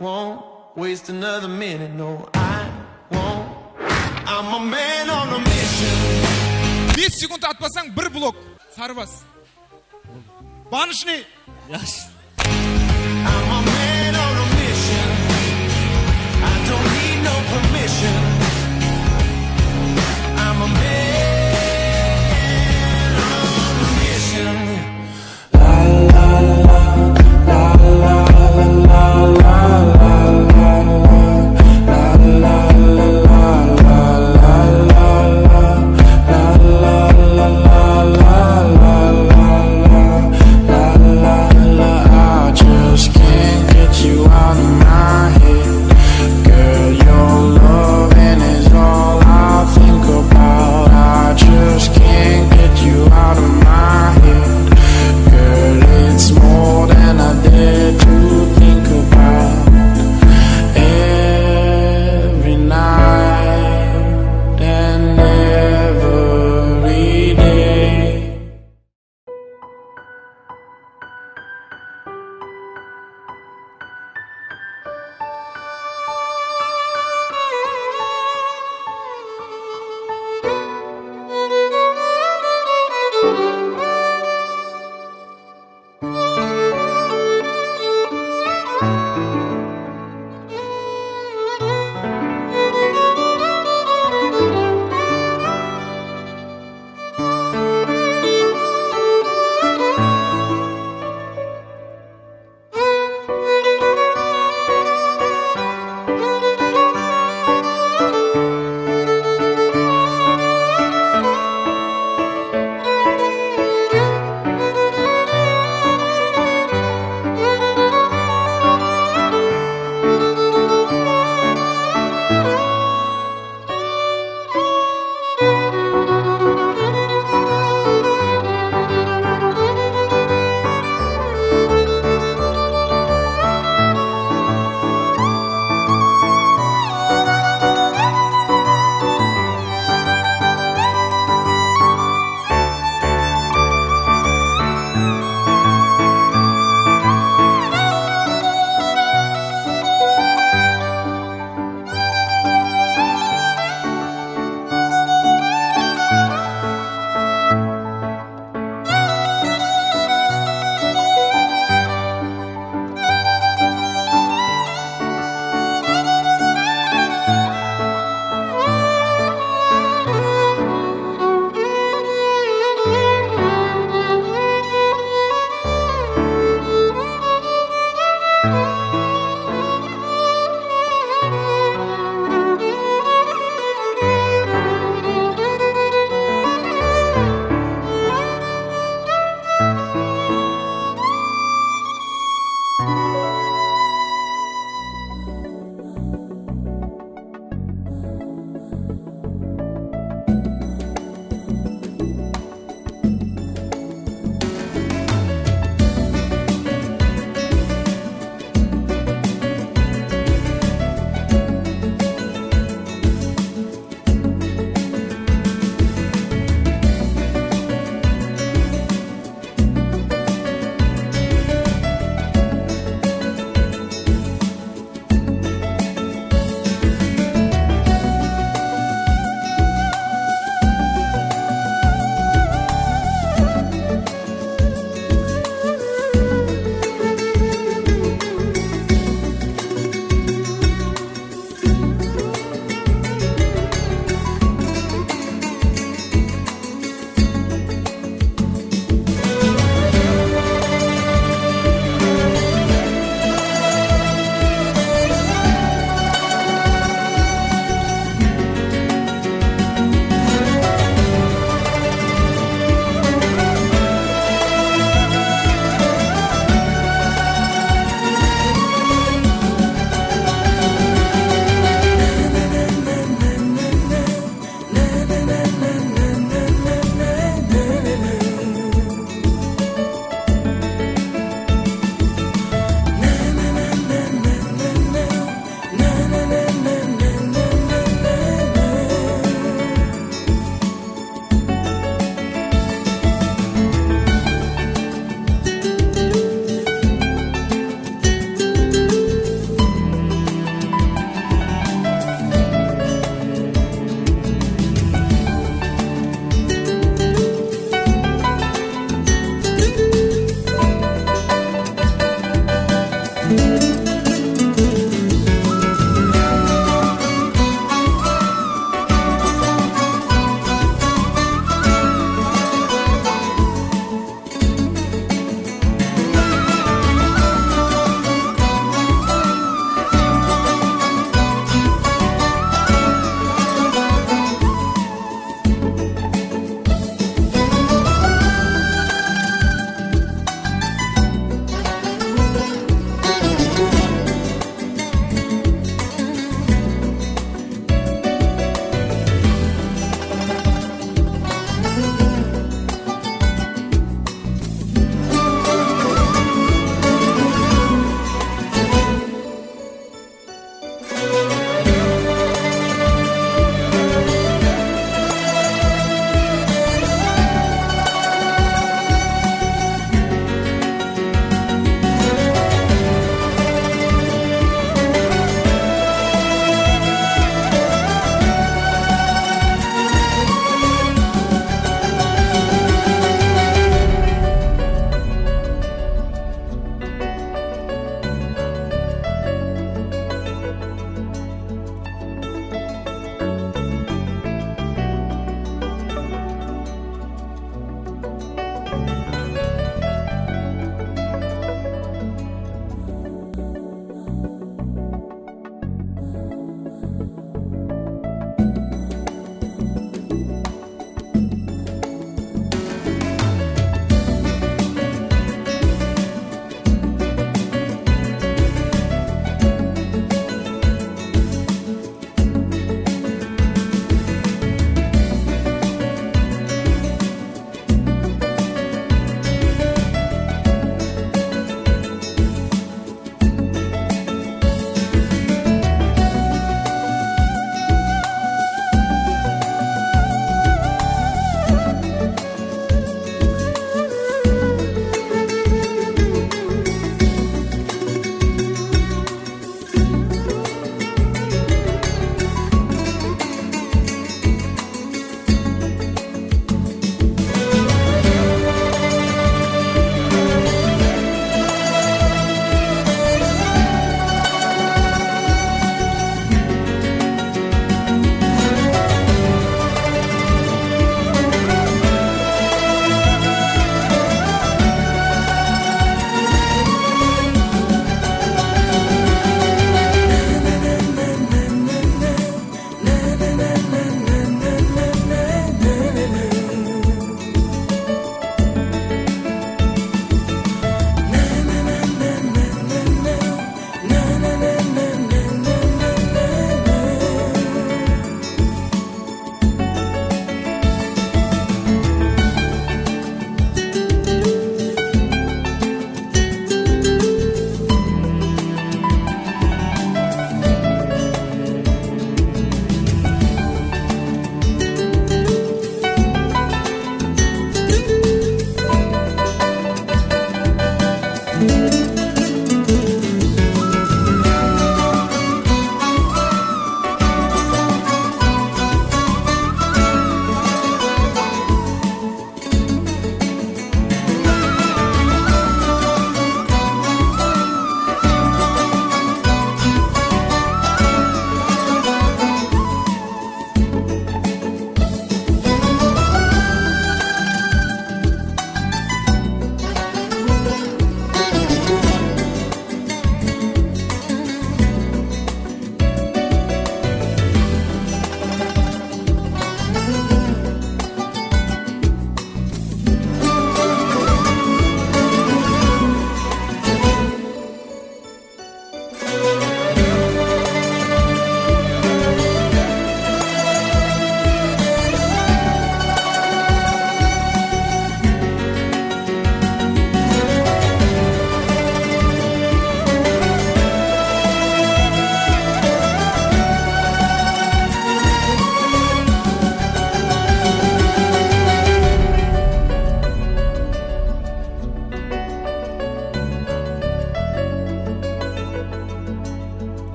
won't waste another minute. No, I won't. I'm a man on a mission. 5 sekund atmasang 1 blok. Sarыбас. Банышный. I'm a man on a mission. I don't need no permission. I'm a man on a mission.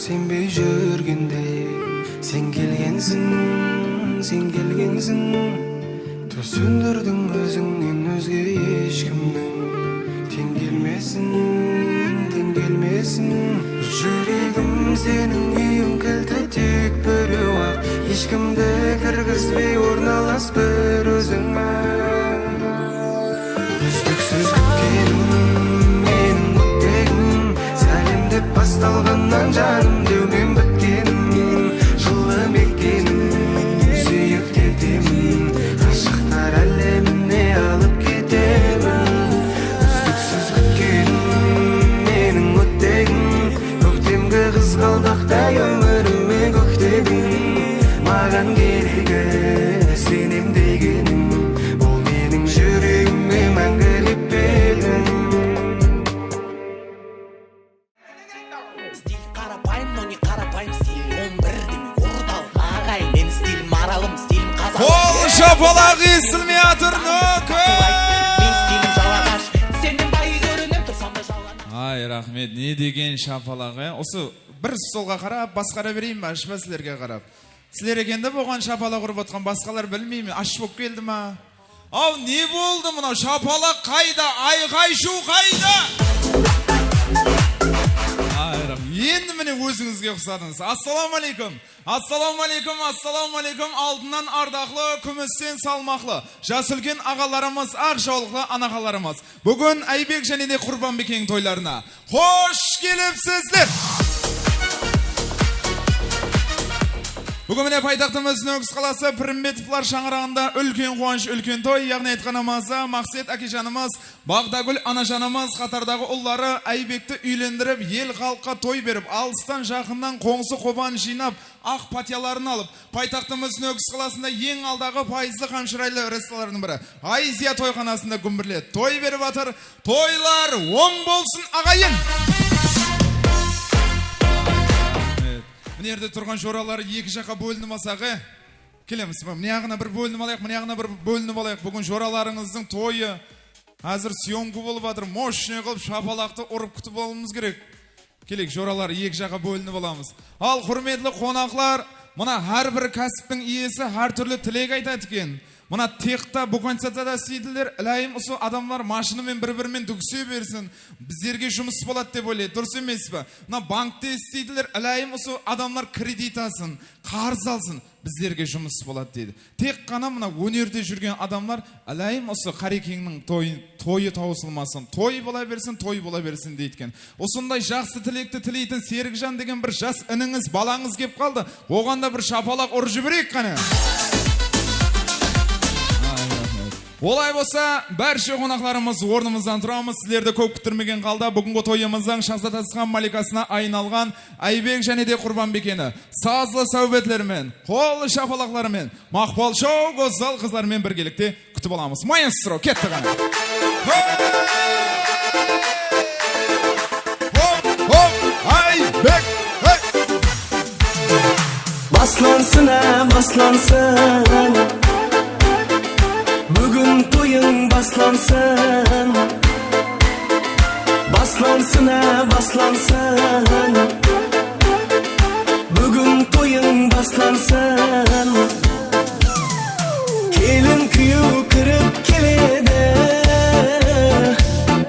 senbey жүргенде sen kelgensin Tuz söndürdün özüңнен özge ешкімнің Тең келмесін Жүрегім сенің үйің кілті тек біреу-ақ Ешкімді кіргізбей орналас бір өзіңе Үздіксіз күткенім менің өттегім Сәлем деп басталғаннан жаным деумен біткенім Жылы мекенім сүйіп кетемін Ғашықтар әлеміне алып кетемін Үздіксіз күткенім менің өттегім Көктемгі қызғалдақтай өміріме көктегім Маған керегі сенем дегенім Ол менің жүрегіме мәңгілік белгім Стиль қарапайым, но не қарапайым стиль 11 демек ұрдал ағай Менің стилім маралым, стилім қазақ Қол шапалақ естілмей атыр нөкі. Мен стилім жалағаш Сенен бай көрінем тұрсам да жалған Ай, рахмет, не деген шапалақ, Осы бір столға қарап, басқара берейін ба, ашпа сілерге қарап. Сілер екенді бұған шапалақ ұрып отқан басқалар білмеймін, аш болып келді ма? Ау, не болды мұнау, шапалақ қайда, айқай-шу қайда? Енді міне өзіңізге ұқсадыңыз. Ассаламалейкум. Алдынан ардақлы, күмістен салмақлы. Жас үлкен ағаларымыз, ақ жаулықлы анағаларымыз. Бүгін Айбек және де Құрбанбекенің тойларына. Қош келіпсіздер. Бүгін міне пайтақтымыз Нүкіс қаласы Пірімбетовлар шаңырағында үлкен қуаныш, үлкен той, яғни айтқанымызда Мақсет әкежанымыз, Бағдагүл анажанымыз қатардағы ұллары Айбекті үйлендіріп, ел халыққа той беріп, алыстан жақыннан қоңсы қобан жинап, ақ патияларын алып, пайтақтымыз Нүкіс қаласында ең алдағы пайызды қамшырайлы ресторандардың бірі Айзия тойханасында күмбірлет той беріп атыр. Тойлар оң болсын ағайын. Мынерде тұрған жоралары екі жаққа бөлініп алсақ, келеміз ба? Мынаяғына бір бөлініп алайық, мынаяғына бір бөлініп алайық. Бүгін жораларыңыздың тойы әзір съемка болып жатыр. Мощный қылып шапалақты ұрып күтіп алуымыз керек. Келек, жоралар екі жаққа бөлініп аламыз. Ал құрметлі қонақлар, мына әрбір кәсіптің иесі әр түрлі тілек айтады екен. Мына текта бұқансатада істейділер, әлайым ұсы адамлар машинымен бір-бірімен дүксе берсін, біздерге жұмыс болады деп ойлайды, дұрыс емес пе? Мына банкте істейділер, әлайым ұсы адамлар кредит алсын, қарыз алсын, біздерге жұмыс болады дейді. Тек қана мына өнерде жүрген адамлар, әлайым ұсы Қарекеңнің тойы таусылмасын, той бола берсін дейдікен. Осындай жақсы тілекті тілейтін Серікжан деген бір жас ініңіз, балаңыз кеп қалды, оғанда бір шапалақ ұрып жіберейік қане. Олай болса, бәрше қонақларымыз орнымыздан тұрамыз. Сіздерді көп күттірмеген қалда бүгінгі тойымыздың шахзадасқан маликасына айналған Айбек және де Құрбанбекені сазлы сәубетлерімен, қолы шапалақларымен, мақпал шоу гозал қызларымен біргелікте күтіп аламыз. Маэстро, кетті ғана. Айбек! Баслансın Bugün toyun baslansın Bugün toyun baslansın Kelin kuyu kırıp kelede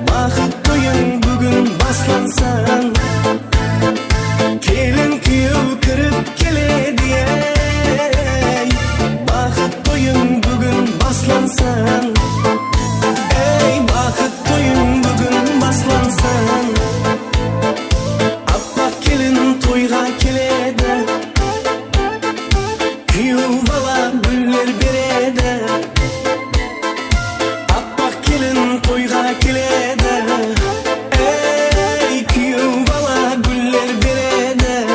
Bakıt toyun bugün baslansın Kelin kuyu kırıp kelede Bakıt toyun bugün baslansın Ey bakıt toyun bugün baslansın Appak kelin toyga kelede Kuyuv bala güller berede Appak kelin toyga kelede Ey kuyuv bala güller berede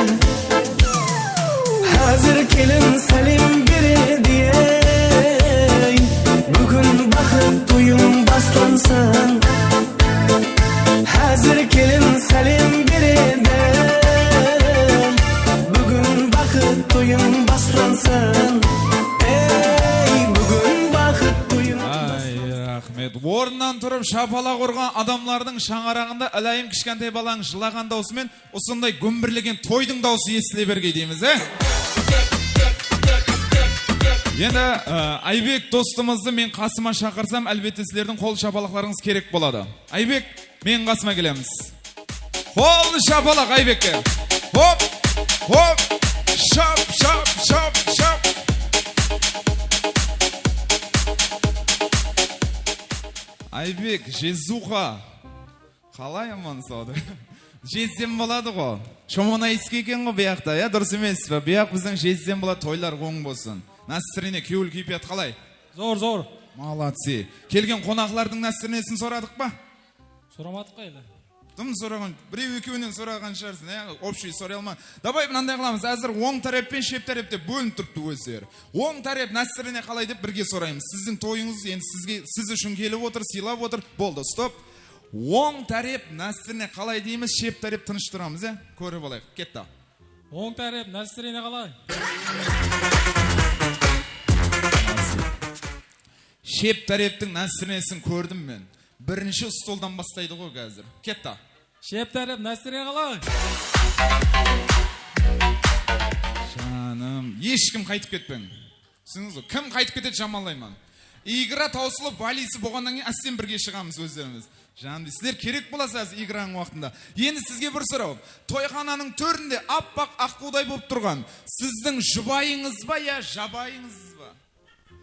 Hazır kelin salim berede Bugün bakıt toyun baslansın Hazır kelin salim berede Bugün bakıt toyun baslansın Ey bugün bakıt toyun Ay, Рахмет. Орнынан тұрып шапалақ ұрған адамлардың шаңарағында әлайым кішкентай балаң жылаған даусымен осындай гүмбірлеген тойдың даусы естіле бергей дейміз, Енді Айбек достымызды мен қасыма шақырсам, әлбетте сіздердің қол шапалақларыңыз керек болады. Айбек, мен қасыма келеміз. Қол шапалақ Айбекке. Хоп, хоп, шап, шап, шап, шап. Айбек, жезуға. Қалай аман сауды? Жезден болады ғой. Шомына еске екен ғой бияқта, дұрыс емес пе? Бияқ біздің жезден болады, тойлар оң болсын. Нәсіріне кеуіл күйпет қалай? Зор. Молодцы. Келген қонақлардың нәсірінесін сорадық ба? Сұрамадық қайлы. Дым сұраған, біреу екеуінен сұраған шығарсың, общий сұрай алман. Давай мынандай қыламыз, әзір оң тарап пен шеп тарап деп бөлініп тұрыпты өздері. Оң тарап нәсіріне қалай деп бірге сұраймыз. Сіздің тойыңыз енді сіз үшін келіп отыр, сыйлап отыр. Болды, стоп. Оң тарап нәсіріне қалай дейміз, шеп тарап тыныш тұрамыз, көріп алайық. Кетті. Оң тарап нәсіріне қалай? Шеп тараптың нәсірінесін көрдім мен. Бірінші столдан бастайды ғой қазір. Кетті. Шеп тарап нәсіріне қалай? Жаным, ешкім қайтып кетпең. Сіңіз ғой, кім қайтып кетеді жамалайман. Игра таусылып, валisi болғаннан кейін әстен бірге шығамыз өздеріміз. Жаным, сіздер керек боласа играның уақытында. Енді сізге бір сұрау. Тойхананың төрінде аппақ аққудай болып тұрған. Сіздің жұбайыңыз ба, я жабайыңыз ба?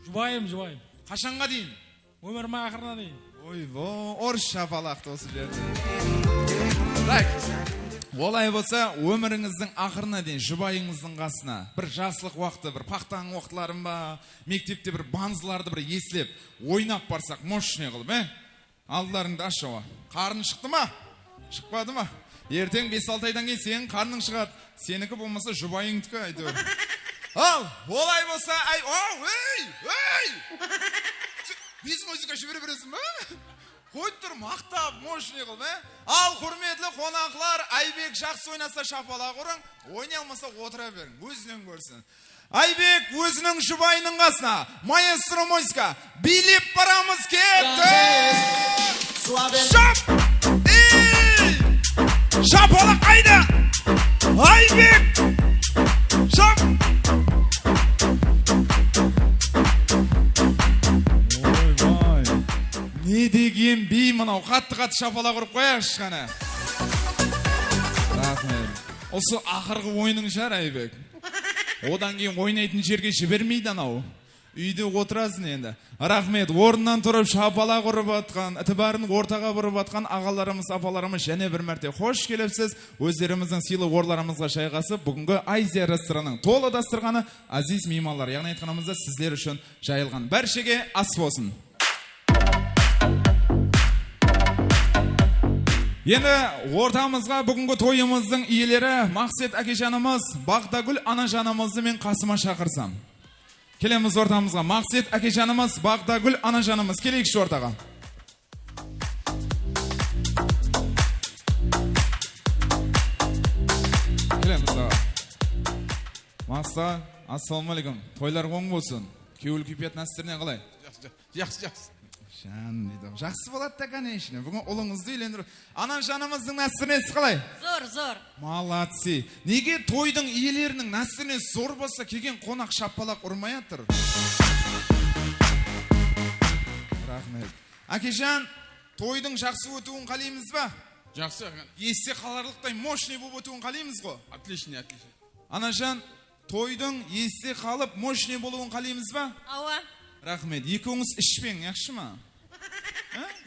Жұбайым. Қашанға дейін? Өміріме ақырына дейін. Ойбо, орыс шапалақты осы жерде. Так, олай болса, өміріңіздің ақырына дейін жұбайыңыздың қасына бір жаслық уақыты, бір пақтаң уақытларын ба, мектепте бір банзыларды бір еслеп, ойнап барсақ, мощный қылып, Алдыларыңды ашуға. Қарның шықты ма? Шықпады ма? Ертең 5-6 айдан кейін сенің қарның шығады. Сенікі болмаса жұбайыңдікі айту. Ал, олай болса, Бесің өзіңе жібере бересің ба? Қойып тұр, мақтап, мощный қыл, Ал, құрметлі қонақлар, Айбек жақсы ойнаса шапалақ ұрың, ойнай алмаса отыра берің, өзінен көрсін. Айбек өзінің жұбайының қасына, маэстро музыка, билеп барамыз, кетті! Шап! Шапалақ қайда! Айбек! Шап! Не деген бей мынау, қатты-қатты шапалақ ұрып қояқшы қана. Рахмет. Осы ақырғы ойының шығар, Айбек. Одан кейін ойнайтын жерге жібермейді анау. Үйде отырасың енді. Рахмет. Орнынан тұрып шапалақ ұрып атқан, ітібарын ортаға бұрып атқан ағаларымыз, апаларымыз және бір мәрте қош келіпсіз. Өздеріміздің сыйлы орларымызға шайғасып, бүгінгі Азия ресторанының толы дастарханы азиз меймандар, яғни айтқанымызда сіздер үшін жайылған. Бәршеге ас болсын. Енді ортамызға бүгінгі тойымыздың иелері Мақсет әкежанымыз, Бағдагүл анажанымызды мен қасыма шақырсам. Келеміз ортамызға. Мақсет әкежанымыз, Бағдагүл анажанымыз. Келейікші ортаға. Келеміз аға. Мақса, ассалаумалейкум. Тойлар оң болсын. Кеуіл күйпет нәстеріне қалай? Жақсы. Жақсы болады да, конечно. Бүгін ұлыңызды үйлендіріп. Анажанымыздың нәстерінесі қалай? Зор. Молодцы. Неге тойдың иелерінің нәстерінесі зор болса, келген қонақ шапалақ ұрмай атыр? Рахмет. Әкежан, тойдың жақсы өтуін қалаймыз ба? Жақсы. Есте қаларлықтай мощный болып өтуін қалаймыз ғой? Отлично. Анажан, тойдың есте қалып мощный болуын қалаймыз ба? Ауа. Рахмет. Екеуіңіз ішпең, яқшы ма?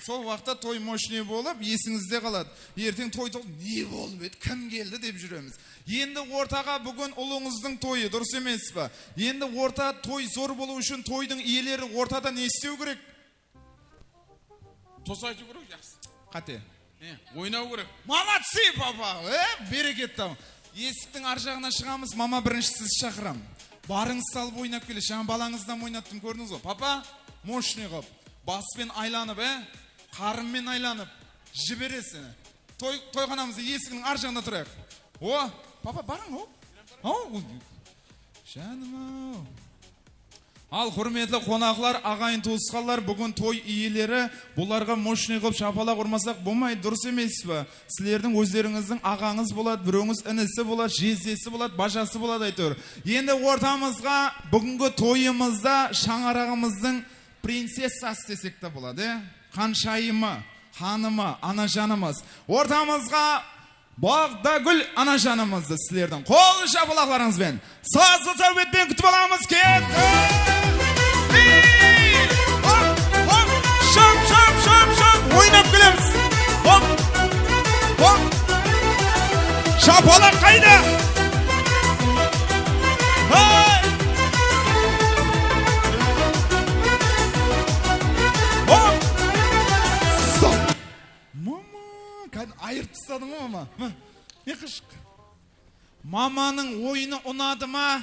Сол уақытта той мощный болып, есіңізде қалады. Ертең той не болып еді, кім келді деп жүреміз. Енді ортаға бүгін ұлыңыздың тойы, дұрыс емес па? Енді орта той зор болу үшін тойдың иелері ортада не істеу керек? Тосайту керек, жақсы. Қате. Ойнау керек. Молодцы, папа! Берекетті. Есіктің ар жағына шығамыз, мама бірінші сіз шақырам. Барыңыз салып ойнап келе, жаңа балаңыздан ойнаттым, көрдіңіз ғой. Папа, мощный қып. Баспен айланып, қарынмен айланып, жібересің. Тойханамызды есігінің ар жағында тұрайық. Папа, барың, Жаным, Ал құрметлі қонақлар, ағайын туысқанлар, бүгін той иелері, бұларға мощный қылып шапалақ ұрмасақ болмайды, дұрыс емес пе? Сілердің өздеріңіздің ағаңыз болады, біреуіңіз інісі болады, жездесі болады, бажасы болады айтыр. Енді ортамызға бүгінгі тойымызда шаңарағымыздың принцессасы десек те болады, Қаншайымы, ханымы, анажанымыз. Ортамызға Бағдагүл анажанымызды сілердің қол шапалақларыңызбен, сазы сәуетпен күтіп аламыз. Кетті! Шап! Ойнап келеміз! Шапалақ қайда? Айырып тастады ма мама? Не қышық? Маманың ойыны ұнады ма?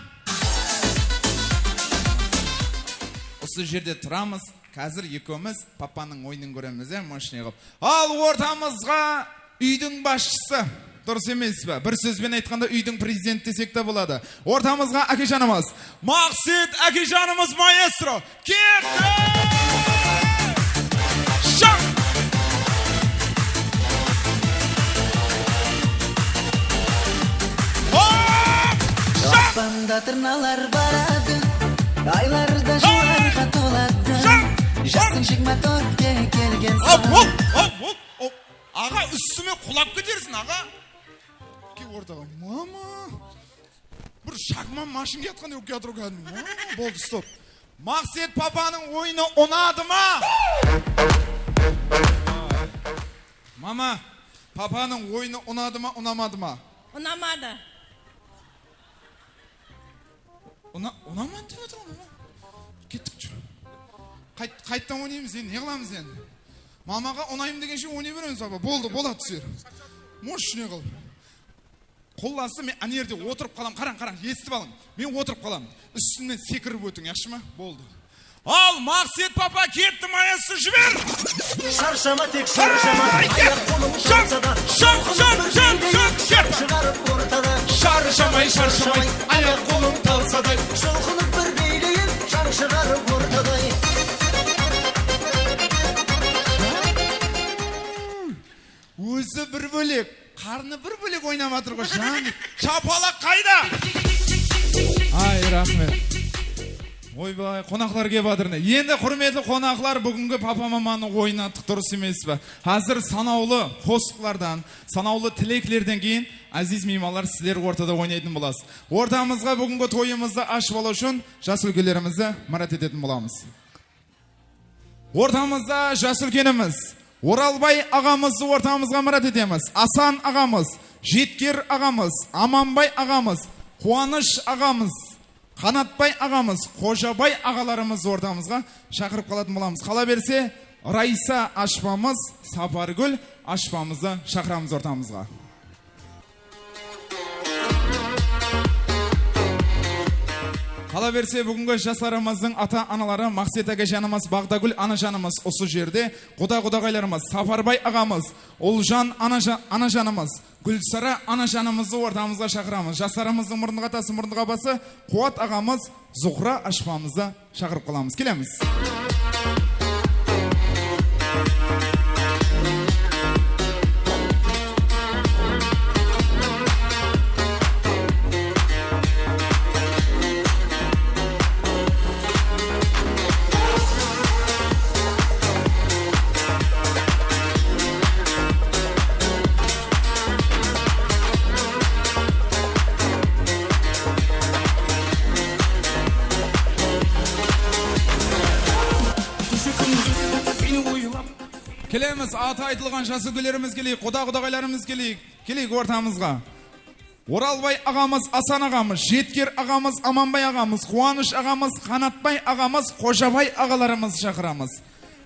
Осы жерде тұрамыз, қазір екеуміз папаның ойынын көреміз, мощный қылып. Ал ортамызға үйдің басшысы, дұрыс емес пе? Бір сөзбен айтқанда үйдің президент десек те болады. Ортамызға әкежанымыз, Мақсет әкежанымыз маэстро. Кетті! Шақ! Аспанда тырналар барады, айларда жыларға толады. Жасың жиырма төртке келген сон. Аға, үстіме құлап кетерсің, аға. Ке ортаға, мама. Бір шағман машинге атқан өкке атыру кәдім. Болды, стоп. Мақсет папаның ойыны ұнады ма? Мама, папаның ойыны ұнады ма, ұнамады ма? Ұнамады. Ұнамады деп отыр ма? Кеттік жүр. Қайттан ойнаймыз енді, не қыламыз енді? Мамаға ұнайым дегенше ойнай береміз баба. Болды, болады түсер. Мощный қыл. Қолласы мен ана жерде отырып қалам. Қараң, естіп алың. Мен отырып қалам. Үстімнен секіріп өтің, яқшы ма? Болды. Ал, Мақсет папа кетті, маэстро жібер! Шаршама тек шаршама, аяқ қолым шарса да, шығарып ортада. Шаршамай, аяқ қолым талса да, шолқынып бір бейлейін, шар шығарып ортадай. Өзі бір бөлек, қарны бір бөлек ойнаматыр ғой, жан. Шапалақ қайда? Ай, рахмет. Ойбай, қонақлар кеп жатыр. Енді құрметті қонақлар, бүгінгі папа маманы ойнаттық, дұрыс емес пе? Қазір санаулы қосықлардан, санаулы тілеклерден кейін әзиз меймандар сіздер ортада ойнайтын боласыз. Ортамызға бүгінгі тойымызды ашып алу үшін жас үлкендерімізді марапат ететін боламыз. Ортамызда жас үлкеніміз Оралбай ағамызды ортамызға марапат етеміз. Асан ағамыз, Жеткер ағамыз, Аманбай ағамыз, Қуаныш ағамыз, Қанатбай ағамыз, Қожабай ағаларымыз ортамызға шақырып қалатын боламыз. Қала берсе, Райса ашпамыз, Сапаргүл ашпамызды шақырамыз ортамызға. Қала берсе, бүгінгі жастарымыздың ата-аналары Мақсет әкежанымыз, Бағдагүл анажанымыз осы жерде, құда-құдағайларымыз, Сапарбай ағамыз, Олжан анажанымыз, Гүлсара анажанымызды ортамызға шақырамыз. Жастарымыздың мұрындыға тасы, мұрындыға басы, Қуат ағамыз, Зұқра ашпамызды шақырып қаламыз. Келеміз. Келеміз, аты айтылған жасы күлеріміз келейік, құда-құдағайларымыз келейік, келейік ортамызға. Оралбай ағамыз, Асан ағамыз, Жеткер ағамыз, Аманбай ағамыз, Қуаныш ағамыз, Қанатбай ағамыз, Қожабай ағаларымыз шақырамыз.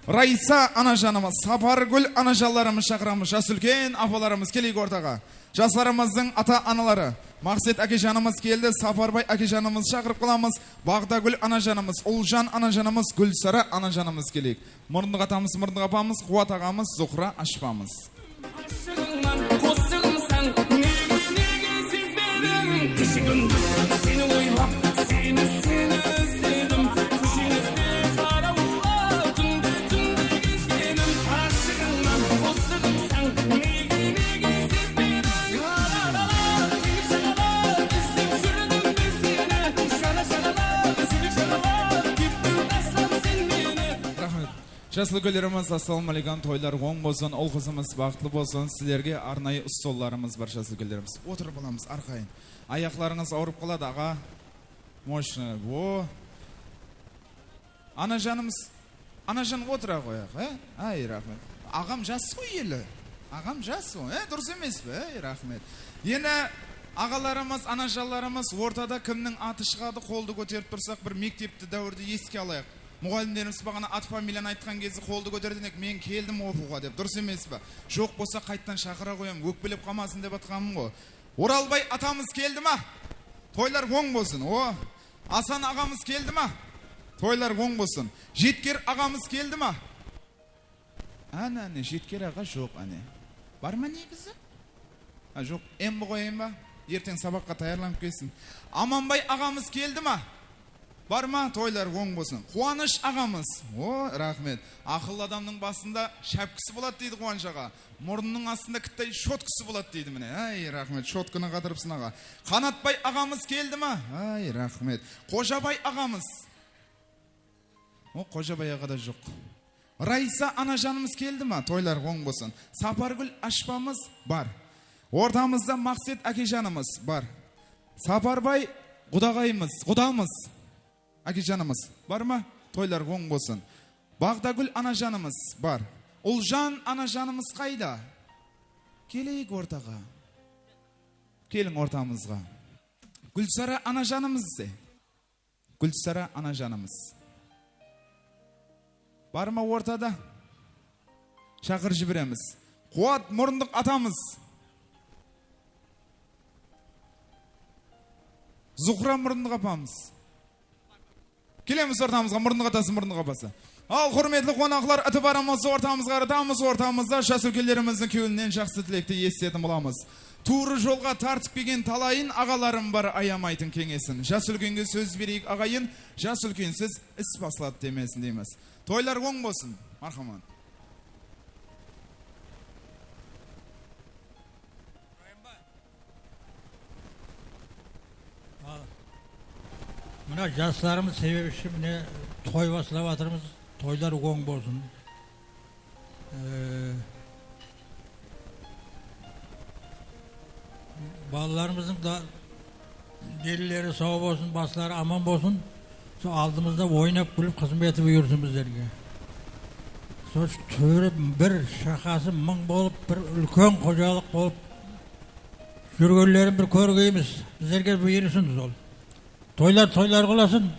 Райса анажанымыз, Сапаргүл анажаларымыз шақырамыз. Жас үлкен апаларымыз келейік ортаға. Жастарымыздың ата-аналары Мақсет әкежанымыз келді, Сапарбай әкежанымыз шақырып қаламыз. Бағдагүл анажанымыз, Олжан анажанымыз, Гүлсара анажанымыз келейік. Мұрындық атамыз, мұрындық апамыз, Қуат ағамыз, Зұқра ашпамыз. Жасыл өлкөлөрүбүз, ассаламу алейкум. Тойлар оң болсын, ол кызымыз бактылуу болсын. Силерге арнайы столларымыз бар, жасыл өлкөлөрүбүз. Отуруп аламыз аркайын. Аякларыңыз ауырып калат, ага. Мощно. Во. Анажан отура кояк, Ай, рахмет. Агам жас кой эле. Агам жас, дурус эмеспи, рахмет. Эне агаларымыз, анажаларымыз ортада кимдин аты чыгады, колду көтөрүп турсак, бир мектепти дәврдү эске алайык. Мугалимдерибиз багана ат фамилияны айткан кезде колду көтөрдүнөк, мен келдим окууга деп. Дурус эмеспи? Жок болсо кайттан шакыра коем, өкпелеп калмасын деп атканмын го. Оралбай атамыз келди ма? Тойлар оң болсын. О, Асан агамыз келди ма? Тойлар оң болсын. Жеткер агамыз келди ма? Аны, жеткер ага жок, аны. Бар ма негизи? Жок, эмби коейм ба? Ертең сабакка даярданып келсин. Аманбай агамыз келди ма? Бар ма? Тойлар оң болсын. Кубаныч агамыз. О, рахмет. Акыллы адамдын басында шапкысы болот дейди Кубаныч ага. Мурнунун астында кыттай шоткасы болот дейди міне. Ай, рахмет. Шотканы кадырыпсың ага. Канатбай агамыз келди ма? Ай, рахмет. Кожабай агамыз. О, Кожабай ага да жок. Райса анажанымыз келди ма? Тойлар оң болсын. Сапаргүл ашпамыз бар. Ортамызда Максет акежанымыз бар. Сапарбай кудамыз акежанымыз бар ма? Тойлар оң болсын. Багдагүл анажанымыз бар. Улжан анажанымыз кайда? Келейик ортага. Келиң ортамызга. Гүлсара анажанымыз де. Гүлсара анажанымыз. Бар ма ортада? Шакыр жиберемиз. Куат мурындык атамыз. Зухра мурындык апамыз. Келеміз ортамызға, мұрындық атасы, мұрындық апасы. Ал, құрметлі қонақлар, әті барамызы ортамызға ортамызда жас өлкелеріміздің кеуінен жақсы тілекті естетін боламыз. Туыры жолға тартып келген талайын ағаларым бар аямайтын кеңесін. Жас үлкенге сөз берейік ағайын, жас үлкенсіз іс басылады демесін дейміз. Тойлар оң болсын, мархаман. Мына жастарымыз себепші міне той басылап атырмыз, тойлар оң болсын. Балаларымыздың да делілері сау болсын, басылары аман болсын. Сол алдымызда ойнап күліп қызмет бұйырсын біздерге. Сол төрі бір шақасы мың болып, бір үлкен қожалық болып жүргенлерін бір көргейміз. Біздерге бұйырсын сол. Toylar kılasın.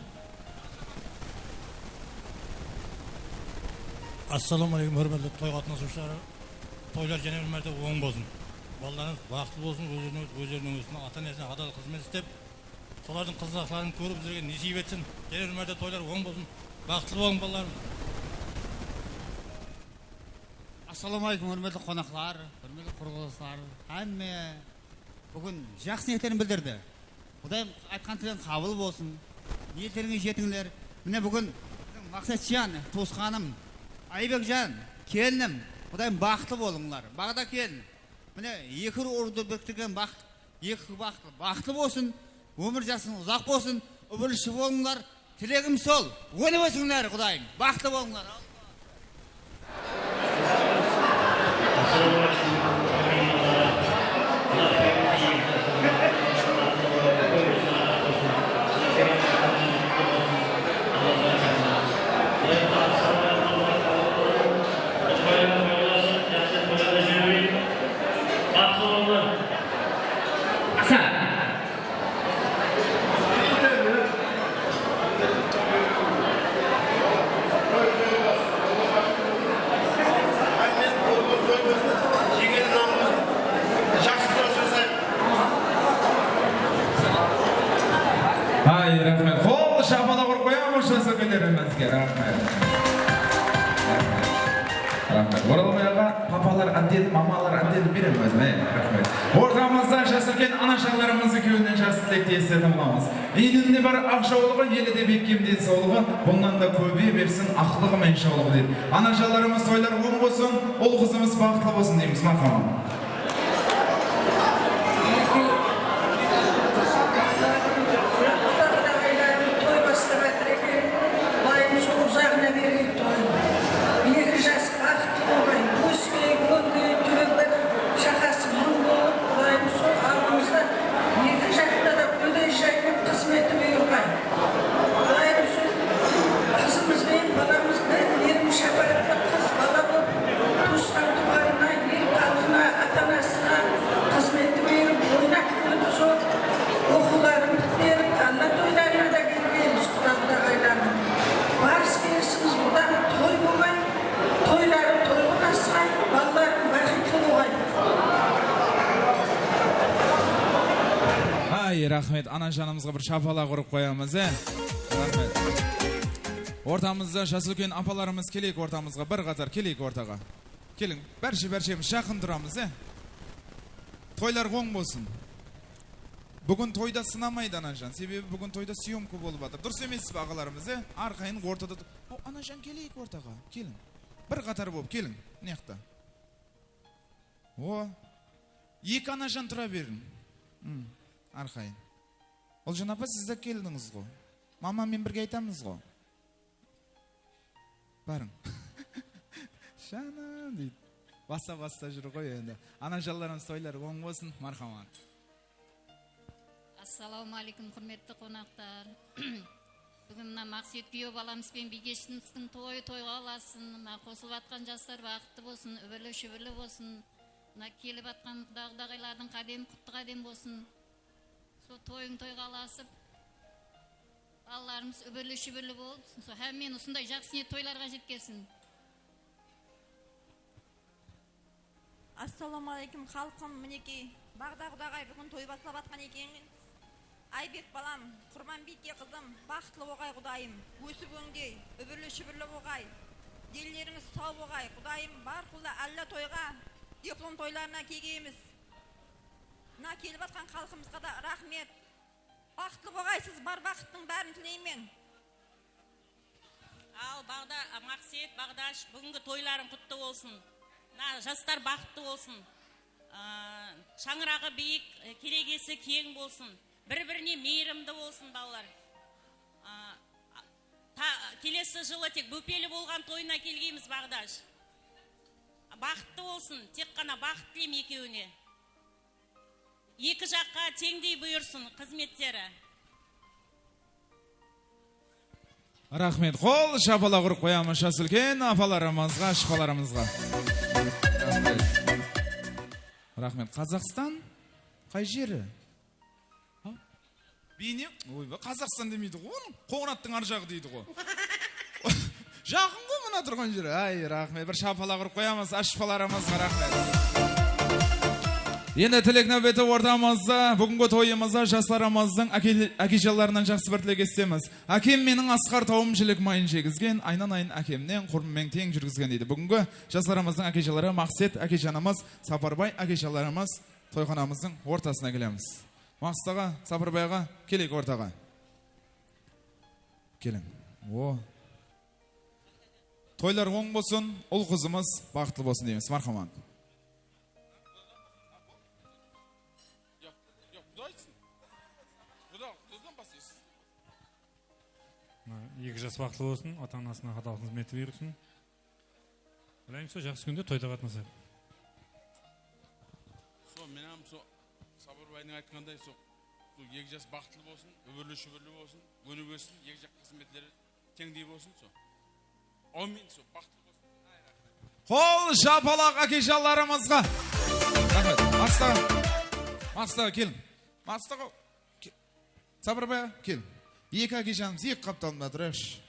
Assalamu alaikum hürmetli toy katnasıcıları. Toylar genel mertebe oğun bolsun. Ballarınız bakıtlı bolsun, özlerinin üstüne ata-enesine adalı hizmet istep, soların kızaklarını görüp bizlerge nisip etsin. Genel mertebe toylar oğun bolsun. Bakıtlı bolun ballarım. Assalamu alaikum hürmetli konaklar, hürmetli kuruluşlar. Hamme bugün жақсы ниеттерін білдірді. Құдайым айтқан тілен қабыл болсын. Ниеттеріңе жетіңдер. Міне бүгін Мақсатжан, туысқаным, Айбекжан, келінім. Құдайым бақытты болыңлар. Бағда келін. Міне екі ұрды біріктірген бақытты болсын. Өмір жасың ұзақ болсын. Үбіліші болыңлар. Тілегім сол. Өніп өсіңлер Құдайым. Бақытты болыңлар. Papalar adil, mamalar adil bilemez mi? Ortamızda şasırken anaşalarımızı köyünden şahsı tilekte estedim olamız. Eyninde bir akşaoluğu, yeli de bir kimden soğuluğu, bundan da köbeğe versin, aklığı menşaoluğu deyip. Anaşalarımız toylar oğun olsun, ol kızımız bakıtlı olsun deyimiz, marhamam. Toy başlamak. Bayım çok uzak ne bir toy. Ай, рахмет. Анажанымызға бір шапалақ ұрып қоямыз, Рахмет. Ортамызда жас үлкен апаларымыз келейік ортамызға, бір қатар келейік ортаға. Келің, бәршеміз жақын тұрамыз, Тойлар оң болсын. Бүгін тойда сынамайды Анажан, себебі бүгін тойда съемка болып жатыр. Дұрыс емес ағаларымыз, Арқайын ортада. Анажан келейік ортаға, келің. Бір қатар болып, келің, неқта. Екі Анажан тұра берін. Арқайын. Олжан апа, сіз де келдіңіз ғой. Мамамен бірге айтамыз ғой. Барың. Шанам дейді. Баса жүр ғой енді. Анажанларымыз тойлар оң болсын, мархамат. Ассалаумағалейкум, құрметті қонақтар. Бүгін мына Мақсет күйеу баламызбен Бегештіңіздің тойға аласын. Қосылып атқан жастар бақытты болсын, үбілі-шүбілі болсын. Келіп атқан құдағайлардың қадем, құтты қадем болсын. Сол тойға аласып, балаларымыз үбілі-шүбілі болып, мен осындай жақсы ниет тойларға жеткерсін. Ассалаумағалейкум, халқым, мінекей, Бағдағай бүгін той басылап атқан екен. Айбек балам, Құрманбике қызым, бақытлы оғай құдайым, өсіп өңдей, үбірлі-шүбірлі оғай, делеріңіз сау оғай, құдайым бар құлда әлі тойға, диплом тойларына кегейміз. Мына келіп атқан халқымызға да рахмет. Бақытлы оғай, сіз бар бақыттың бәрін тілеймен. Ал Мақсет, Бағдаш, бүгінгі тойларың құтты болсын. Жастар бақытты болсын. Шаңырағы биік, керегесі кең болсын. Бір-біріне мейірімді болсын балалар. Келесі жылы тек бөпелі болған тойына келгейміз Бағдаш. Бақытты болсын, тек қана бақыт тілейм екеуіне. Екі жаққа теңдей бұйырсын қызметтері. Рахмет. Қол шапалақ ұрып қоямыз жас үлкен апаларымызға, шыпаларымызға. Рахмет. Қазақстан қай жері? Бейне? Қазақстан демейді ғой, Қоңыраттың ар жағы дейді ғой. Жақын ғой мұна тұрған жері. Ай, рахмет. Бір шапалақ ұрып қоямыз, ашпаларымызға рахмет. Енді тілек нәубеті ортамызда, бүгінгі тойымызда жастарымыздың әкежаларынан жақсы бір тілек естеміз. Әкем менің асқар тауым жілік майын жегізген, айнан әкемнен құрмымен тең жүргізген дейді. Бүгінгі жастарымыздың әкежалары Мақсет әкежанымыз, Сапарбай әкежаларымыз тойханамыздың ортасына келеміз. Мақсатаға, Сапарбайға келейік ортаға. Келің. Тойлар оң болсын, ұл қызымыз бақытты болсын дейміз. Мархамат. Екі жас бақытты болсын, ата-анасына қатал қызметі берсін. Білайым сол жақсы күнде тойда қатынасайық. Менің Сапарбайдың айтқандай екі жас бақытты болсын, үбірлі-шүбірлі болсын, өніп өсін, екі жақ қызметтері теңдей болсын. Амин, бақытты болсын. Қол шапалақ әкежаларымызға. Рахмет. Мақсатаға келін. Мақсатаға Сапарбайға келін. Екі әкежанымыз екі қапталында тұрайықшы.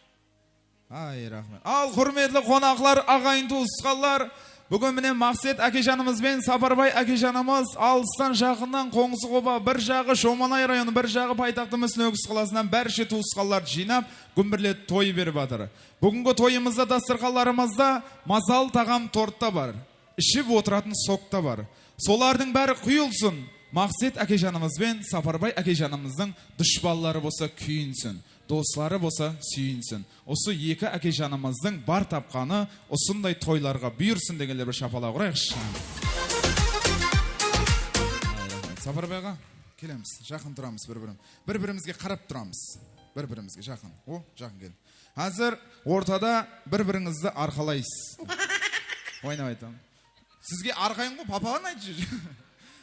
Ай, рахмет. Ал құрметлі қонақлар, ағайын туысқандар, бүгін міне Мақсет әкежанымыз бен Сапарбай әкежанымыз алыстан жақыннан Қоңсықоба, бір жағы Шоманай районы, бір жағы Пайтақты Мүсінөгіс қаласынан бәрше туысқанлар жинап, күмбірлет той беріп жатыр. Бүгінгі тойымызда дастархандарымызда мазал тағам тортта бар, ішіп отыратын сокта бар. Солардың бәрі құйылсын. Мақсет әкежанымыз бен Сапарбай әкежанымыздың дұшпаллары болса күйінсін, достары болса сүйінсін. Осы екі әкежанымыздың бар тапқаны осындай тойларға бұйырсын дегенде бір шапалақ ұрайықшы. Сапарбайға келеміз, жақын тұрамыз бір-бірімізге қарап тұрамыз. Бір-бірімізге жақын. Жақын кел. Қазір ортада бір-біріңізді арқалайсыз. Ойнап айтам. Сізге арқайын ғой, папаған айтшы.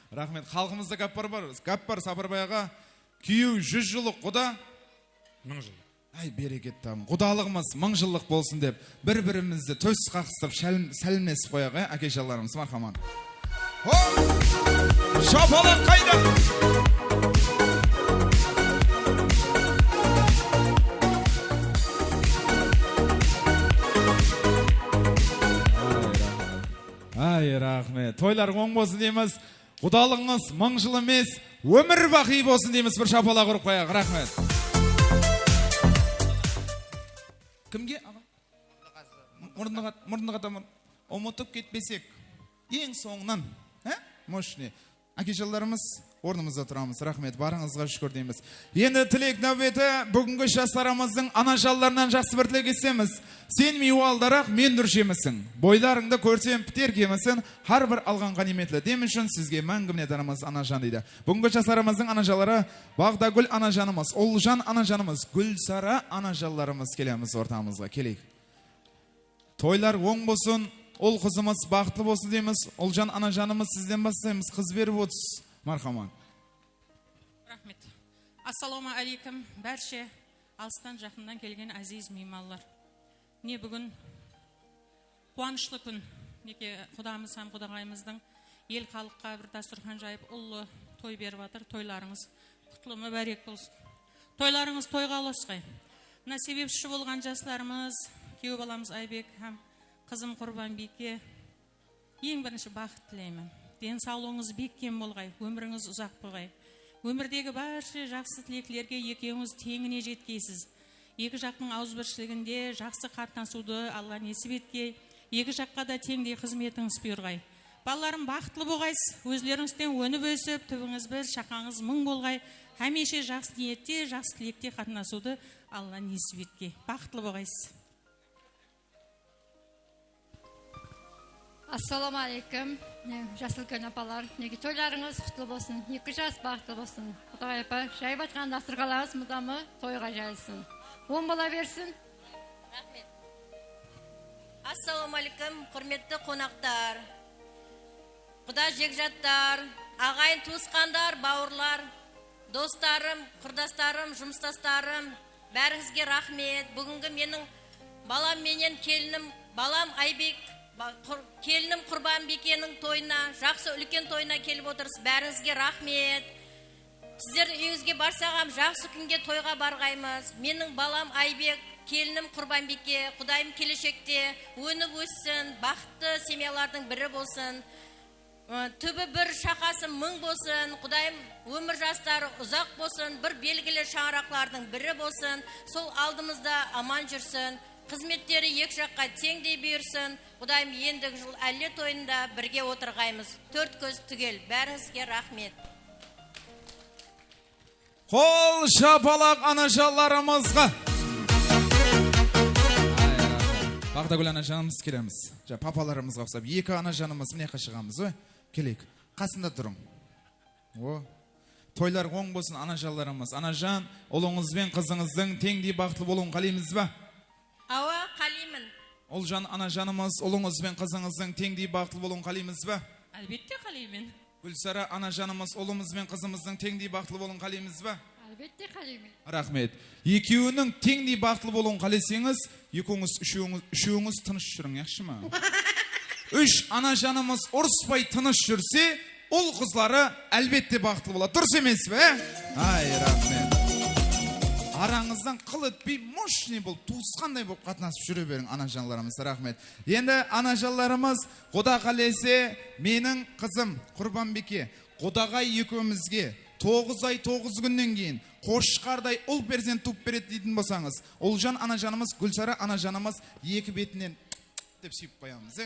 Рахмет. Халқымызда гәп бар. Гәп бар Сапарбайға. Күйеу 100 жылық, құда 1000 жыл. Ай, берекет табын. Құдалығымыз 1000 жылық болсын деп, бір-бірімізді төс қақыстып, сәлемдесіп қояйық, әкежаларымыз. Мархамат. Шапалақ қайда? Ай, рахмет. Тойлар оң болсын дейміз. Құдалығыңыз мың жыл емес, өмір бақи болсын дейміз, бір шапалақ ұрып қояйық. Рахмет. Кімге? Мұрнына қата ұмытып кетпесек. Ең соңынан. Мощный. Әкежаларымыз, орнымызда тұрамыз. Рахмет, барыңызға шүкір дейміз. Енді тілек нәубеті бүгінгі жастарымыздың анажалларынан жақсы бір тілек естеміз. Сен мейуалдарақ, мен дүршемісің. Бойларыңды көрсем пітер кемісің, har бір алған ғаниметлі. Дем үшін сізге мәңгі мінетарымыз анажан дейді. Бүгінгі жастарымыздың анажалары Бағдагүл анажанымыз, Олжан анажанымыз, Гүлсара анажаларымыз келеміз ортамызға. Келейік. Тойлар оң болсын, ол қызымыз бақытлы болсын дейміз. Олжан анажанымыз сізден бастаймыз. Қыз беріп отыз. Мархаман. Рахмет. Ассаламу алейкум. Бәрше алыстан жақындан келген әзиз меймандар. Не бүгін қуанышлы күн. Неке құдамыз һәм құдағайымыздың ел халыққа бір дастархан жайып ұлы той беріп жатыр. Тойларыңыз құтлы мүбәрек болсын. Тойларыңыз тойға ұласқай. Мына себепші болған жастарымыз, күйеу баламыз Айбек һәм қызым Құрбанбике, ең бірінші бақыт тілеймін. Денсаулығыңыз бекем болғай, өміріңіз ұзақ болғай. Өмірдегі барша жақсы тілеклерге екеуіңіз теңіне жеткейсіз. Екі жақтың ауызбіршілігінде жақсы қатынасуды Алла несіп еткей, екі жаққа да теңдей қызметіңіз бұйырғай. Балаларым бақытлы болғайсыз, өзлеріңізден өніп өсіп, түбіңіз бір, шақаңыз мың болғай. Хәмеше жақсы ниетте, жақсы тілекте қатынасуды Алла несіп еткей. Бақытлы болғайсыз. Ассаламу алейкум. Жасыл көн апалар, неге тойларыңыз құтлы болсын, екі жас бақытлы болсын. Құдай апа, жайып атқан дастархандарыңыз мұдамы тойға жайылсын. Оң бола берсін. Рахмет. Ассаламу алейкум, құрметті қонақтар. Құда жекжаттар, ағайын туысқандар, бауырлар, достарым, құрдастарым, жұмыстастарым, бәріңізге рахмет. Бүгінгі менің балам менен келінім, балам Айбек, келінім Құрбанбикенің тойына, жақсы үлкен тойына келіп отырсыз. Бәріңізге рахмет. Сіздер үйіңізге барсағам, жақсы күнге тойға барғаймыз. Менің балам Айбек, келінім Құрбанбике, Құдайым келешекте өніп өссін, бақытты семьялардың бірі болсын. Түбі бір, шақасы мың болсын. Құдайым өмір жастары ұзақ болсын, бір белгілі шаңырақлардың бірі болсын. Сол алдымызда аман жүрсін. Қызметтері екі жаққа теңдей бұйырсын. Құдайым ендігі жыл әлі тойында бірге отырғаймыз. Төрт көз түгел. Бәріңізге рахмет. Қол шапалақ анажаларымызға. Бағдагүл анажанымыз келеміз. Папаларымызға ұқсап, екі анажанымыз міне қашығамыз. Келейік. Қасында тұрың. Тойлар оң болсын анажаларымыз. Анажан, ұлыңызбен қызыңыздың теңдей бақытлы болуын қалаймыз ба? Ауа, қалимын. Олжан анажанымыз, ұлыңызбен қызыңыздың теңдей бақытлы болуын қалаймыз ба? Әлбетте қалаймын. Гүлсара анажанымыз, ұлымызбен қызымыздың теңдей бақытлы болуын қалаймыз ба? Әлбетте қалаймын. Рахмет. Екеуінің теңдей бақытлы болуын қалесеңіз, үшеуіңіз тыныш жүрің, яқшы ма? Үш анажанымыз ұрыспай тыныш жүрсе, ол қызлары әлбетте бақытлы болады. Дұрыс емес бе? Ай, рахмет. Араңыздан қыл өтпей, мощный бұл, туысқандай болып қатынасып жүре берің анажанларымыз. Рахмет. Енді анажанларымыз, Құда қалесе менің қызым Құрбанбике, Құдағай екеумізге 9 ай 9 күннен кейін қошқардай ұл перзент туып береді дейтін болсаңыз, Олжан анажанымыз, Гүлсара анажанымыз екі бетінен деп сүйіп қоямыз.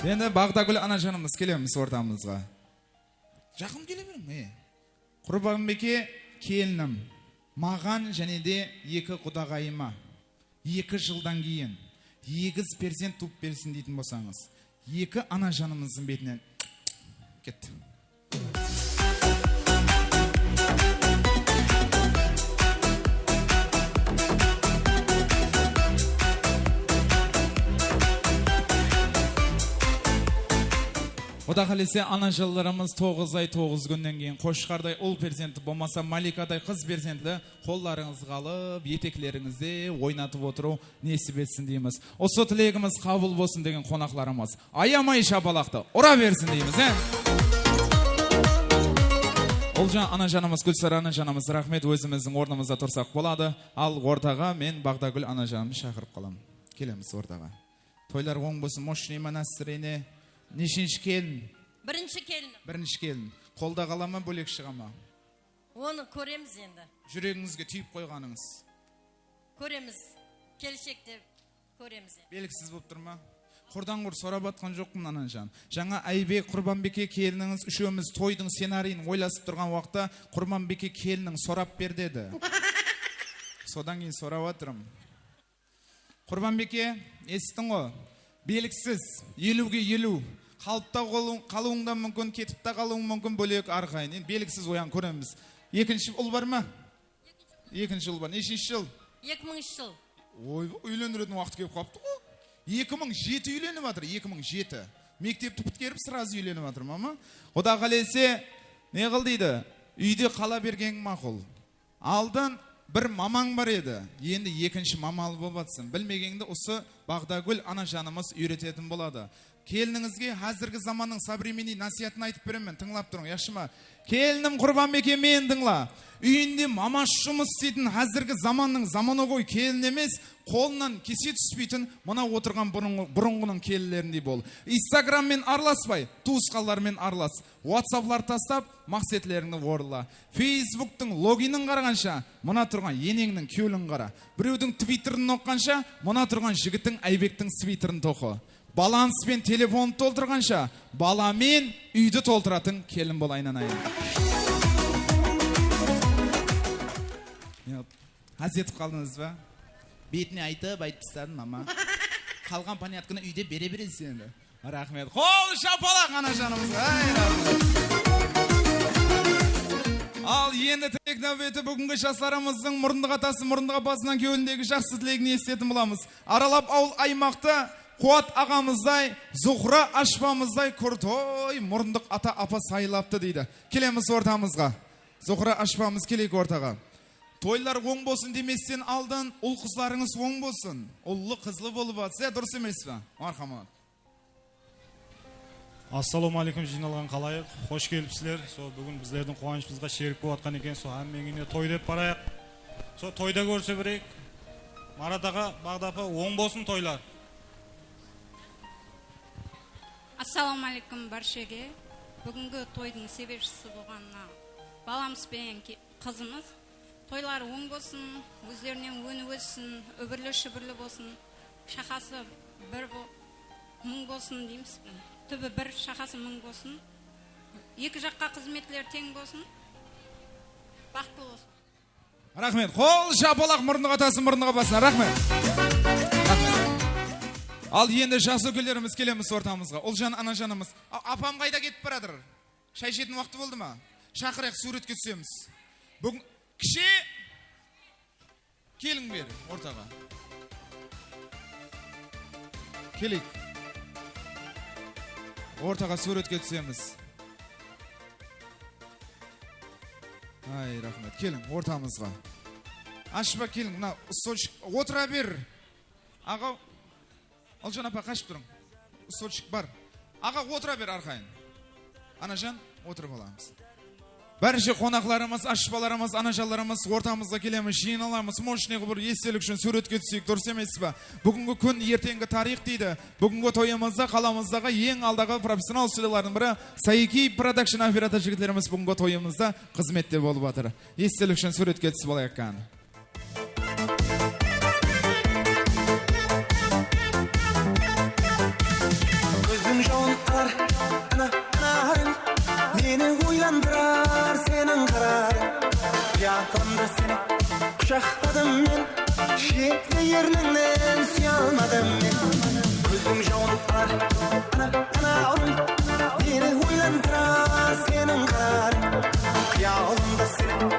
Енді Бағдагүл анажанымыз келеміз ортамызға. Жақын келе берің. Құрбанбике келінім, маған және де екі құдағайыма 2 жылдан кейін 2 перзент туып берсін дейтін болсаңыз, екі анажанымыздың бетінен кетті. Құда қалесе анажаларымыз 9 ай 9 күннен кейін қошқардай ұл перзенті болмаса маликадай қыз перзенті қолдарыңызға алып, етеклеріңізде ойнатып отыру несіп етсін дейміз. Осы тілегіміз қабыл болсын деген қонақларымыз. Аямай шапалақты, ұра берсін дейміз, Олжан анажанымыз, Гүлсара анажанымыз, рахмет, өзіміздің орнымызда тұрсақ болады. Ал ортаға мен Бағдагүл анажанымыз шақырып қалам. Келеміз ортаға. Тойлар оң болсын, мощный монастыріне. Нешінші келін? Бірінші келін. Бірінші келін. Қолда қалама, бөлек шығама? Оны көреміз енді. Жүрегіңізге түйіп қойғаныңыз? Көреміз. Келешекте көреміз. Белгісіз болып тұрма? Құрдан құр сорап атқан жоқпын анажан. Жаңа Айбек, Құрбанбеке келініңіз үшеуміз тойдың сценарийін ойласып тұрған уақытта Құрбанбеке келінің сорап бердеді. Содан кейін сорап атырым. Құрбанбеке, естің ғой? Белгісіз, 50-ге 50. Қалыпта қалуыңда мүмкін, кетіпта қалуың мүмкін, бөлек арқайын. Белгісіз оян көреміз. Екінші ұл бар ма? Екінші ұл бар. Нешінші жыл? 2000 жыл. Ой, үйлендіретін уақыт келіп қапты ғой. 2007 үйленіп жатыр, 2007. Мектепті біткеріп сразу үйленіп жатыр, мама. Құда қалесе, не қыл дейді? Үйде қала берген мақұл. Алдын бір мамаң бар еді, енді екінші мамалы болып атсын. Білмегенді осы Бағдагүл анажанымыз үйрететін болады. Келініңізге қазіргі заманның современный насиятын айтып беремін, тыңлап тұрың, яқшы ма? Келінім Құрбанбеке мен тыңла. Үйінде мамаш жұмыс істейтін қазіргі заманның заманауи келін емес, қолынан кесе түспейтін мына отырған бұрынғының келілеріндей бол. Инстаграммен араласпай, туысқандармен аралас. WhatsApp-лар тастап, мақсетлеріңді орла. Фейсбуктың логинін қарағанша, мына тұрған енеңнің кеуілін қара. Біреудің твиттерін оққанша, мына тұрған жігіттің Айбектің свитерін тоқы. Баланспен телефон толтырғанша, баламен үйді толтыратын келін бол айнанайын. Азетіп қалдыңыз ба? Бетіне айтып тастадым, мама. Қалған понятканы үйде бере бересіз енді. Рахмет. Қол шапалақ анажанымызға. Ал енді тек нәубеті бүгінгі жастарымыздың мұрындық атасы мұрындық апасынан кеуіліндегі жақсы тілегін естетін боламыз. Аралап ауыл аймақта Қуат ағамыздай, Зухра ашпамыздай күртой мұрындық ата апа сайлапты дейді. Келеміз ортамызға. Зухра ашпамыз келейік ортаға. Тойлар оң болсын деместен алдын, ұл қызларыңыз оң болсын. Ұллы қызлы болып атса, дұрыс емес пе? Мархамат. Ассалаумағалейкум, жиналған қалайық. Қош келіпсіздер. Бүгін біздердің қуанышымызға шерік болып атқан екен. Әммеңіне той деп барайық. Тойда көрсе бірейік. Марат аға, Бағдапы, оң болсын тойлар. Ассалаумағалейкум баршаға. Бүгінгі тойдың себепшісі болғанына баламыз бен қызымыз. Тойлар оң болсын, өздерінен өні өссін, өбірлі-шүбірлі болсын, шақасы бір мың болсын дейміз. Түбі бір шақасы мың болсын. Екі жаққа қызметлер тең болсын. Бақытлы болсын. Рахмет. Қол шапалақ мұрындық атасы мұрындық апасына. Рахмет. Ал енді жасы өкілдеріміз келеміз ортамызға. Олжан анажанымыз. Апам қайда кетіп барадыр? Шай ішетін уақыты болды ма? Шақырайық, суретке түсеміз. Бүгін кіші келің бер ортаға. Келейік. Ортаға суретке түсеміз. Ай, рахмет. Келің ортамызға. Ашпа келің. Отыра бер. Аға, Олжан апа қашып тұрың. Стольчик бар. Аға отыра бер арқайын. Анажан, отырып аламыз. Бәрінше қонақларымыз, ашпаларымыз, анажаларымыз ортамызға келеміз, жиыналамыз, мощный бір естелік үшін суретке түсейік, дұрыс емес пе? Бүгінгі күн ертеңгі тарих дейді. Бүгінгі тойымызда қаламыздағы ең алдағы профессионал студиялардың бірі Сайки продакшн оператор жігітлеріміз бүгінгі тойымызда қызметте болып жатыр. Естелік үшін суретке түсіп алайық қан. Gözüm jonlar, narın, beni uylandırar senin kararın. Yakında seni kuşakladım ben, şehri yerinden sıyamadım ben. Gözüm jonlar, narın, beni uylandırar senin kararın. Yakında seni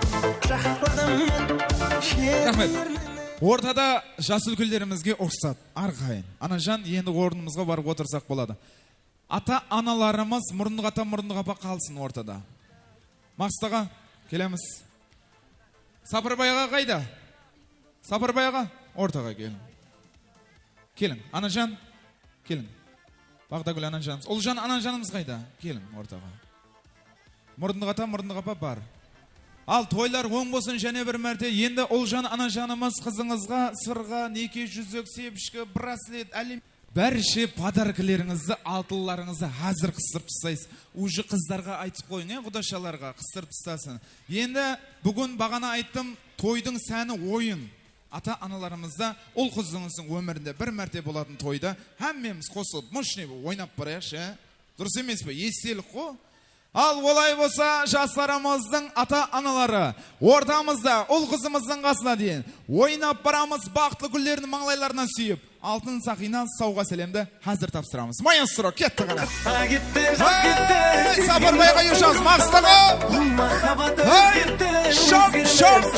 kuşakladım ben, şehri yerinden. Ортада жас үлкілдерімізге ұрсат, арқайын. Анажан, енді орнымызға барып отырсақ болады. ата аналарымыз мұрындық ата мұрындық апа қалсын ортада. Мақсатаға келеміз. Сапарбайға қайда? Сапарбайға ортаға келin. Келin, Анажан, келin. Бағдагүл Анажанымыз. Ұлжан Анажанымыз қайда? Келin ортаға. Мұрындық ата мұрындық апа бар. Ал тойлар оң болсын және бір мәрте. Енді Ұлжан Анажанымыз қызыңызға сырға, неке жүзік, сепішкі, браслет, әлем бәрше подаркілеріңізді, алтыларыңызды hazır қыстырып тастайсыз. Уже қыздарға айтып қойың, құдашаларға қыстырып тастасын. Енді бүгін бағана айттым, тойдың сәні ойын. Ата аналарымызда ол қызыңыздың өмірінде бір мәрте болатын тойда әммеміз қосылып, мұшне ойнап барайықшы. Дұрыс емес пе? Естелік қой. Ал олай болса, жастарымыздың ата аналары ортамызда ұл қызымыздың қасына дейін ойнап барамыз, бақытлы гүлдердің маңлайларынан сүйіп, алтын сақина сауға сәлемді hazır тапсырамыз. Маэстро, кетті ғана. Сапарбайға ешамыз, Мақсатаға.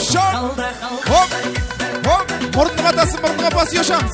Шоп. Мұрындық атасы, мұрындық апасы ешамыз.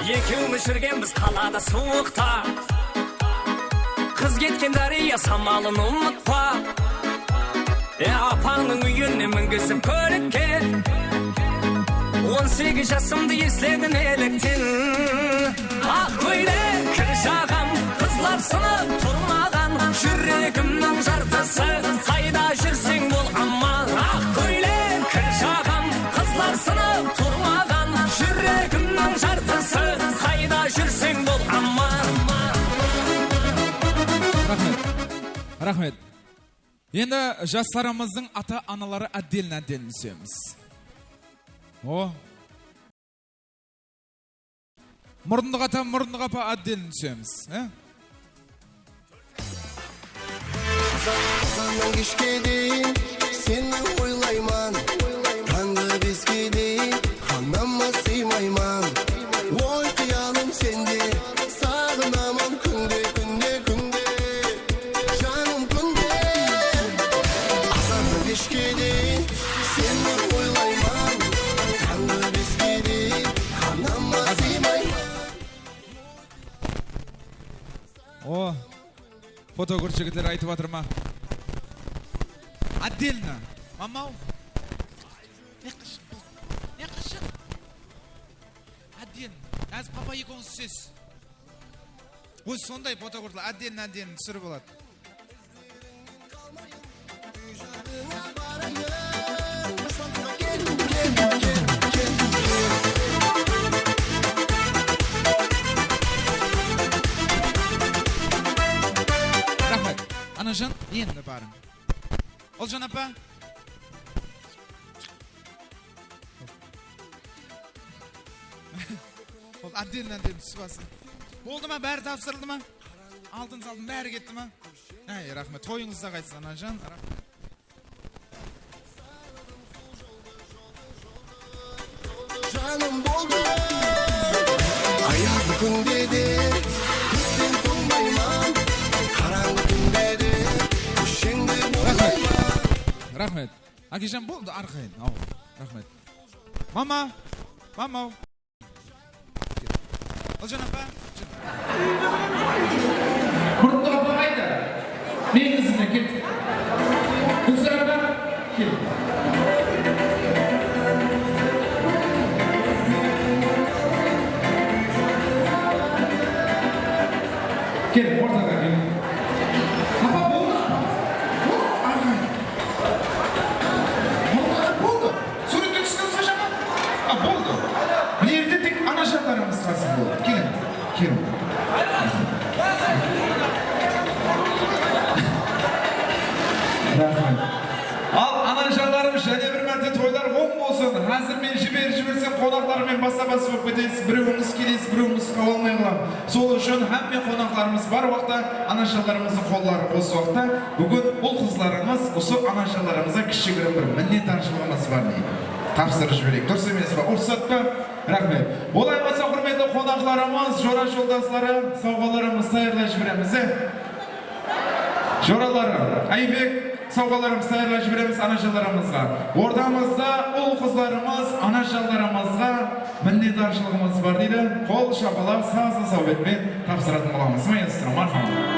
Екеуміз жүргенбіз қалада суықта, қыз кеткен дария самалын ұмытпа. Апаңның үйіне мінгізіп көлікке, 18 жасымды естедім еліктен. Ақ көйлек кір жағам, қызлар сынып тұрмаған, жүрегімнің жартысы, қайда жүрсең бол аман. Ақ көйлек кір жағам, қызлар сынып тұрмаған, жүрегімнің жартысы. Рахмет. Енді жастарымыздың ата-аналары отдельно түсеміз. О. Мұрындық ата, мұрындық апа отдельно түсеміз. Азаннан кешке дейін сені ойлайман, таңғы беске дейін ханама сыймайман. Ой қиялым сенде, сағынамын күнде, күнде, күнде, жаным күнде. Азаннан кешке дейін сені ойлайман, таңғы беске дейін ханама сыймайман. О, фото көршігітлер айтып атыр ма? Отдельно. Мамау? Не қышын? Отдельно. Әз папа екеуіңіз сөз. Өз сондай фото көршілер. Отдельно түсірі болады. Рахмет. Анажан, енді барым. Олжан апа? Ол отдельно түсіп алсын. Болды ма? Бәрі тапсырылды ма? Алтын салдым, бәрі кетті ма? Рахмет. Тойыңызда қайтсын, Анажан. Жаным болды аязды күнде де күтсең тоңбайман, қараңғы түнде де көшеңді болмайман. Рахмет. Акежан болды арқайын. Рахмет. Мама. Мамау. Олжан апа. Мұрындық апа қайда? Мен ізіне кет. Күлсір апа. Кел. Кел, ортаға кел. Апа болды. Болды. Суретке түстіңіз қашама? Болды. Міне ерде тек анашаларымыз қалсын болды. Келін. Келін. Рахмет. Ал анашаларым және бір мәрте тойлар оң болсын. Қазір мен жіберсем қонақтарымен баса-басы болып кетесіз. Біреуіңіз келесіз, біреуіңіз қала алмай қалам. Сол үшін әмме қонақтарымыз бар уақытта анашаларымыздың қолдары осы уақытта. Бүгін ол қызларымыз осы анашаларымызға кішігірім бір міннетаршылығымыз бар дейді. Тапсырып жіберейік. Дұрыс емес па? Ұрсат па? Рахмет. Олай болса құрметті қонақтарымыз, жора жолдастары, сауғаларымыз саярлай жібереміз. Жораларым, Айбек, сауғаларым саярлай жібереміз анашаларымызға. Ордамызда ұл қызларымыз анашаларымызға міннетаршылығымыз бар дейді. Қол шапалап, сазы саубетпен тапсыратын боламыз. Майыстырым, мархамат.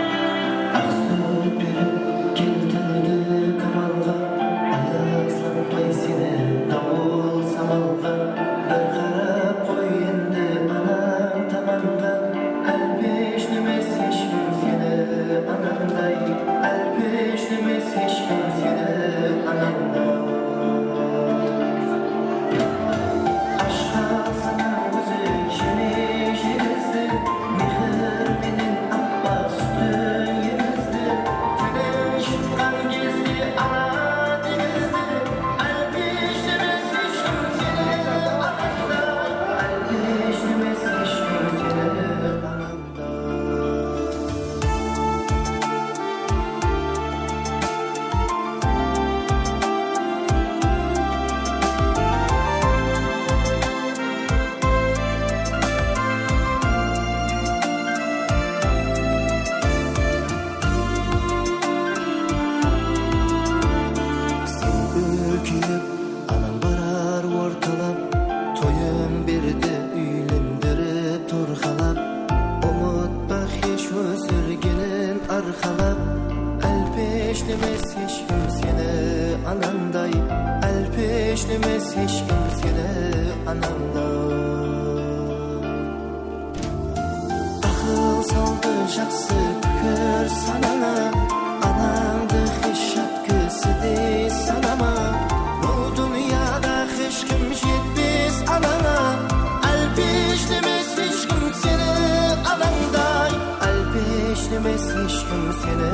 seçtim seni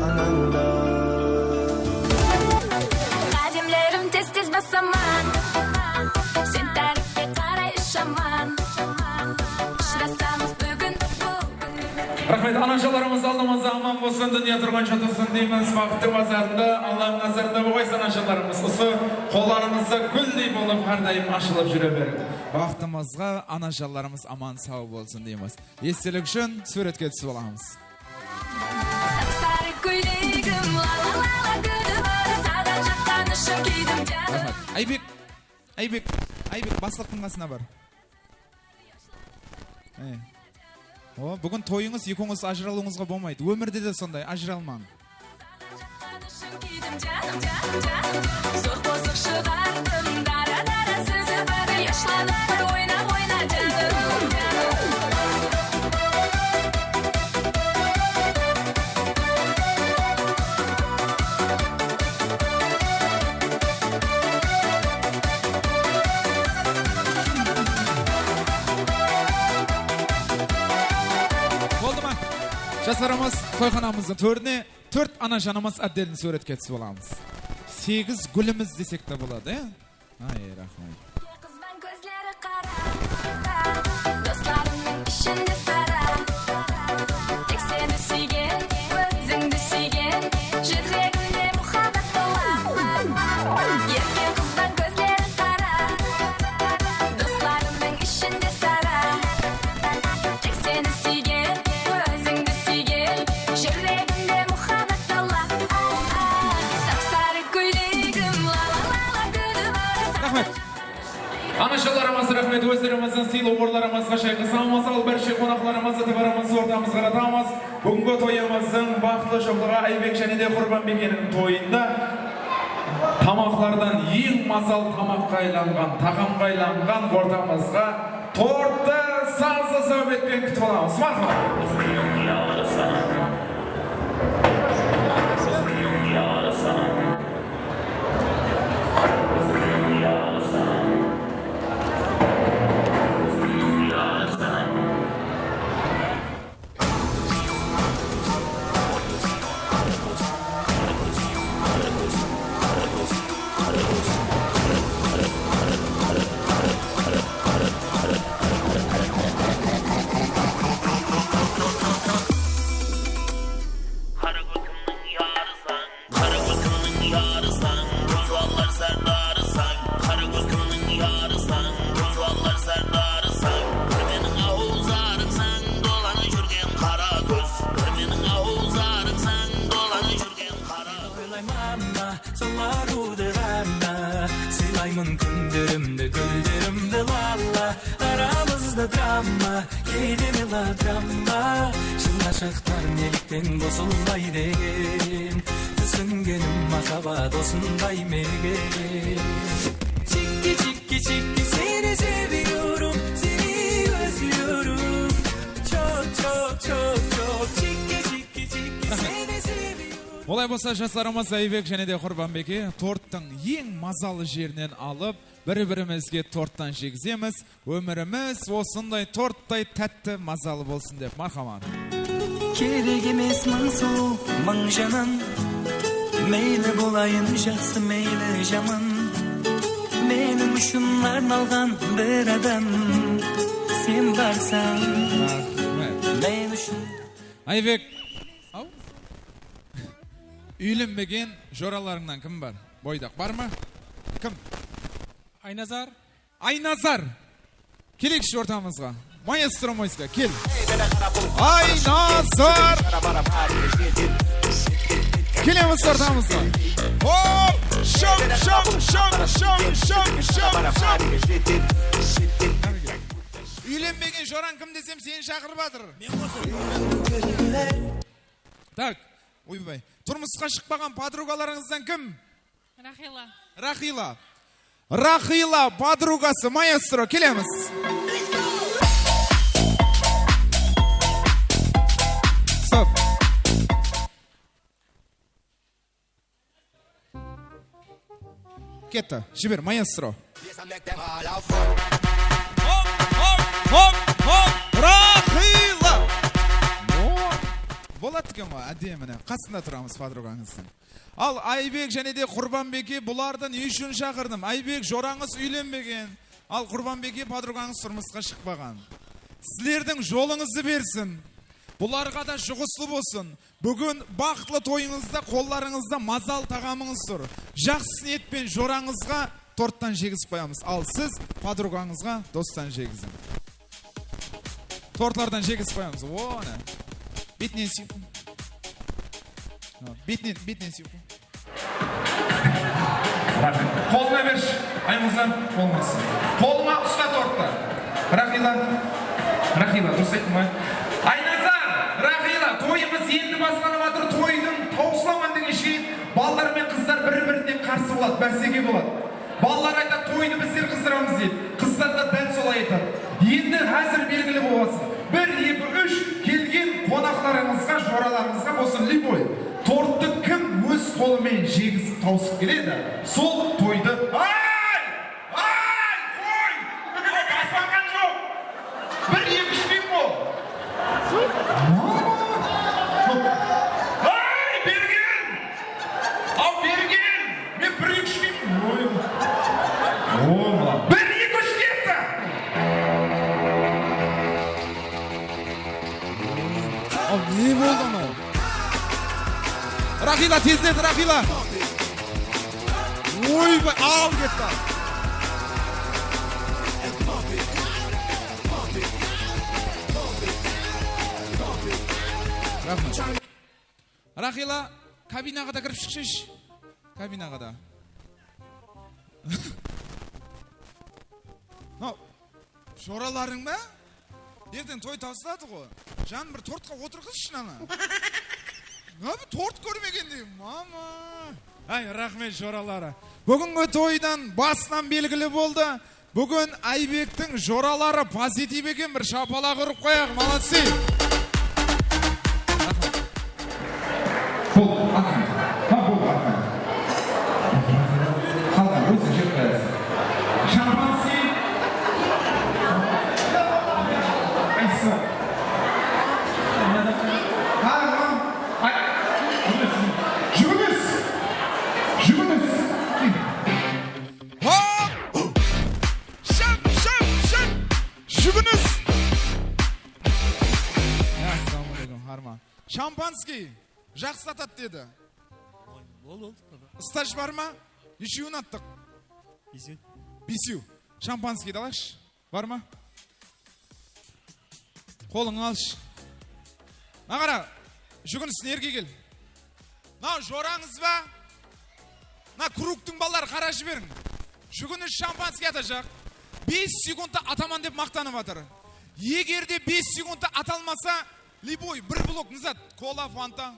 ananda. Kadimlerim tez tez basaman, sen tarifke qaray şaman. Şırasamız bugün. Rahmet, anaşalarımız aldığımızda aman bolsun, dünya turgan çatılsın deyimiz. Vakti bazarında Allah'ın nazarında boğaysan anaşalarımız. Usu kollarımızda güldey bolup her daim aşılıp jüre berin. Vaqtımızga anaşalarımız aman sağ bolsun deyimiz. Estilik üçün suretke түсіп alamız. Sarı ko'ylagim la la la la gülü var, sadan jaqqanishim kiydim canım. Айбек, басылықтың қасына бар. О, бүгін тойыңыз, екеуіңіз ажыралуыңызға болмайды. Өмірде де сондай, ажыралмаң. Зор бозық шығардым, дара-дара сөзі бар, яшладар ойна жаным. Жасарымыз тойханамыздың төріне 4 анажанымыз әдделін суретке түсіп аламыз. 8 гүліміз десек те болады, Ай, рахмет. Қызбан көзлері қара, достарымның ішінде сара. Тек сені сүйген, өзіңді сүйген, жүрегімде мұхаббат бола. Ерке қызбан көзлері қара, достарымның ішінде сара. Тек сені сүйген, өзіңді сүйген, жүрегімде мұхаббат бола. Сап-сары көйлегім, ла-ла-ла гүлі бар. Рахмет. Анашаларымыз рахмет, өздеріміздің сыйлы орларымызға шайқы салмыз, ал бірші қонақларымызды тыбарымыз ортамыз қаратамыз. Бүгінгі тойымыздың бақытлы жоғлыға Айбек және де Құрбанбекенің тойында тамақлардан ең мазал тамаққа айланған, тағамға айланған ортамызға тортты сазы сәубетпен күтіп аламыз. Sılаймын күндерімді, гүлдерімді лала, арамызда драма, кейде мелодрама. Шын ғашықтар неліктен қосылмай деген, түсінгенім махаббат осындай меген. Чикки, чикки, чикки, seni seviyorum, seni özlüyorum. Çok, çok, çok, çok, чикки, чикки, чикки, seni seviyorum. Олай болса, жасарымыз Айбек және де Құрбанбеке торттың ең мазалы жерінен алып, бір-бірімізге торттан жегіземіз. Өміріміз осындай торттай тәтті мазалы болсын деп. Мархаман. Керек емес мың сұлу, мың жаным, мейлі болайын жақсы, мейлі жаман. Менің үшін арналған бір адам, сен барсаң, мен үшін. Айбек, үйленбеген жораларыңнан кім бар? Бойдақ бар ма? Кім? Айназар. Айназар! Келекші ортамызға. Маэстро Мойска, кел. Айназар! Келеміз ортамызға. Оп! Шоп, шоп, шоп, шоп, шоп, шоп, шоп. Үйленбеген жораң кім десем сені шақырып жатыр. Так, ойбай. Тұрмысқа шықпаған подругаларыңыздан кім? Рахила. Рахила, подругасы, маэстро, келеміз. Стоп. Кетті, жібер, маэстро. Рахила! болады екен ғой, әдемі. Қасында тұрамыз подругаңыздың. Ал Айбек және де Құрбанбеке бұларды не үшін шақырдым? Айбек жораңыз үйленбеген, ал Құрбанбеке подругаңыз тұрмысқа шықпаған. Сіздердің жолыңызды берсін. Бұларға да жұғыслы болсын. Бүгін бақытлы тойыңызда қолдарыңызда мазал тағамыңыз тұр. Жақсы ниетпен жораңызға торттан жегізіп қоямыз. Ал сіз подругаңызға достан жегізін. Тортлардан жегізіп қоямыз. Оны. Бетінен сүйіп. Бетінен сүйіп. Қолына берші, Аймұзан, болмасы. Қолыма ұста тортты. Рахила, дұрыс айттым ма? Айназар, Рахила, тойымыз енді басқанып атыр, тойдың таусыламан деген шейін балдар мен қыздар бір-біріне қарсы болады, бәсеке болады. Балалар айтады, тойды біздер қыздырамыз дейді. Қыздар да дәл солай айтады. Енді әзір белгілі боласың. 1, 2, 3 келген қонақтарыңызға, жораларыңызға болсын любой. Тортты кім өз қолымен жегізіп тауысып келеді, сол тойды... Ай! Қой! Басанған жоқ! 1, 2, 3 дейм бол! Ай, берген! Ау, берген! Мен 1, 2, 3 дейм. 1, 2, 3 кетті! Ау, не болды ма? Рахила, тездет, Рахила! Ойбай, ал кетті! Рахила, кабинаға да кіріп шықшыш. Кабинаға да. Жораларың ба? Ертең той тастады ғой. Жан бір тортқа отырғызшы нана. Торт көрмегенде, мама. Ай, рахмет жоралары. Бүгінгі тойдан басынан белгілі болды. Бүгін Айбектің жоралары позитив екен, бір шапалақ ұрып қояқ, молодцы. Бұл, атқан. Бұл, атқан. Қалған, өзі жеп қайырсын. Шампанси. Айсы. Шампанский жақсы атады деді. Стаж бар ма? Нешеуін аттық? 5. Шампанский далаш. Бар ма? Қолың алшы. Нағара, жүгінісін ерге кел. Жораңыз ба? Кругтың балалары қара жіберің. Жүгініс шампанский атажақ. 5 секундта атаман деп мақтанып атыр. Егерде 5 секундта аталмаса, любой, бір блок назад, кола, фанта,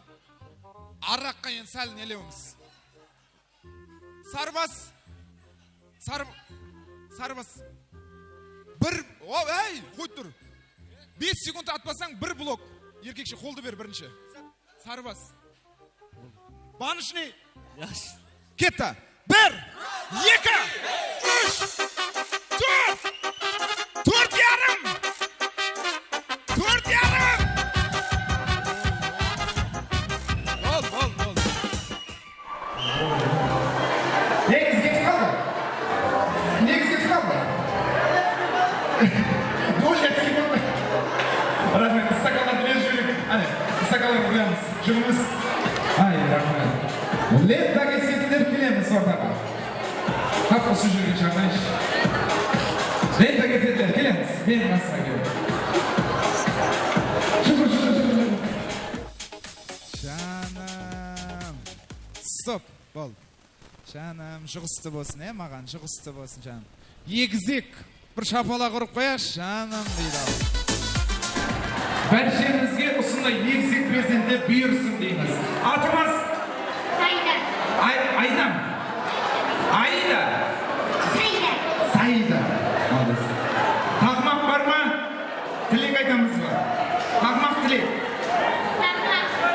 араққа енді сәл нелеуіміз. Сарбас. Әй, қой тұр. 5 секундта атпасаң, бір блок. Еркекше қолды бер бірінші. Сарбас. Банышный. Кетті. 1, 2, 3, 4, 4 ярым. 4 ярым. Рахмет, стаканға білер жүрек. Стаканға құямыз. Жүріңіз. Ай, рахмет. Лет дагесетілер келеміз ортаға. Қап осы жүрген шағынайшы. Лет дагесетілер келеміз. Мен масыға келем. Жүр. Жаным. Стоп, бол. Жаным, жұғысты болсын, маған жұғысты болсын, жаным. Егізек. Бір шапалақ ұрып қояш, жаным дейді ал. Бәршемізге ұсынды егізек презентте бұйырсын дейміз. Атымыз? Айдам. Айда. Сайда. Тағмақ бар ма? Тілек айтамыз ба? Тағмақ тілек.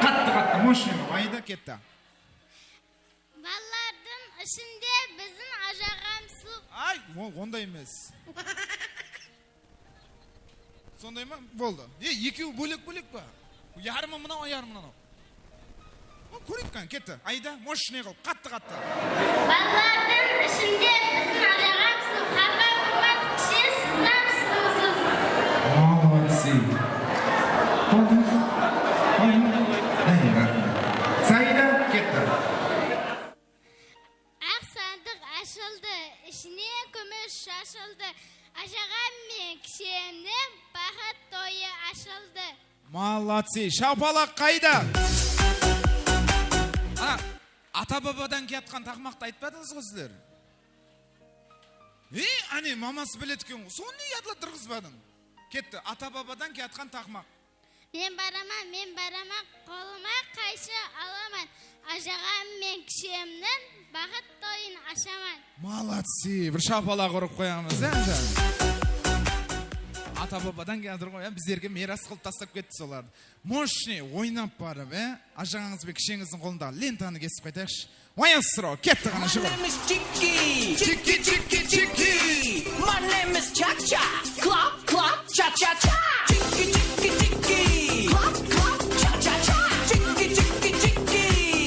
Қатты, мощный. Айда кетті. Балалардың ішінде біздің ажағам су. Ай, ондай емес. Сондай ма? Болды. Екеуі бөлек ба? Yarımı mına, o yarımına. Көрейіккен, кетті. Айда, мощный қыл, қатты. Балалардың ішінде біздің ажағамсың, қарға құрмат кіші сіздамсыңсыз. Молодцы. Саида, кетті. Ақ сандық ашылды, ішіне күміс шашылды. Ажағам мен кішемнің бақыт тойы ашылды. Молодцы. Шапалақ қайда? Ата-бабадан кетқан тақмақты айтпадыңыз ғой сіздер? Ане, мамасы білеткен ғой. Соны ядла тұрғызбадың. Кетті. Ата-бабадан кетқан тақмақ. Мен барама, қолыма қайшы аламан. Ажағам мен кішемнің бақыт тойын ашаман. Молодцы. Бір шапалақ ұрып қоямыз, Ата-бабадан келдір ғой, біздерге мерас қылып тастап кетті соларды. Мощный ойнап барып, ажағаңыз бен кішеңіздің қолында лентаны кесіп қайтайықшы. Ойасыро, кетті ғана шығыр. My name is Chicky. My name is Cha-Cha. Clap, clap, cha-cha-cha. Chicky. Clap, clap, cha-cha-cha. Chicky.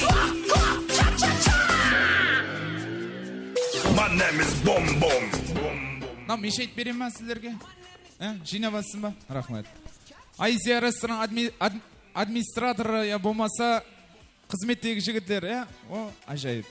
Clap, clap, cha-cha-cha. My name is Bom Bom. Мешайт берем ма сіздерге? Жина бассын ба? Рахмет. Айзия ресторан администраторы болмаса қызметтегі жігіттер, о, ажайып.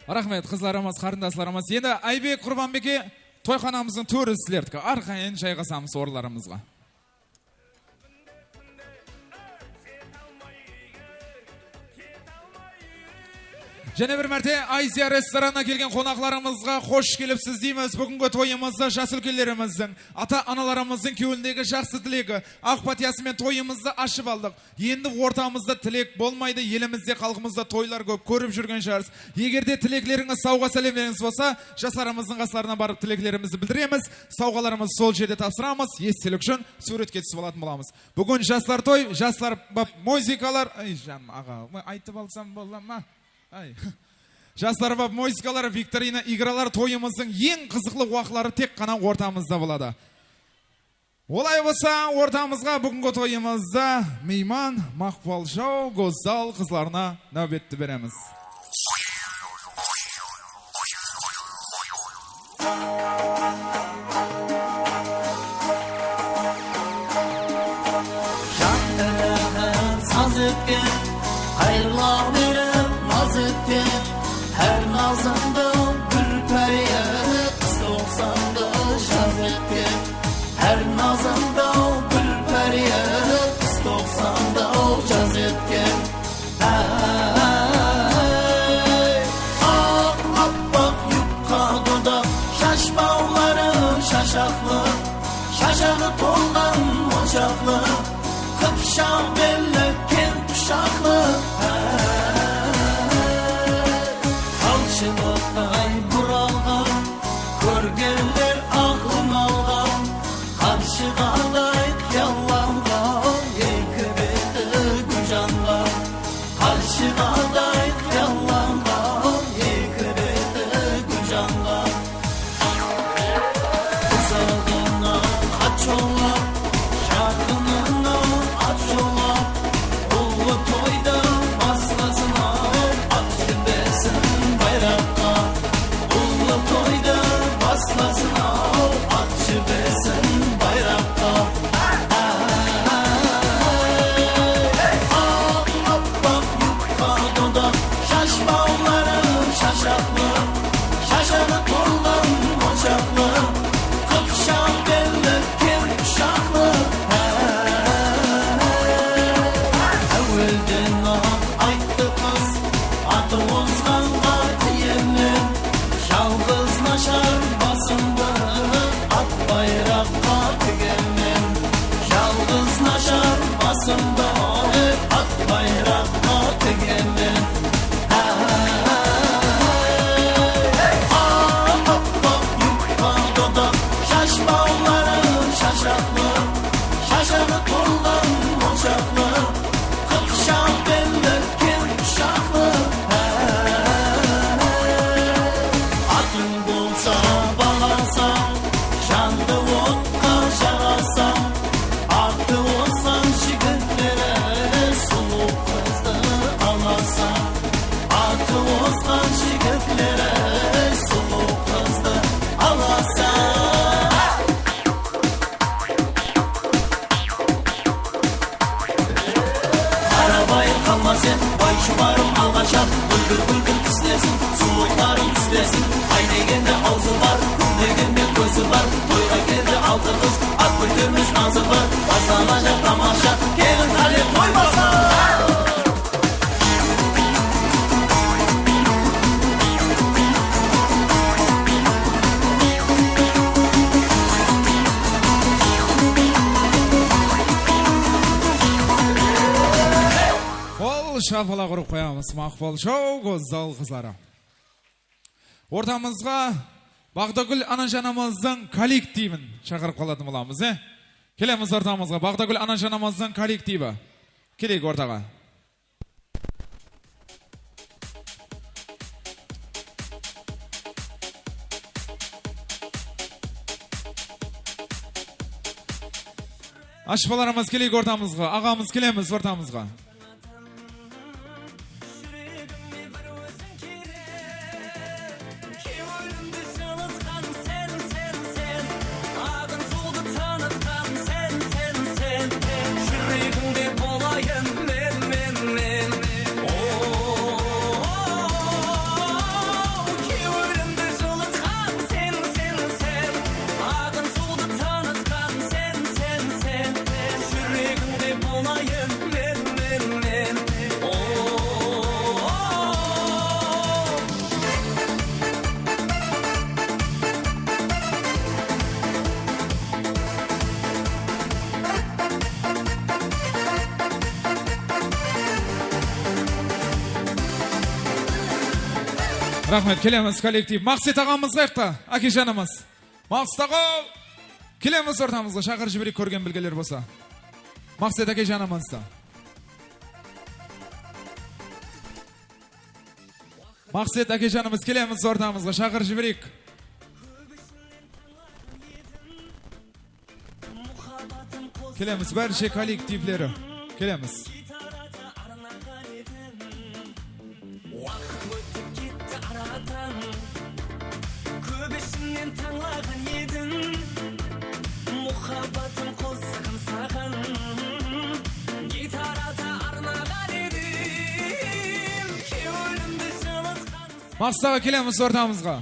Рахмет, қызларымыз, қарындасларымыз. Енді Айбек Құрбанбеке тойханамыздың төрі сілердікі. Арқайын жайғасамыз орларымызға. Және бір мәрте Айзия ресторанына келген қонақларымызға қош келіпсіз дейміз. Бүгінгі тойымызды жас үлкендеріміздің, ата-аналарымыздың көңіліндегі жақсы тілегі, ақ патиясымен тойымызды ашып алдық. Енді ортамызда тілек болмайды, елімізде халқымызда тойлар көп көріп жүрген шығарсыз. Егерде тілеклеріңіз, сауға сәлемдеріңіз болса, жастарымыздың қасыларына барып тілеклерімізді білдіреміз. Сауғаларымыз сол жерде тапсырамыз, естелік үшін суретке түсіп алатын боламыз. Бүгін жастар той, жастар музыкалар, айтып алсам бола ма? Жастар бап музыкалар, викторина, игралар тойымыздың ең қызықлы уақылары тек қана ортамызда болады. Олай болса, ортамызға бүгінгі тойымызда мейман, мақпалжау, гозал қызларына нәубетті береміз. Her nazında gül periyanı kız olsanda şaz etti. Her nazında gül periyanı kız olsanda şaz etti. Bak yupka dudak şaş bağları şaşaklı. Şaşağı toldan ocaklı. Kıpşak belli kent uşaklı. Ay buralgan, görgenler aklım algan. Karşıdayık yallangan, yekibeti gücangan. Karşıdayık yallangan, yekibeti gücangan. Kızağına aç ola, şarkınına aç ola. Ulu toyda baslasına aç besin bayrakta. Ulu toyda baslasına aç besin bayrakta. Bak yupka dudak şaş bağları şaşaklı. Şaşağı torlan ocaklı. Kıpşak belli kent uşaklı. Evvelden ayttı kız atı ozganға diyelim. Жалғызлашар басымды ат байраққа тігемін. Жалғызлашар басымды ат байраққа тігемін. Аппақ юбка додақ шаш баулары шашақлы. Шашағы толған моншақлы. Қыпшақ белі кент ушақлы. берсін. Ай дегенде аузы бар, күн дегенде көзі бар. Тойға келді алты қыз, ат көтермес назы бар. Басталады тамаша, келін қале той баса. Шапалақ ұрып қоямыз. Мақпал шоу Гозал қызлары. Ортамызға Бағдагүл Анажанамыздың коллективін шақырып қалатын боламыз. Келеміз ортамызға Бағдагүл Анажанамыздың коллективі. Келейік ортаға. Ашпаларымыз келейік ортамызға. Ағамыз келеміз ортамызға. Рахмет, келеміз коллектив. Мақсет ағамыз қайықта, Әкежанымыз. Мақсет аға, келеміз ортамызға, шақыр жіберек көрген білгелер болса. Мақсет Әкежанымызды. Мақсет Әкежанымыз келеміз ортамызға, шақыр жіберек. Келеміз, бәрше коллективлері. Келеміз. Мақсаға келеміз ортамызға.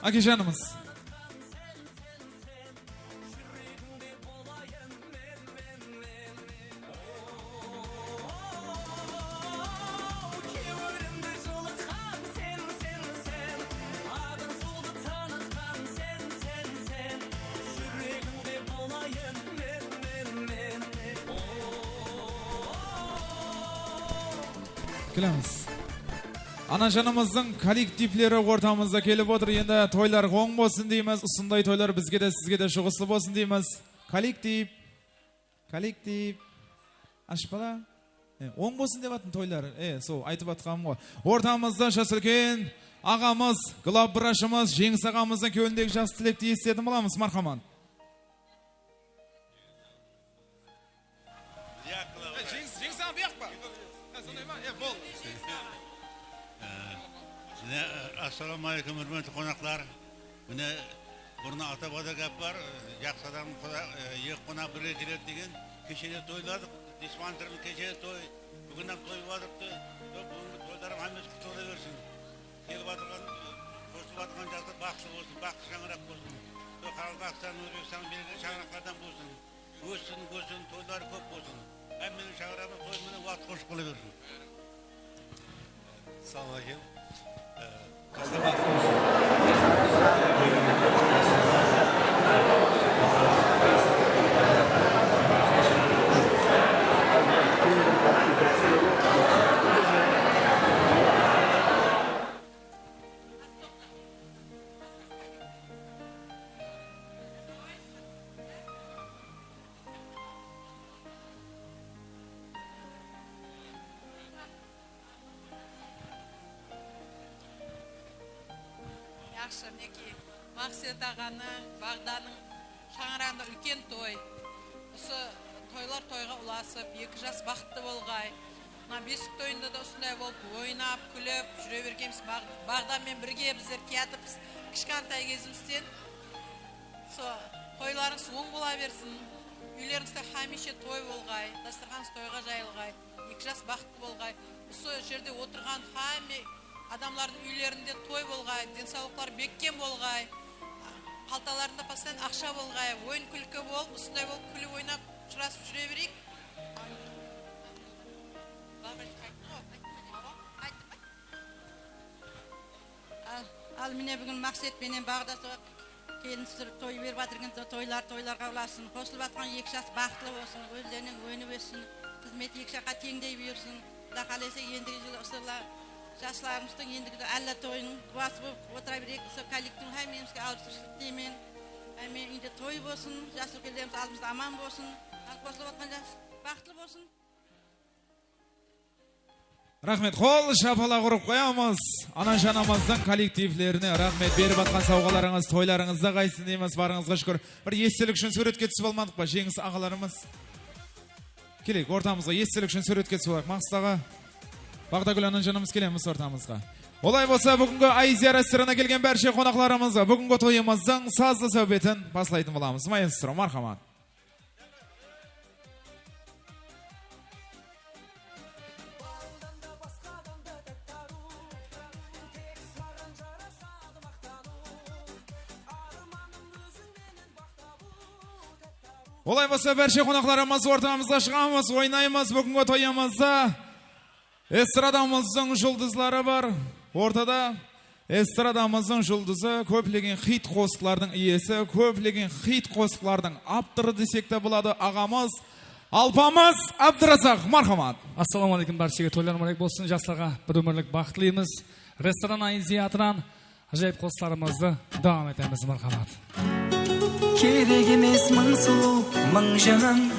Әкежанымыз. Келеміз. Анажанымыздың коллективлері ортамызда келіп отыр. Енді тойлар оң болсын дейміз. Ұсындай тойлар бізге де сізге де шығыслы болсын дейміз. Коллектив. Ашпала. Оң болсын деп атын тойлар. Сол айтып атқаным ғой. Ортамызда жас үлкен ағамыз, главбрашымыз, Жеңіс ағамыздың көліндегі жас тілекті естетін боламыз. Мархаман. Ассаламалейкум, үрметті қонақтар. Міне бұрына атабада кәп бар, жақсы адам ек қонақ бірге келеді деген. Кешеде тойладық, диспансерін кешеде той, бүгіннен той бадықты. Бүгінгі тойларым әмес құтты ола берсін. Келіп атырған, қосылып атырған жазды бақсы болсын, бақсы шаңырақ болсын. Қаралбақстан, Өзбекстан, белгі шаңырақтардан болсын. Өссін, тойлары көп болсын. Әмменің шаңырағына тоймені уақыт қосып бола берсін. Салам әкем. Жақсы, мінекей Мақсет ағаның, Бағданың шаңырағында үлкен той. Осы тойлар тойға ұласып, 2 жас бақытты болғай. Бесік тойында да осындай болып, ойнап, күліп, жүре бергенбіз. Бағдамен бірге біздер кетіп, кішкентай кезімізден. Тойларыңыз оң бола берсін. Үйлеріңізде хәмеше той болғай, дастарханыңыз тойға жайылғай, 2 жас бақытты болғай. Осы жерде отырған хәме адамлардың үйлерінде той болғай, денсаулықтар беккен болғай, қалталарында постоянно ақша болғай, ойын күлкі болып, осындай болып күліп ойнап шырасып жүре берейік. Ал міне бүгін мақсат менен Бағдасова келінсіздер той беріп жатырған тойларға ұласын. Қосылып жатқан екі жас бақытлы болсын, өздерінің өніп өссін, қызметі екі жаққа теңдей бұйырсын. Құда қаласа ендігі жылы жастарымыздың ендігі Алла тойының куәсі болып отыра берейік. Сол коллективтің әмемізге алғысшылық деймін. Әмен үйде той болсын, жас өкілдеріміз алдымызда аман болсын. Қосылып жатқан жас бақытлы болсын. Рахмет, қол шапалақ ұрып қоямыз. Ана-жанамыздың коллективлеріне рахмет. Беріп атқан сауғаларыңыз, тойларыңызда қайсын дейміз, барыңызға шүкір. Бір естелік үшін суретке түсіп алмадық па, жеңіс ағаларымыз? Келейік, ортамызға естелік үшін суретке түсіп алайық. Мақсатаға, Бағдагүл ана-жанымыз келеміз ортамызға. Олай болса, бүгінгі Айзия рестораны келген бәрше қонақларымызға бүгінгі тойымыздың сазды сәубетін басылайтын боламыз. Маэстро, мархамат. Олай болса, бәрше қонақларымыз ортамызға шығамыз, ойнаймыз. Бүгінгі тойымызда эстрадамыздың жұлдызлары бар. Ортада эстрадамыздың жұлдызы, көплеген хит қосқылардың иесі, көплеген хит қосқылардың авторы десек те болады ағамыз Алпамыс Абдыразақ. Мархамат. Ассаламалейкум, баршаға тойлар мүбәрәк болсын. Жастарға бір өмірлік бақыт тілейміз. Ресторан Айзия атынан ғажайып қосыларымызды давам етеміз. Мархамат. Керек емес мың сұлу, мың жанан,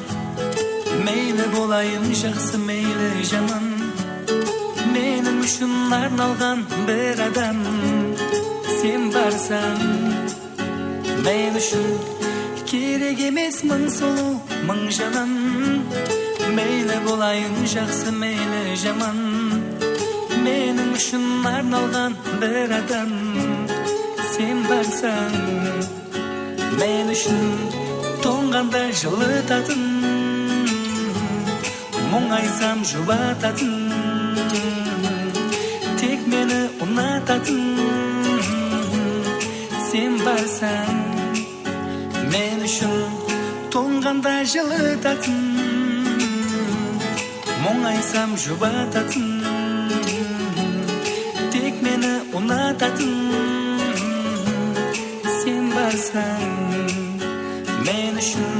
мейлі болайын жақсы, мейлі жаман. Менің үшін арналған бір адам, сен барсаң. Мен үшін керек емес мың сұлу, мың жанан, мейлі болайын жақсы, мейлі жаман. Менің үшін арналған бір адам, сен барсаң. Мен үшін тоңғанда жылытатын, мұңайсам жұбататын, тек мені ұнататын, сен барсаң. Мен үшін тоңғанда жылытатын, мұңайсам жұбататын, тек мені ұнататын, сен барсаң. Мен үшін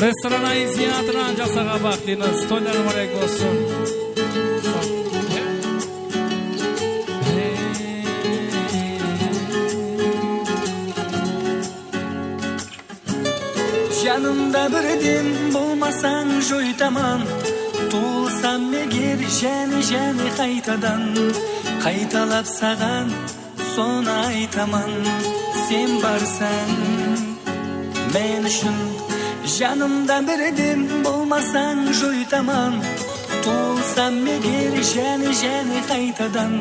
Ресторан Айзия атынан жасаға бақытыңыз, тойлар мүбәрәк болсын. жанымда бірден болмасаң жойтаман, туылсам егер және қайтадан, қайталап саған соны айтаман, сен барсаң. Мен үшін жанымда бірден болмасаң жойтаман, туылсам егер және қайтадан,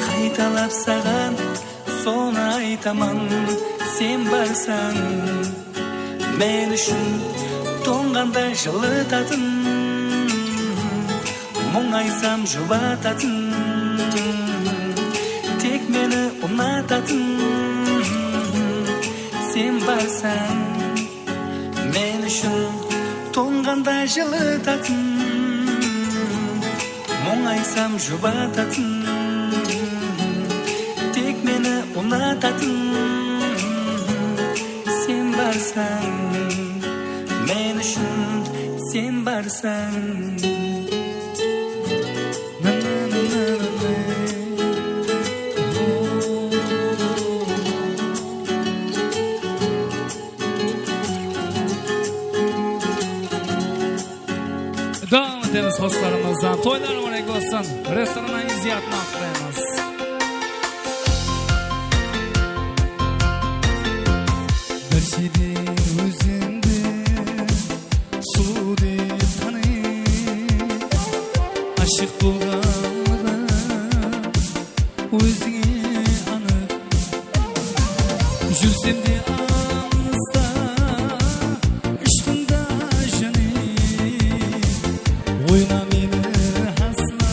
қайталап саған соны айтаман, сен барсаң. Мен үшін тоңғанда жылытатын, мұңайсам жұбататын, тек мені ұнататын, сен барсаң. Мен үшін тоңғанда жылытатын, мұңайсам жұбататын, тек мені ұнататын, сен барсаң. Мен үшін сен барсаң. Давам етеміз қосыларымыздан. Тойлар мүбәрәк болсын. Ресторан Айзия атынан құттықтаймыз. Бір себеп өзіңді сұлу деп таныйм, ашық болғанға өзіңе анық. Жүрсем де аңызда, ішқында жаным, ойла мені асла,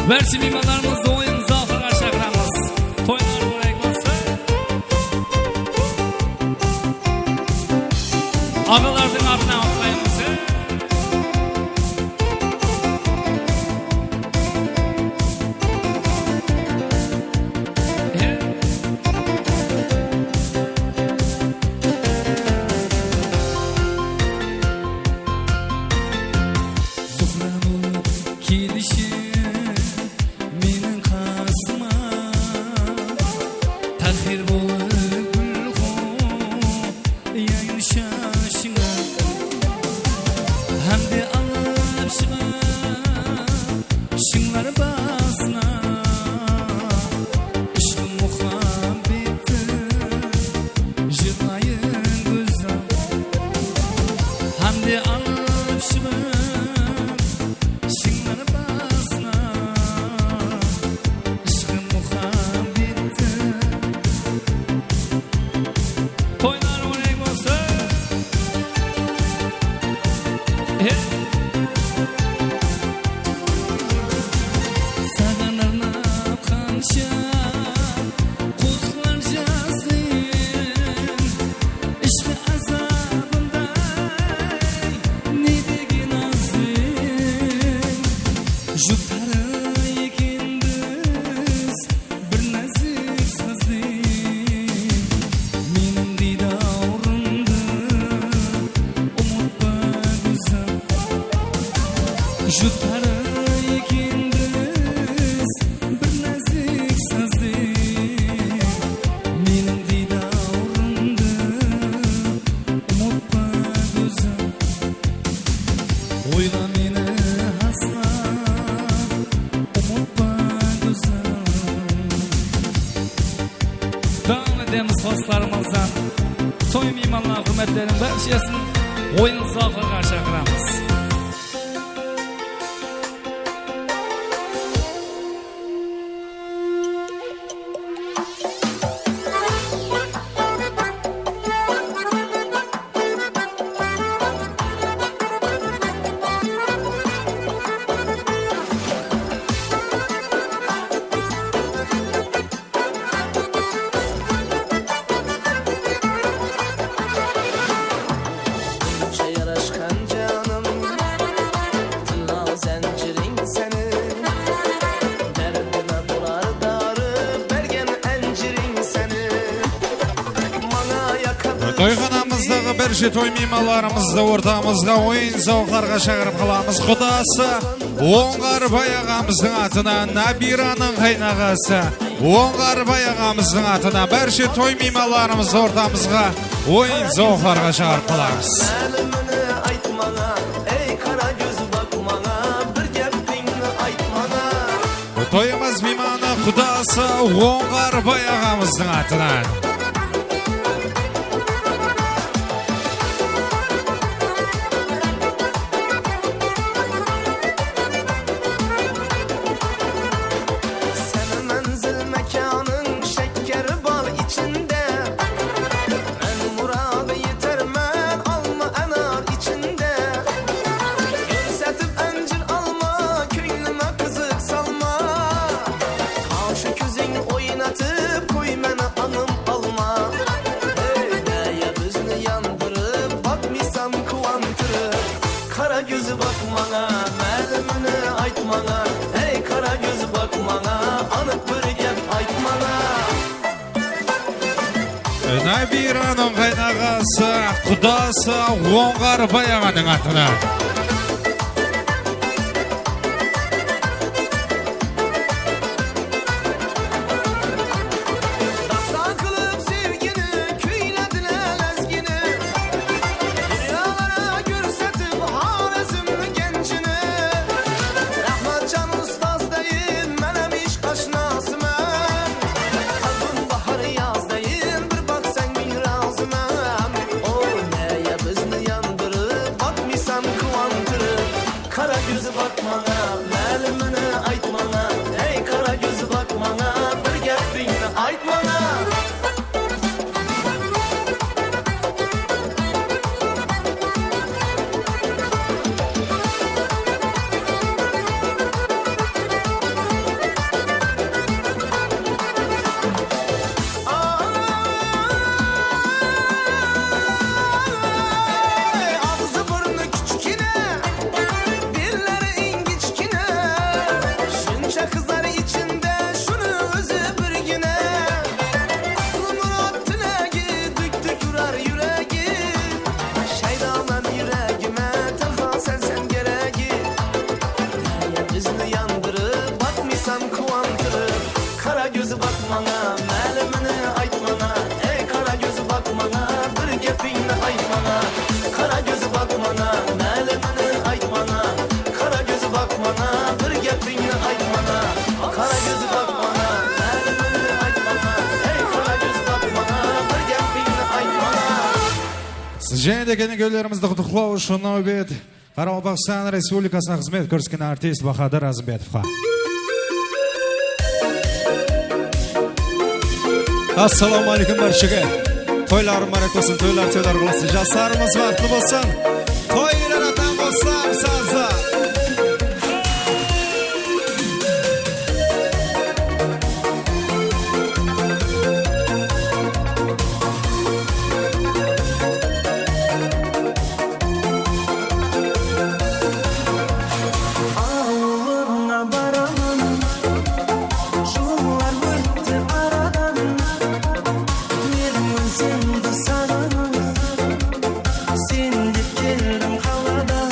Barcha mehmonlarimizni o'yin zalga chaqiramiz. To'ylar bo'lak bo'lsa. Ağalarning ortidan otlaymiz. Dostlarımızdan soy mimarlar hürmetlerin barchasini o'yin zalga chaqiramiz. Toyxonamızdagi barcha to'y mehmonlarimizni o'rtamizga o'yin zavqlarga chaqirib qolamiz. Xudasi O'ng'arbay og'amizning atidan Nabiraning qaynog'asi O'ng'arbay og'amizning atidan barcha to'y mehmonlarimizni o'rtamizga o'yin zavqlarga chaqirib qolamiz. To'yimiz mehmoni Xudasi O'ng'arbay og'amizning atidan Nabiraning qaynog'asi Xudasi O'ng'arbay og'aning atidan Kıvan Kara gözü bakmana, məlimini aytmana. Ey kara gözü bakmana, bir gəpingni aytmana. Және дегені көлерімізді құттықтау үшін нәубет Қарақалпақстан Республикасына қызмет көрсеткен артист Бахадыр Азымбетовқа. Ассаламу алейкум баршаға. Тойлар марат болсын, тойлар болсын, жастарымыз бақытты болсын. Тойлар атан болсын, сазы. Sen de geldim havadan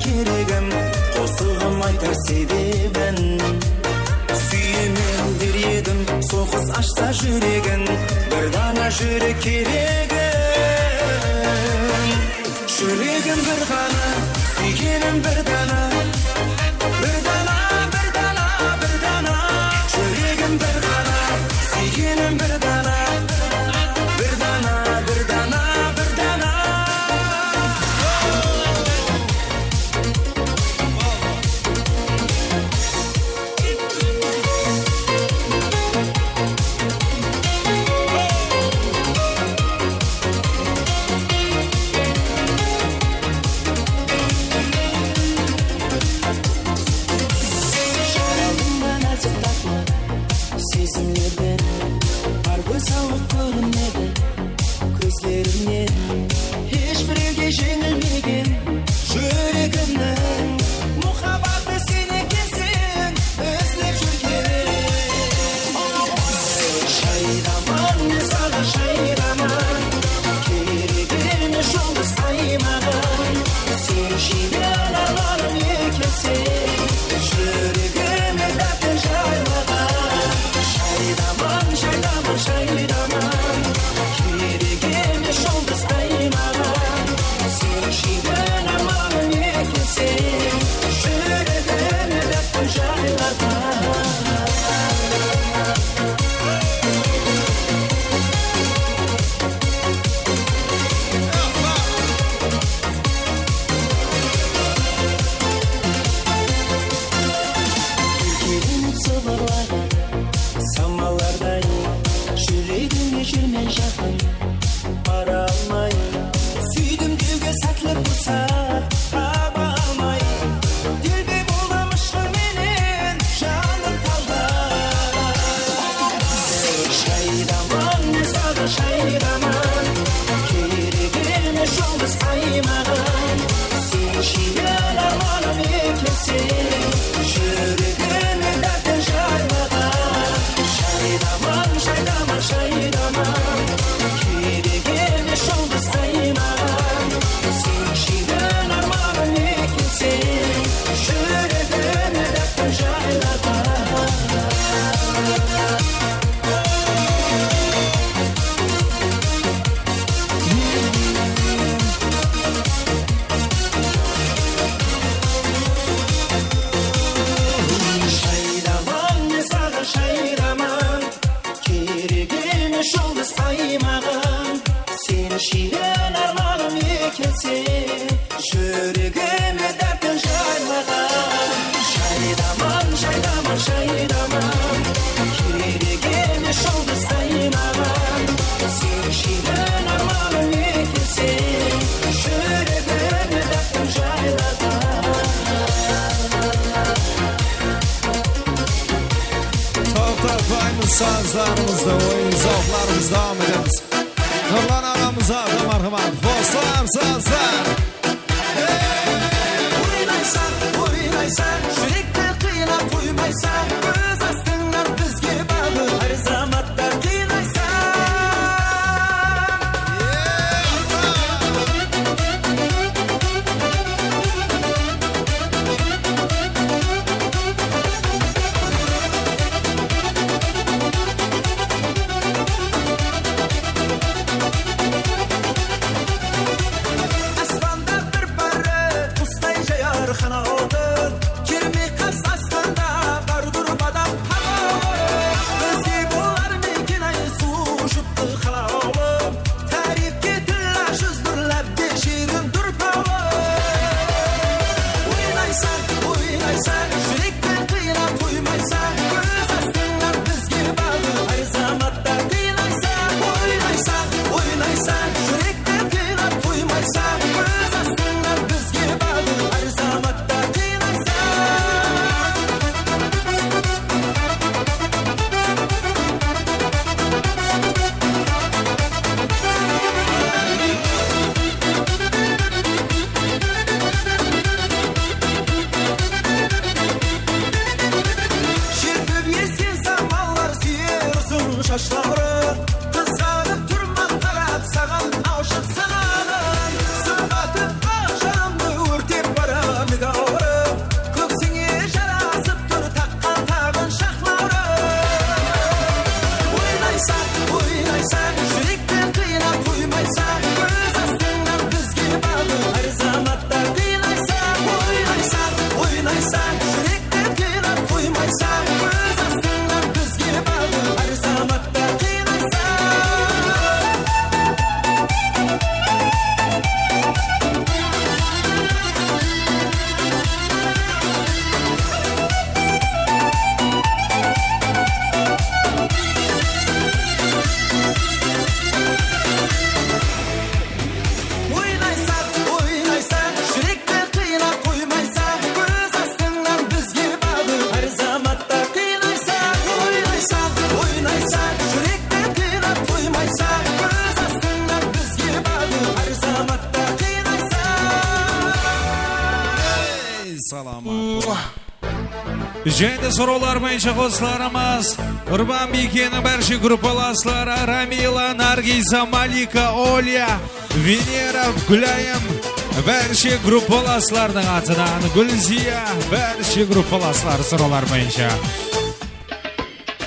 kerегім қосылғым айтар себебін сүйемін дер едім соғыс ашса жүрегін бір дана жүрек керегім жүрегім бір ғана сүйгенім бір дана бір дана бір дана бір дана жүрегім бір ғана сүйгенім бір дана бір дана бір дана бір дана сезімлерден бар көз ауық көрінеді көздеріңнен ешбіреуге жеңілмеген жүрегімнің мұхаббаты сен екенсің іздеп жүрген шайраман мен саған шайраман керек емес жұлдыз ай маған сен жеген арманым екенсің жүрегіме дәпті жайлаған шайраман шайраман шайраман керек емес жұлдыз ай маған сен жеген арманым екенсің жүрегіме дәпті жайлаған керемет сыбырлаған самалардай жүрегіме жүрмен жақын бара алмай сүйдім деуге сәтлі фұрсат таба алмай делбе болдым ішқыменен жаным талдай шайраман мен саған шайраман керек емес жұлдыз ай маған сен жеген арманым екенсің жүрегіме дәпті жайлаған шайраман шайраман шайраман керек емес жұлдыз ай маған сен жеген арманым екенсің жүрегіме дәпті жайлаған шайраман мен саған шайраман керек емес жұлдыз ай маған сен жеген арманым екенсің жүрегіме дәпті жайлаған шайраман шайраман шайраман керек емес жұлдыз ай маған сен жеген арманым екенсің жүрегіме дәпті жайлаған To'xtatmaymiz sazlarimizda o'yin zavqlarimiz davom etamiz. Nurlan og'amizga marhamat. Bo'sam sazlar. O'ynaysan, o'ynaysan, yurakni qiynab qo'ymaysan, o'z ostingdan bizga bag'ir har zamonda qiynaysan. Asmonda bir pari ойнайсың жүректі қинап қоймайсың көз астыңнан бізге бағып әр заматта Және сұролар бойынша қосыларымыз Урбан Бекенің бәрші группаласлары Рамила, Наргиза, Малика, Оля, Венера, Гүлайым бәрші группаласлардың атынан Гүлзия бәрші группаласлары сұролар бойынша.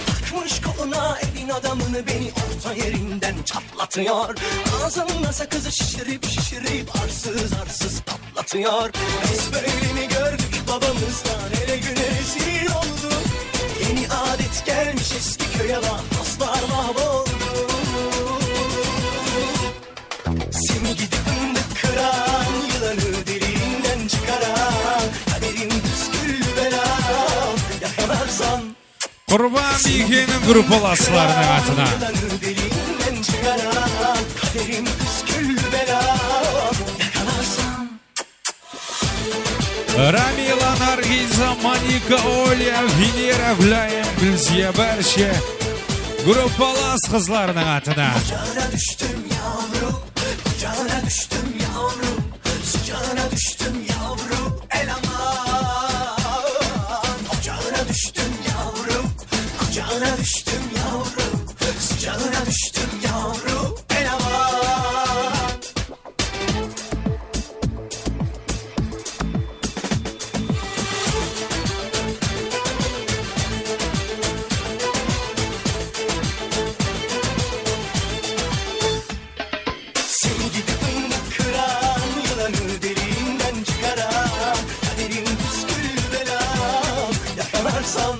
Takmış koluna evin adamını beni orta yerinden çatlatıyor. Ağzımla sakızı şişirip arsız arsız patlatıyor. Biz böyle mi gördük babamızdan ele güne rezil oldu. Yeni adet gelmiş eski köye bak dostlar mahvoldu. Seni gidip fındık kıran yılanı deliğinden çıkaran kaderin püsküllü belam yakalarsan Урбан Бекенің группаласларының атынан deliğinden çıkaran kaderin püsküllü belam yakalarsan Рамила, Наргиза, Малика, Оля, Венера, Гүлайым, Гүлзия бәрші группалас қызларының атынан. Kucağına düştüm yavrum, kucağına düştüm yavrum, sıcağına düştüm yavrum, el aman. Kucağına düştüm yavrum, kucağına düştüm yavrum, sıcağına düştüm yavrum, el aman. Seni gidip fındık kıran yılanı deliğinden çıkaran kaderin püsküllü belam yakalarsan.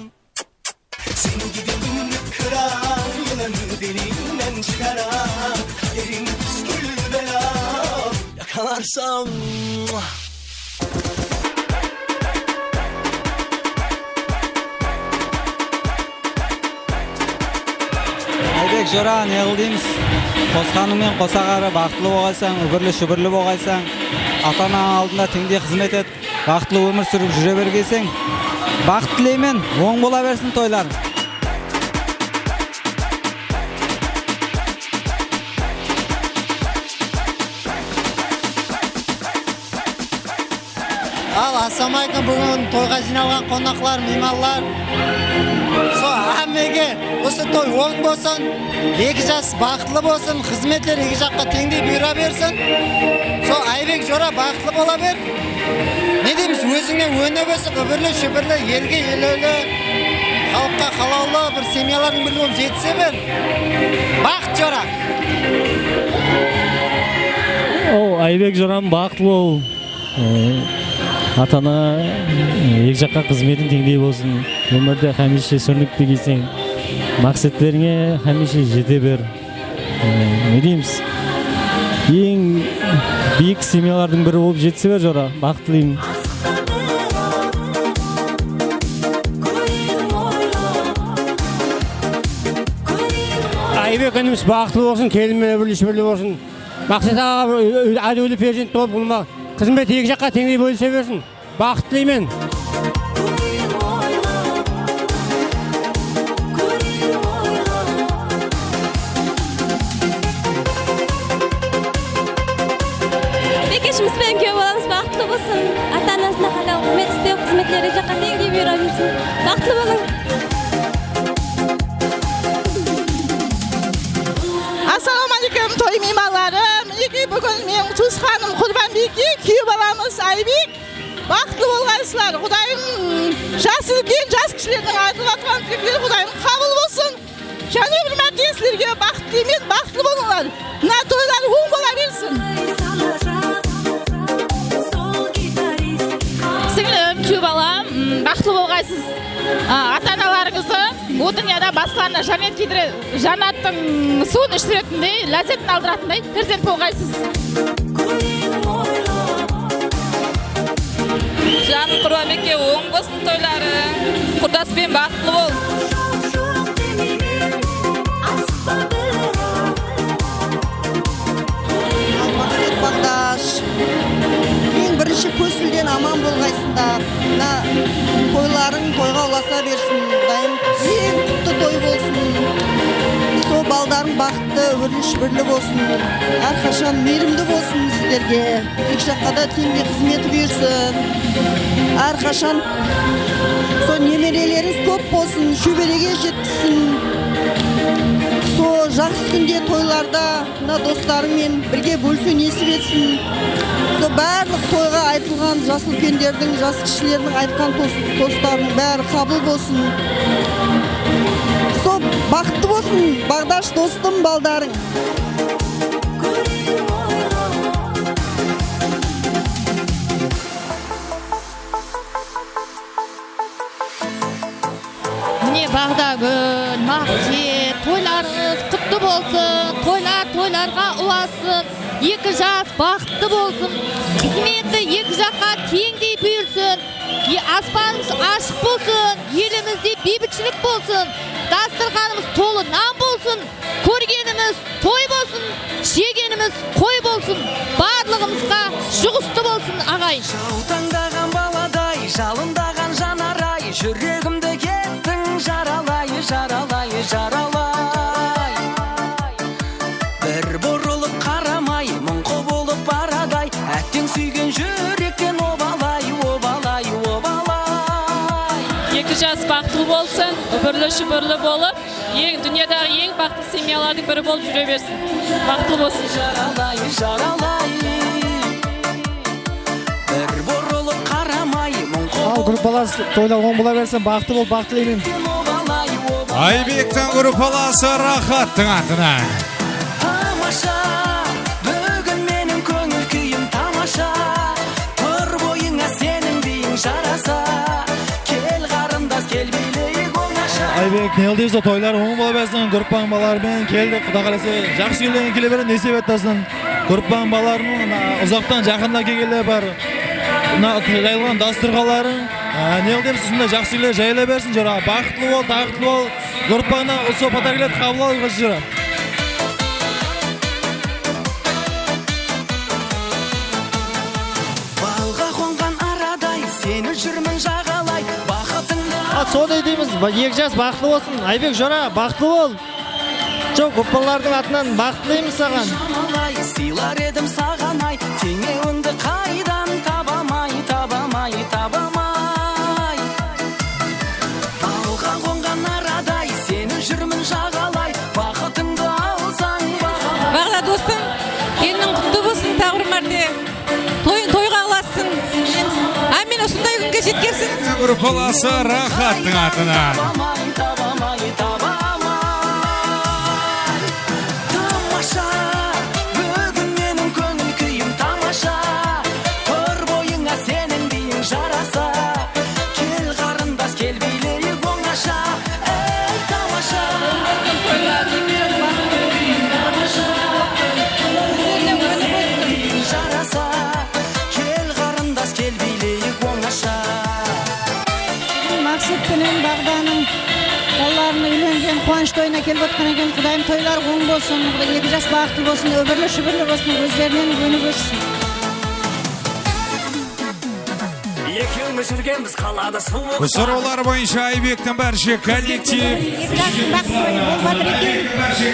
Seni gidip fındık kıran yılanı deliğinden çıkaran kaderin püsküllü belam yakalarsan. Айбек жора не қылдыңыз? Қосқаныңмен қосағары бақытлы болғайсаң, үбірлі-шүбірлі болғайсаң, ата-анаң алдында теңдей қызмет ет, бақытлы өмір сүріп жүре бергейсің. Бақыт тілеймін, оң бола берсін тойлар. Ассалаумағалейкум, бүгін тойға жиналған қонақлар, меймандар. Әмеге осы той оң болсын, екі жас бақытлы болсын, қызметтер екі жаққа теңдей бұйыра берсін. Айбек жора бақытлы бола бер. Не дейміз, өзіңнен өне бөсіп, үбірлі-шүбірлі, елге елеулі, халыққа қалаулы бір семьялардың бірі болып жетсе бер. Бақыт жора. Айбек жорам бақытлы бол. Атана екі жаққа қызметің теңдей болсын. Өмірде хәмеше сүрінікті кейсең, мақсаттеріңе хәмеше жете бер. Не дейміз? Ең биік семьялардың бірі болып жетсе бер жора, бақыт тілеймін. Айбек ініміз бақытлы болсын, келінмен үбірлі-шүбірлі болсын. Мақсат аға әдеулі перзент болып, қызмет екі жаққа теңдей бөлісе берсін. Бақыт тілеймін. Бекешімізбен күйеу баламыз бақытлы болсын. Ата-анасына қатал қызмет істеу, қызметтері жаққа теңдей бұйыра берсін. Бақытлы болың. Ассалаумағалейкум, той меймандарым. Бүгін менің туысқаным Құрбан Беке, күйеу баламыз Айбек. Бақытлы болғайсыздар. Құдайым жас үлкен, жас кішілердің айтып жатқан тілектері Құдайым қабыл болсын. Және бір мәрте сіздерге бақыт тілеймін, бақытлы болыңдар. Мына тойлар оң бола берсін. Сіңлім, күйеу балам, бақытлы болғайсыз. Ата-аналарыңызды бұл дүнияда басқаларына жанаттың суын ішіретіндей, ләззетін алдыратындай перзент болғайсыз. Жаным Құрбанбекке оң болсын тойлары, құрдаспен бақытлы бол. Мақсат Багдаш, ең бірінші көсілден аман болғайсыңдар. Тойларың тойға ұласа берсін, дайым ең құтты той болсын. Со балдарың бақытты, өрлі-шүбірлі болсын. Әрқашан мейірімді болсын сіздерге. Екі жаққа да теңге қызметі берсін. Әрқашан со немерелеріңіз көп болсын, шөбереге жеткізсін. Со жақсы күнде тойларда достарыңмен бірге бөлісу несіп етсін. Со барлық тойға айтылған жас үлкендердің, жас кішілердің айтқан тостарының бәрі қабыл болсын. Со бақытты болсын, Багдаш достым, балдарың. Міне Бағдагүл, Мақсет, тойларыңыз құтты болсын, тойларға ұласын, екі жас бақытты болсын, қызметі екі жаққа теңдей бүйілсін, аспанымыз ашық болсын, елімізде бейбітшілік болсын, дастарханымыз толы нан болсын, көргеніміз той болсын, жегеніміз қой болсын, барлығымызға жұғысты болсын ағай. Жаутаңдаған баладай, жалындаған жанарай, жүрегімді кеттің жаралай, жаралай, жаралай. Бір бұрылып қарамай, мұңқы болып барадай, әттен сүйген жүректен обалай, обалай, обалай. Екі жас бақытлы болсын, үбірлі-шүбірлі болып, дүниядағы ең бақытты семьялардың бірі болып жүре берсін. Бақытлы болсын. Жаралай, жаралай. Бір бұрылып қарамай, мұңқы Ал группалас тойлар оң бола берсін, бақытты бол, бақытты емін. Айбектің группаласы рахаттың атына. Тамаша, бүгін менің көңіл күйім тамаша. Тұр бойыңа сенің дейін жараса. Кел қарындас, кел билейік оңаша. Айбек, не алдыңыз тойлар оң бола берсін, группаң баларымен келді, құда қаласы жақсы келген келе берін, несеп еттасын. Группаң баларының ұзақтан жақында келгелі бар. Жайылған дастырғаларын, не алдым сізінде жақсы келе жайыла берсін жыра. Бақытлы бол, тағытлы бол, группаңна ұлсы патаргілет қабыл алғыз жыра. Балға қонған арадай, сені жүрмін жағалай, бақытыңды... Сондай дейміз, екі жас бақытлы болсын. Айбек Жора, бақытлы бол. Жоқ, группалардың атынан бақытлы дейміз саған. Жамалай, сыйлар едім саған ай, теңеуіңді қайдан табамай, табамай, табамай. Балға қонған арадай, сені жүрмін жағалай, бақытыңды алсаң бағалай. Бағда достым, елінің құтты болсын, тағыр мәрте. Тойға аласың. Амин, осындай күнге жеткерсің. Группаласы рахаттың атына. Табамай, табамай, табамай. Тамаша, бүгін менің көңіл күйім тамаша. Тұр бойыңа сенің дейін жараса. Кел қарындас, кел билейік оңаша. Эй, тамаша. Жараса. Кел қарындас, кел билейік оңаша. Мақсат пенен Бағданың балаларына үйленген қуаныш тойына келіп отқан екен. Құдайым тойлар оң болсын, екі жас бақытты болсын, өмірлі шүбірлі болсын, өздерінен өніп өссін. Екеуміз жүргенбіз қалада суық. Құсыраулар бойынша Айбектің бәрші коллектив.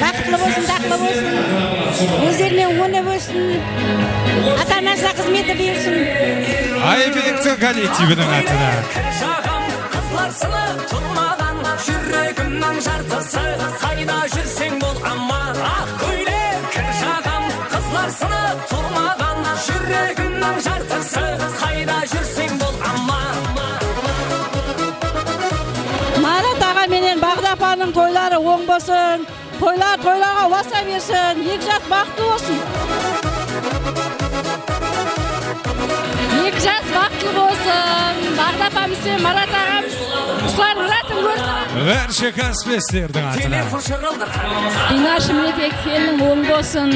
Бақытлы болсын, тақлы болсын, өздерінен өніп өссін, ата-анасына қызметі берсін. Айбектің коллективінің атына. Жағам қызлар сынып тұрмаған, жүрегімнің жартысы, қайда жүрсең бол аман. Ақ көйлек кір жағам қызлар сынып тұрмаған, жүрегімнің жартысы, қайда жүрсең бол аман. Марат аға менен Бағда апаның тойлары оң болсын, тойларға уаса берсін, екі жас бақытты болсын. Екі жас бақытлы болсын, Бағда апамыз берсе, Марат ағамыз Руслан Мұратын көрсін. Берші Каспиевтердің атына. И нашим келінің оң болсын,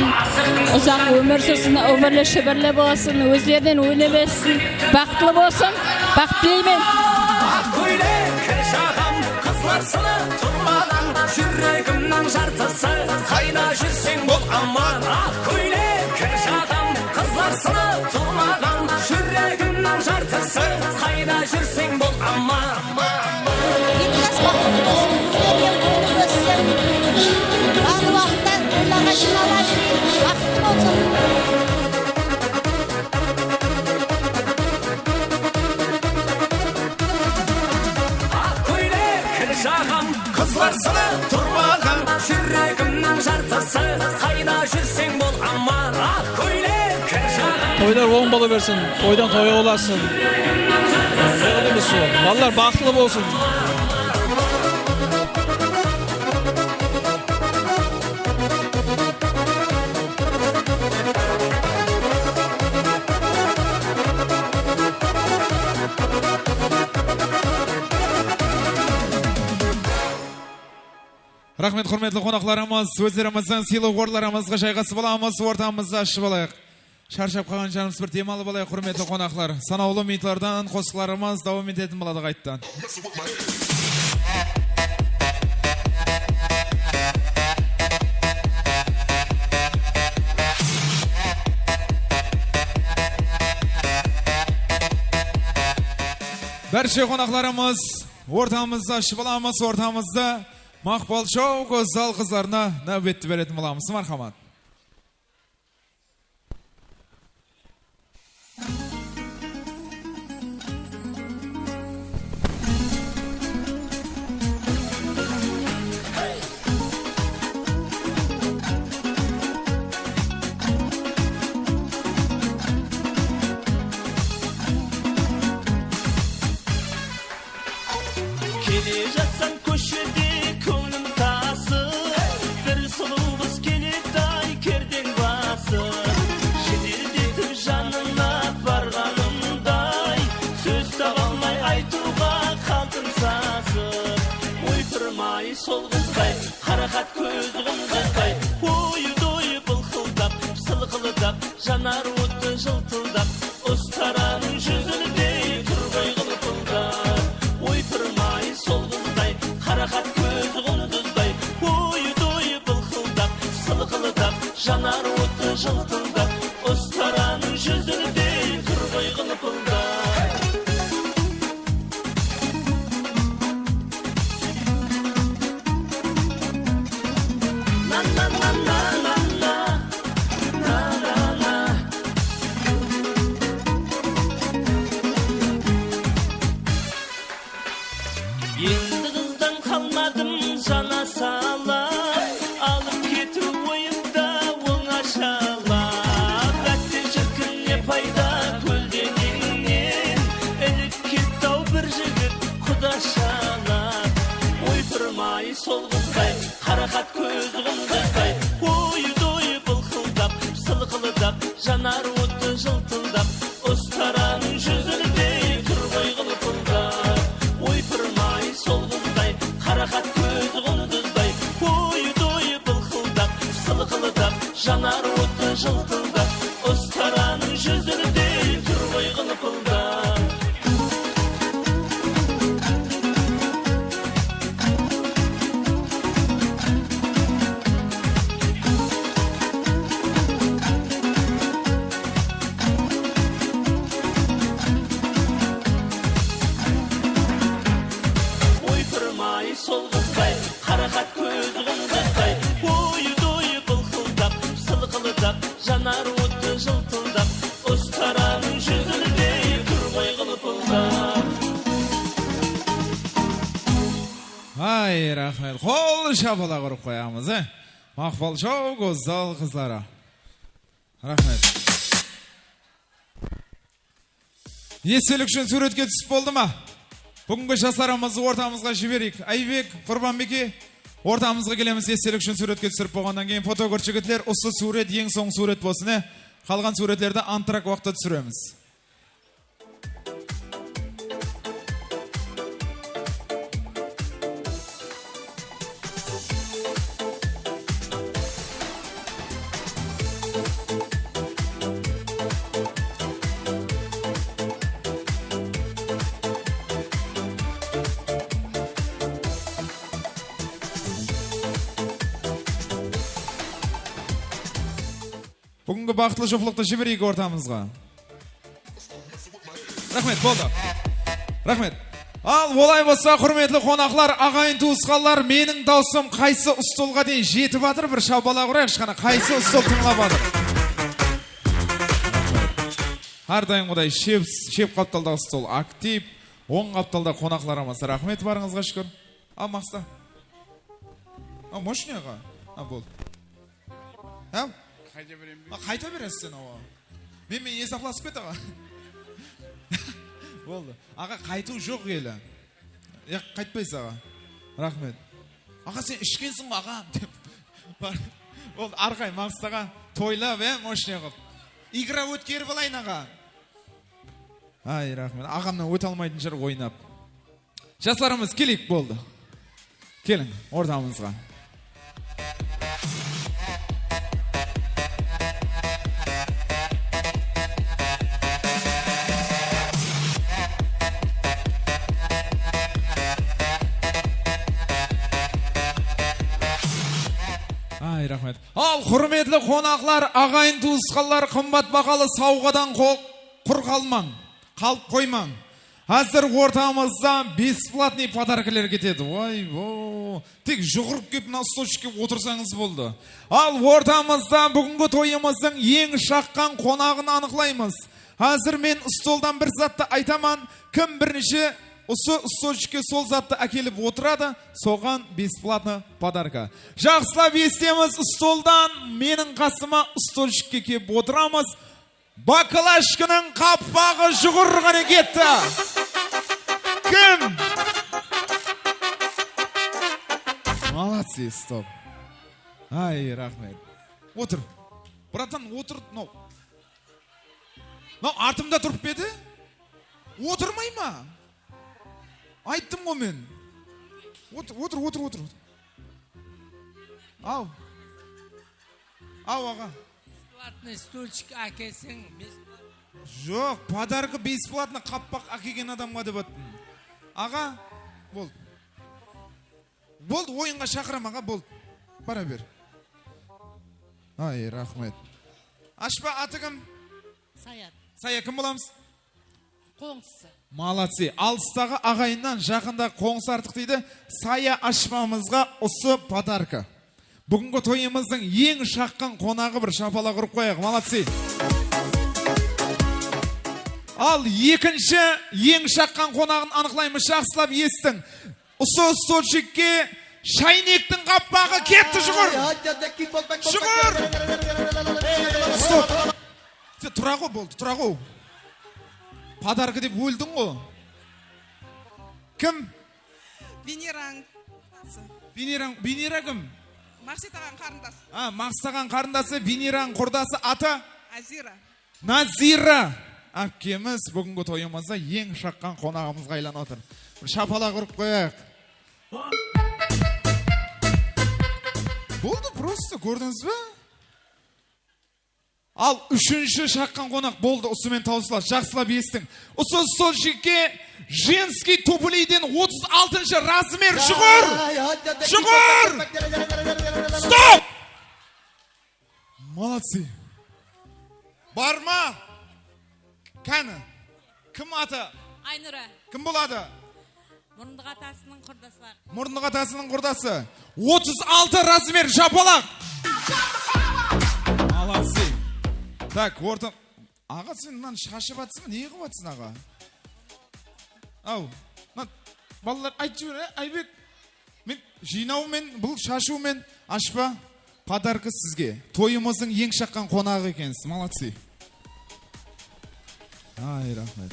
ұзақ өмір сүрсін, өмірлі шүбірлі болсын, өздерінен өлемесін, бақытлы болсын, бақыт тілеймін. Көйлек жағам, қызлар сыны тұрмаған, жүрегімнің жартысы, қайда жүрсең бол аман. Көйлек жағам, қызлар сыны тұрмаған, жүрегімнің жартысы, қайда жүрсең бол аман. Барлы уақытта ойларға жинала жүрейін, бақытты болсын. Жағам, қызлар сыны тұрмаған, жүрегімнің жартысы, қайда жүрсең бол аман. Ақ көйлек жағам. Toylar oğun balı versin, toydan toya olasın. Ne olmuş o? Vallahi baklı olsun. Рахмет, құрметлі қонақларымыз, өздеріміздің сыйлы орындарымызға жайғасып аламыз, ортамызды ашып алайық. Шаршап қалған жанымыз бір демалы болайық, құрметлі қонақлар. Санаулы минуттардан қосқыларымыз дауам ететін болады қайттан. Бәрше қонақларымыз, ортамызды ашып аламыз, ортамызды Мақпал шоу көзал қызларына нәубетті беретін боламыз. Мархамат. Келе жатсаң көшеде көңілім тасып, бір сұлу қыз келеді ай кердең басып. Жеделдетіп жанына барғанымдай, сөз таба алмай айтуға қалдым сасып. Ойпырмай сол қыздай, қарақат көз қыздай, ойы-дойы былқылдап, сылқылдап, жанар отты жылтылдап, ұстараның жүзінде тұрғай қылпылдап. Ойпырмай сол қыздай, қарақат көз құндыздай, ойы-дойы былқылдап, сылқылдап, жанар отты жылтылдап, ұстараның жүзінде тұрғай қылпылдап. Енді қыздан қалмадым жана сала, алып кету ойымда оңашала. Бәтте жүркін не пайда көлденеңнен, іліп кетті-ау бір жігіт құдашала. Ойпырмай сол қыздай, қарақат көз құндыздай, ойы-дойы былқылдап, сылқылдап, жанар отты жылтылдап, ұстараның жүзінде тұрғай қылпылдап. Ойпырмай сол қыздай, қарақат көз құндыздай, ойы-дойы былқылдап, сылқылдап, жанар отты жылтылдап, ұстараның жүзінде тұрғай қылпылдап. Ойпырмай сол қыздай, қарақат көз құндыздай, ойы-дойы былқылдап, сылқылдап, жанар отты жылтылдап, ұстараның жүзінде тұрғай қылпылдап. Ай, рахмет. Қол шапалақ ұрып қоямыз, Мақпал шоу көзал қызлары. Рахмет. Естелік үшін суретке түсіп болды ма? Бүгінгі жастарымызды ортамызға жіберейік. Айбек, Құрбанбеке, ортамызға келеміз естелік үшін суретке түсіріп болғаннан кейін фотокөр жігітлер, осы сурет ең соң сурет болсын. Қалған суреттерді антрак уақытта түсіреміз. Бүгінгі бақытлы жоқлықты жіберейік ортамызға. Рахмет, болды. Рахмет. Ал, олай болса, құрметлі қонақлар, ағайын туысқандар, менің даусым қайсы ұстолға дейін жетіп жатыр, бір шабала құрайық, шқана қайсы ұстол тыңлап жатыр. Әрдайым құдай шеп қапталда ұстол актив, оң қапталда қонақларамыз. Рахмет барыңызға шүкір. Ал, мақста. Ал, мошнеға. Ал, болды. Ал? Қайта бересіз сен, ава. Мен есапласып кет, ава. Болды. Аға, қайту жоқ елі. Қайтпайсы, аға. Рахмет. Аға, сен ішкенсің ба, аға? Болды, арқай, мақсаға тойлап, мошне қып. Игра өткер болайын, аға. Ай, рахмет. Ағамнан өт алмайтын жыр ойнап. Жастарымыз келейік, болды. Келің, ортамызға. Ай, рахмет. Ал, құрметлі қонақлар, ағайын туысқандар, қымбат бағалы сауғадан құр қалмаң, қалып қоймаң. Әзір ортамызда бесплатный подаркілер кетеді. Ой, тек жұғырып кеп, столчикке отырсаңыз болды. Ал, ортамызда бүгінгі тойымыздың ең шаққан қонағын анықлаймыз. Әзір мен столдан бір затты айтаман, кім бірінші осы столчикке сол затты әкеліп отырады, соған бесплатны подарка. Жақсылап естеміз, столдан менің қасыма столчикке кеп отырамыз. Баклашканың қаппағы жұғырған кетті. Кім? Молодцы, стоп. Ай, рахмет. Отыр. Братан, отыр. Артымда тұрып беді? Отырмай ма? Айттым ғой мен. Отыр. Ау. Ау, аға. Бесплатный стульчик әкесің. Жоқ, подаркы бесплатно қаппақ әкеген адамға деп аттым. Аға, болды. Болды, ойынға шақырам, аға, болды. Бара бер. Ай, рахмет. Ашпа, аты кім? Саят. Сая, кім боламыз? Қоңсы. Молодцы. Алыстағы ағайыннан жақында қоңсы артық дейді. Сая ашпамызға осы подарка. Бүгінгі тойымыздың ең шаққан қонағы бір шапала құрып қояқ. Молодцы. Ал екінші ең шаққан қонағын анықлаймыз. Жақсылап естің. Осы столчикке шайнектің қаппағы кетті, жұғыр. Жұғыр. Стоп. Тұра ғой болды, тұра ғой. Подаркы деп өлдің ғой. Кім? Венераң. Венера кім? Мақсетаған қарындасы. Мақсетаған қарындасы, Венераң құрдасы, аты? Азира. Назира. Әпкеміз бүгінгі тойымызда ең шаққан қонағымызға айланып отыр. Шапала құрып қояқ. Болды, просто көрдіңіз бе? Ал үшінші шаққан қонақ болды, ұсымен таусылады. Жақсылап естің. Ұсы столчикке женский туплейден 36-шы размер. Жұғыр! Жұғыр! Стоп! Молодцы. Бар ма? Кәні? Кім аты? Айнұра. Кім болады? Мұрындық атасының құрдасы. Мұрындық атасының құрдасы. 36 размер жапалақ. Молодцы. Так, ортам. Аға, сен мынаны шашып атсың, не қып атсың, аға? Ау, балалар, айтшы бер, Айбек. Мен жинаумен, бұл шашумен, ашпа, подаркы сізге. Тойымыздың ең шаққан қонағы екенсіз. Молодцы. Ай, рахмет.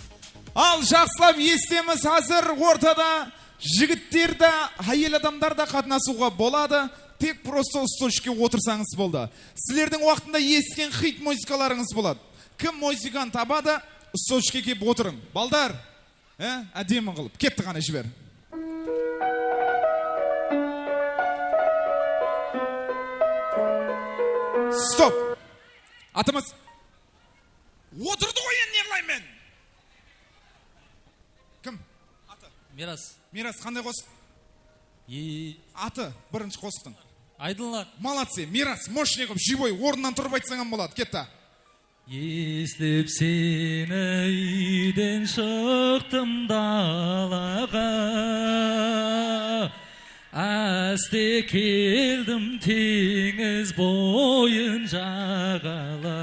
Ал, жақсылап естеміз, қазір ортада жігіттерді, әйел адамдарда қатынасуға болады. Тек просто столчикке отырсаңыз болды. Сілердің уақытында естіген хит музыкаларыңыз болады. Кім музыканы табады, столчикке кеп отырың. Балдар, әдемі қылып, кетті ғана жібер. Стоп! Атымыз. Отырды ғой енді не қылайын мен? Кім? Аты? Мирас. Мирас, қандай қосық? Аты, бірінші қосықтың. Айдынлар. Молодцы. Мирас, мощный қып, живой, орнынан тұрып айтсаңам болады. Кетті. Естіп сені үйден шықтым далаға, Асте келдім теңіз бойын жағалап.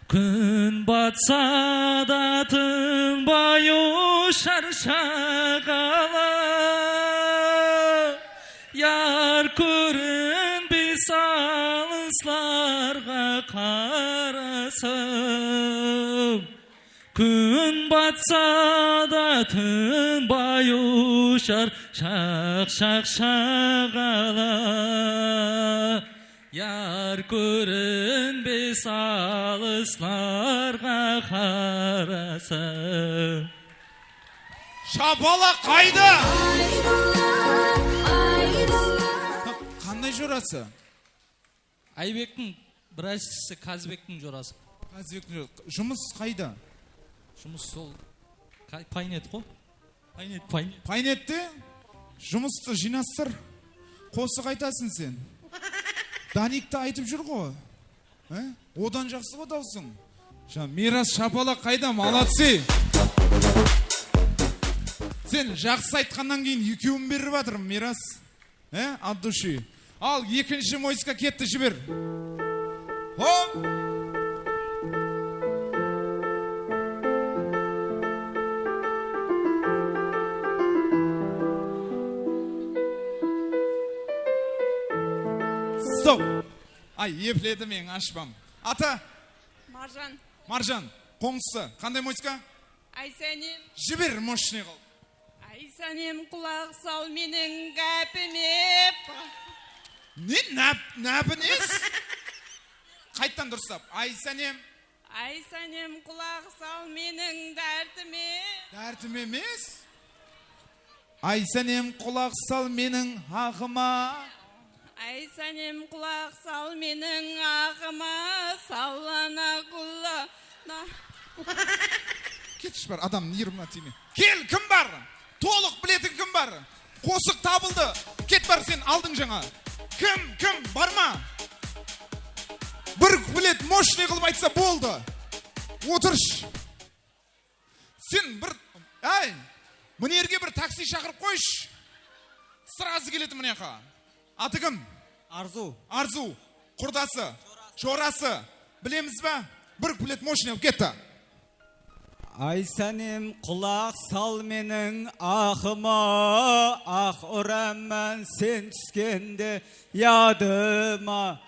Күн батса да тынбай ұшар шағала, Яр көрінбес алысларға қарасам. Күн батса да тынбай ұшар шақ-шақ шағала, Яр көрінбес алысларға қарасам. Шапала қайда? Қандай жорасы? Айбектің бірашысы Қазбектің жорасы. Қазбектің жорасы. Жұмыс қайда? Жұмыс сол Пайнет қой. Пайнетте жұмысты жинастыр. Қосы қайтасың сен. Даникті айтып жүр ғой. Одан жақсы ғой даусың. Мирас Шапала қайда? Молодцы. Сен жақсы айтқаннан кейін екеуін беріп жатырмын, Мирас. От души. Ал, екінші мойысқа кетті, жібер. Хоп! Стоп! Ай, епледі мен ашпам. Ата? Маржан. Маржан, қоңсы. Қандай мойысқа? Айсәнем. Жібер, мощный қыл. Айсәнем құлақ сал менің гәпіме. Не, нәпінес? Қайттан дұрыстап. Айсәнем. Айсәнем құлақ сал менің дәртіме. Дәртіме емес? Айсәнем құлақ сал менің ағыма. Айсәнем құлақ сал менің ағыма. Саллана құлана. Кетіш бар, адам нервына тиме. Кел, кім бар? Толық білетін кім бар? Қосық табылды. Кет бар, сен алдың жаңа. Кім, барма? Бір білет, мощный қылып айтса болды. Отырш. Сен бір, мінерге бір такси шақырып қойш. Сразу келеді мінеқа. Аты кім? Арзу. Арзу. Құрдасы. Жорасы. Білеміз ба? Бір білет, мощный кетті. Айсәнем құлақ сал менің ақыма, ақ ұраман сен түскенде ядыма,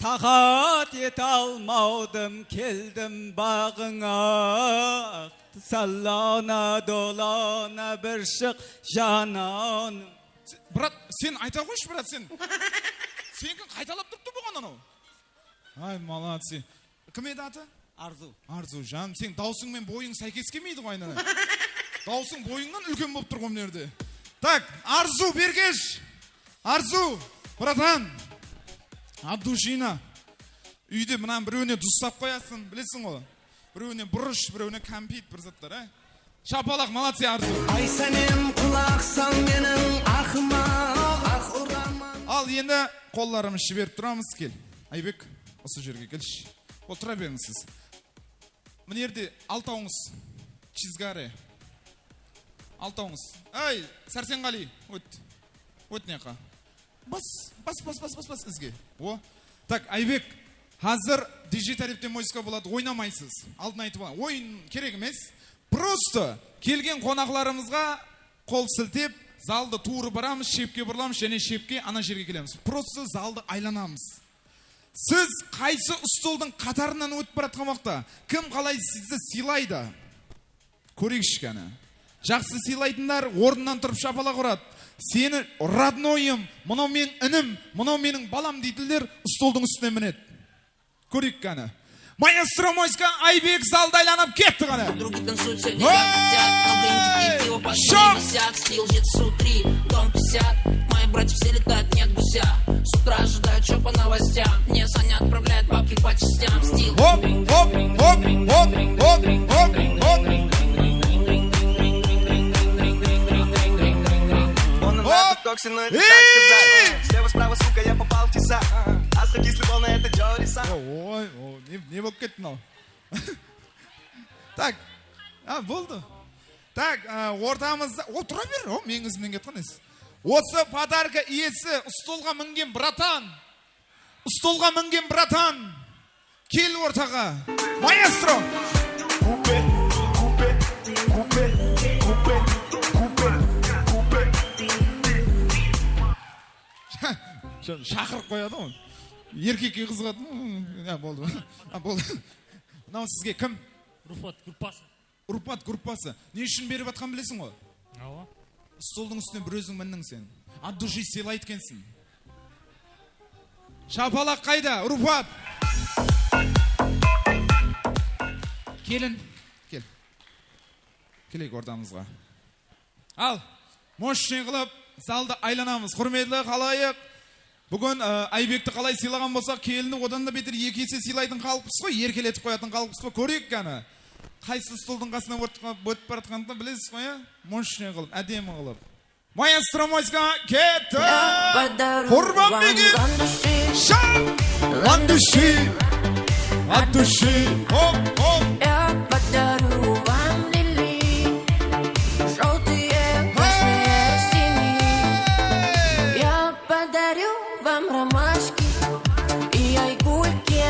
Тақат ет алмаудым, келдім бағыңа, саллана долана бір шық жананым. Брат, сен айта қойш, брат, сен. Сенің қайталап тұрды бұған анау. Ай, молодцы. Кім еді аты? Арзу. Арзу, жаным, сен даусың мен бойың сәйкес келмейді ғой айнана. Даусың бойыңнан үлкен болып тұр ғой мынерде. Так, Арзу, бергеш. Арзу, братан. Абдушина. Үйде мұнан біреуіне дұстап қоясың, білесің ғой. Біреуіне бұрыш, біреуіне кәмпит бір заттар, Шапалақ, молодцы, Арзу. Айсәнем құлақ сал менің ақыма, ақ ұрама. Ал, енді қолларымыз жіберіп тұрамыз, кел. Айбек, осы жерге келші. Отыра беріңіз сіз. Мына жерде алтауыңыз. Чизгаре. Алтауыңыз. Ай, Сәрсенғали, өт неқа. Бас, ізге. О. Так, Айбек, қазір диджиталиптен мойысқа болады, ойнамайсыз. Алдын айтып алам. Ойын керек емес. Просто келген қонақларымызға қол сілтеп, залды туыры барамыз, шепке бұрыламыз, және шепке ана жерге келеміз. Просто залды айланамыз. Сіз қайсы ұстолдың қатарынан өтіп баратқан уақытта кім қалай сізді сыйлайды? Көрейікші кәні. Жақсы сыйлайтындар орнынан тұрып шапалақ ұрады. Сені роднойым, мынау мен інім, мынау менің балам дейтілдер ұстолдың үстіне мінеді. Көрейік кәні. Маэстро Мойска Айбек залда айланып кетті қана. Мои братья все летают, нет гуся. С утра ожидают, что по новостям. Мне Саня отправляет бабки по частям. Стил. такси, но это так сказать. Слева, справа, сука, я попал в тесак. Астро-кислый волна, это Джори Сан. Ой, не болып кетті мынау. Так, болды. Так, ортамызда, тұра бер, менің ізімнен кеткен есі. Осы подарка иесі столға мінген братан. Столға мінген братан. Кел ортаға. Маэстро. Купе, купе, купе, купе, купе, купе. Шақырып қояды ғой. Еркекке қызығады. Болды. Болды. Мынау сізге кім? Руфат группасы. Руфат группасы. Не үшін беріп атқан білесің ғой? Ава. Столдың үстіне бір өзің міндің сен. От души сыйлайды екенсің. Шапалақ қайда? Руфат. Келін. Кел. Келейік ортамызға. Ал, мощный қылып, залды айланамыз. Құрметлі қалайық. Бүгін Айбекті қалай сыйлаған болсақ, келінді одан да бетер екі есе сыйлайтын қалыппыз ғой, еркелетіп қоятын қалыппыз ғой. Көрейік кәні. Қайсы столдың қасына өтіп баратқанды білесіз ғой, мощный қылып, әдемі қылып. Маэстро музыка кетті. Құрбан беген. Шам. От души. От души. Оп, оп. Я подарю вам лилии, желтые, красные, синие. Я подарю вам ромашки и айгульки,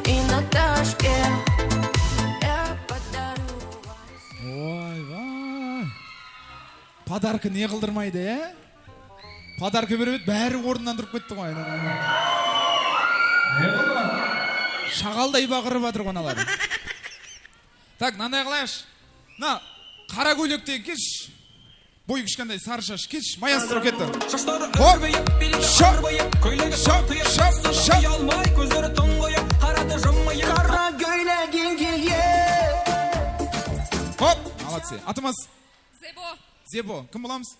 и Наташке. Я подарю вам... Ой, подарка не қылдырмайды, Подарка беріп, бәрі орнынан тұрып кетті ғой. Не қылдырған? Шағалдай бағырып атыр қоналар. Так, нандай қылайш. На, қара көйлектегі кеш. Бой кішкандай сары шаш кеш. Маэстро кетті. Хоп! Шоп! Шоп! Шоп! Шоп! Қара көйлегіңге. Хоп! Молодцы. Атымыз? Зебо. Зебо. Кім боламыз?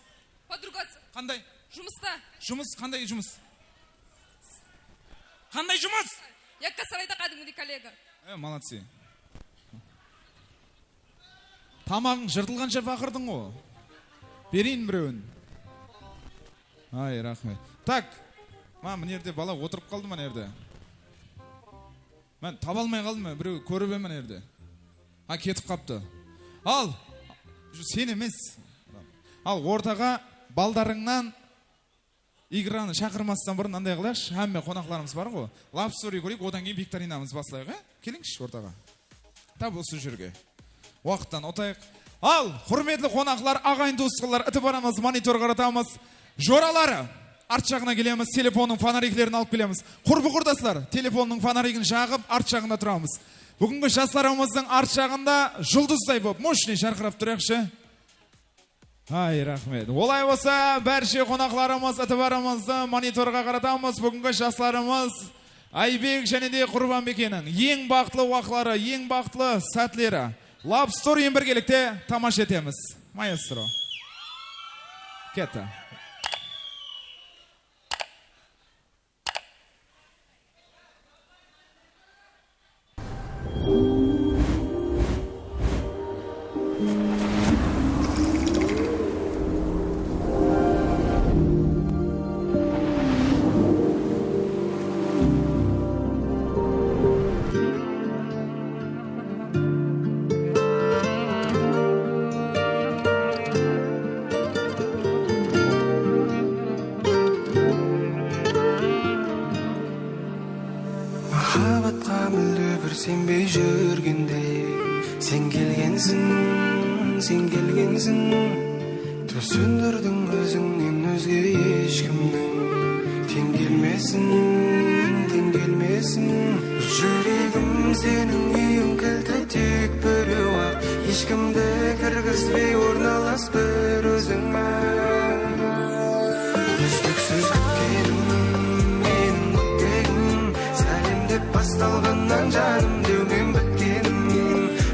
Подругасы. Қандай? Жұмыста. Жұмыс? Қандай жұмыс? Қандай жұмыс? Яккасарайда кәдімгідей коллега. Молодцы. Тамағың жыртылғанша бақырдың ғой. Берейін біреуін. Ай, рахмет. Так, мына жерде бала отырып қалды ма жерде? Мен таба алмай қалдым, біреу көріп ем ана жерде. Кетіп қапты. Ал, сен емес. Ал, ортаға балдарыңнан играны шақырмастан бұрын андай қылайықшы, әмме қонақларымыз бар ғой. Лапстори көрейік, одан кейін викторинамыз басылайық, келіңізші ортаға. Тап осы жерге. Уақыттан отайық. Ал, құрметлі қонақлар, ағайын туысқандар, ітіп барамыз, монитор қаратамыз. Жоралары, арт жағына келеміз, телефонның фонариктерін алып келеміз. Құрбы құрдасылар, телефонның фонаригін жағып, арт жағында тұрамыз. Бүгінгі жастарымыздың арт жағында жұлдыздай болып, мощный жарқырап тұрайықшы. Ай, рахмет. Олай болса, бәрше қонақларымыз, ітібарымызды мониторға қаратамыз. Бүгінгі жастарымыз Айбек және де Құрбанбекенің ең бақытлы уақытлары, ең бақытлы сәтлері. Love Story біргелікте тамаш етеміз. Маэстро. Кетті. Сенбей жүргенде сен келгенсің сөндірдің өзіңнен өзге ешкімнің тең келмесін жүрегім сенің үйің кілті тек біреу ақ ешкімді кіргізбей орналас бір өзіңе үздіксіз күткенім менің өтегім сәлем деп басталғаннан жаным деумен біткенім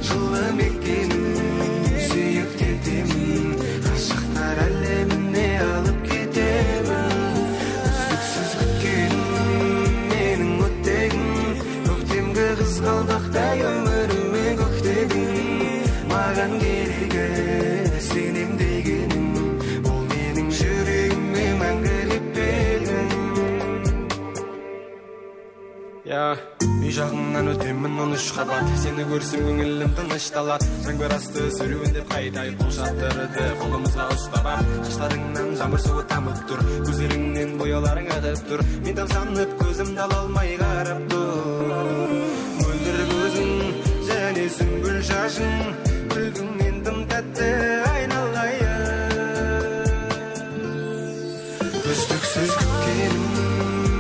жылы мекенім сүйіп кетемін ғашықтар әлеміне алып кетемін үздіксіз күткенім менің өтегім көктемгі қызғалдақтай өміріме көктегім маған керегі сенем деген жағыңнан өтемін 13 қабат Сені көрсем көңілім тынышталат Жаңбыр асты сүруіндеп қайдай қол шаттырды Қолымызға ұстап Шаштарыңнан жаңбыр суы тамып тұр Көздеріңнен бояуларың ағып тұр Мен тамсанып көзімді ала алмай қарап тұр Мөлдір көзің және сүмбіл шашың Күлгіңнен тым тәтті айналайын Үздіксіз күткенім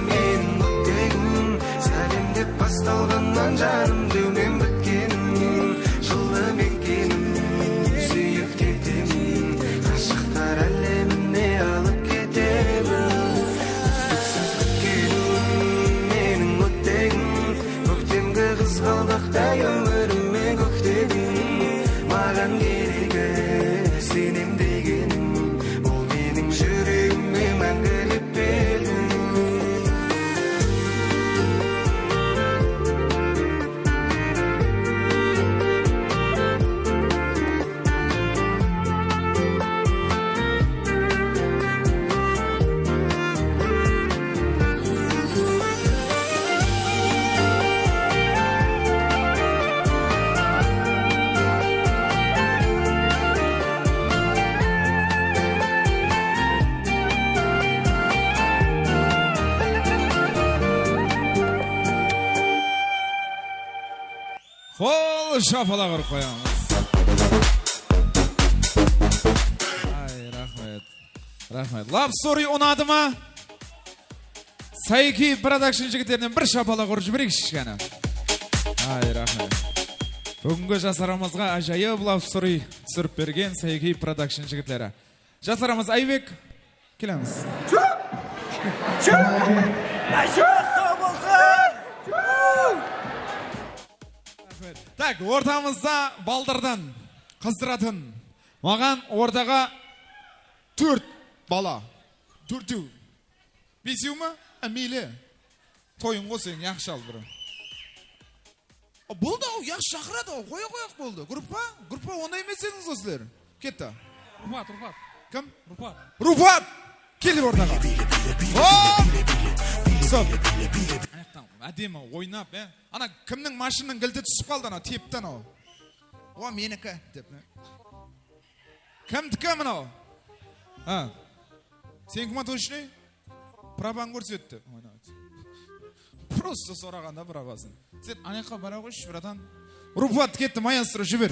менің өткенім Сәлемдеп басталғаннан жаным деумен біткенім Жылы мекенім сүйіп кетемін Ғашықтар әлеміне алып кетемін Үздіксіз күткенім менің өткенім Көктемгі қызғалдақтай өміріме көктемім Маған керегі сенем дегенім Ол менің жүрегіме мәңгілік белгім Қол шапалақ ұрып қоямыз. Ай, рахмет. Рахмет. Love Story ұнады ма? Сайки продакшн жігіттерінен бір шапалақ ұрып жіберейік кішкене. Ай, рахмет. Бүгінгі жасарамызға ажайып Love Story түсіріп берген Сайки продакшн жігіттері. Жасарамыз Айбек, келеміз. Так, ортамызда балдардан қыздыратын. Маған ортаға 4 бала. 4-2. 5-ю ма? Мейлі. Тойын қосың, яқшы ал бірі. Болды ау, яқшы шақырады ау. Қоя-қояқ болды. Группа ондай емес едіңіз осылер. Кетті. Руфат. Кім? Руфат! Келіп ортаға. Стоп. Әдемі ойнап, ана кімнің машинның кілті түсіп қалды, ана тепті анау. О, менікі деп. Кімдікі мынау? Сен кім точный? Прабаң көрсетті. Просто сұрағанда прабасын. Сен анайқа бара қойшы, братан. Руфат кетті, маэстро жібер.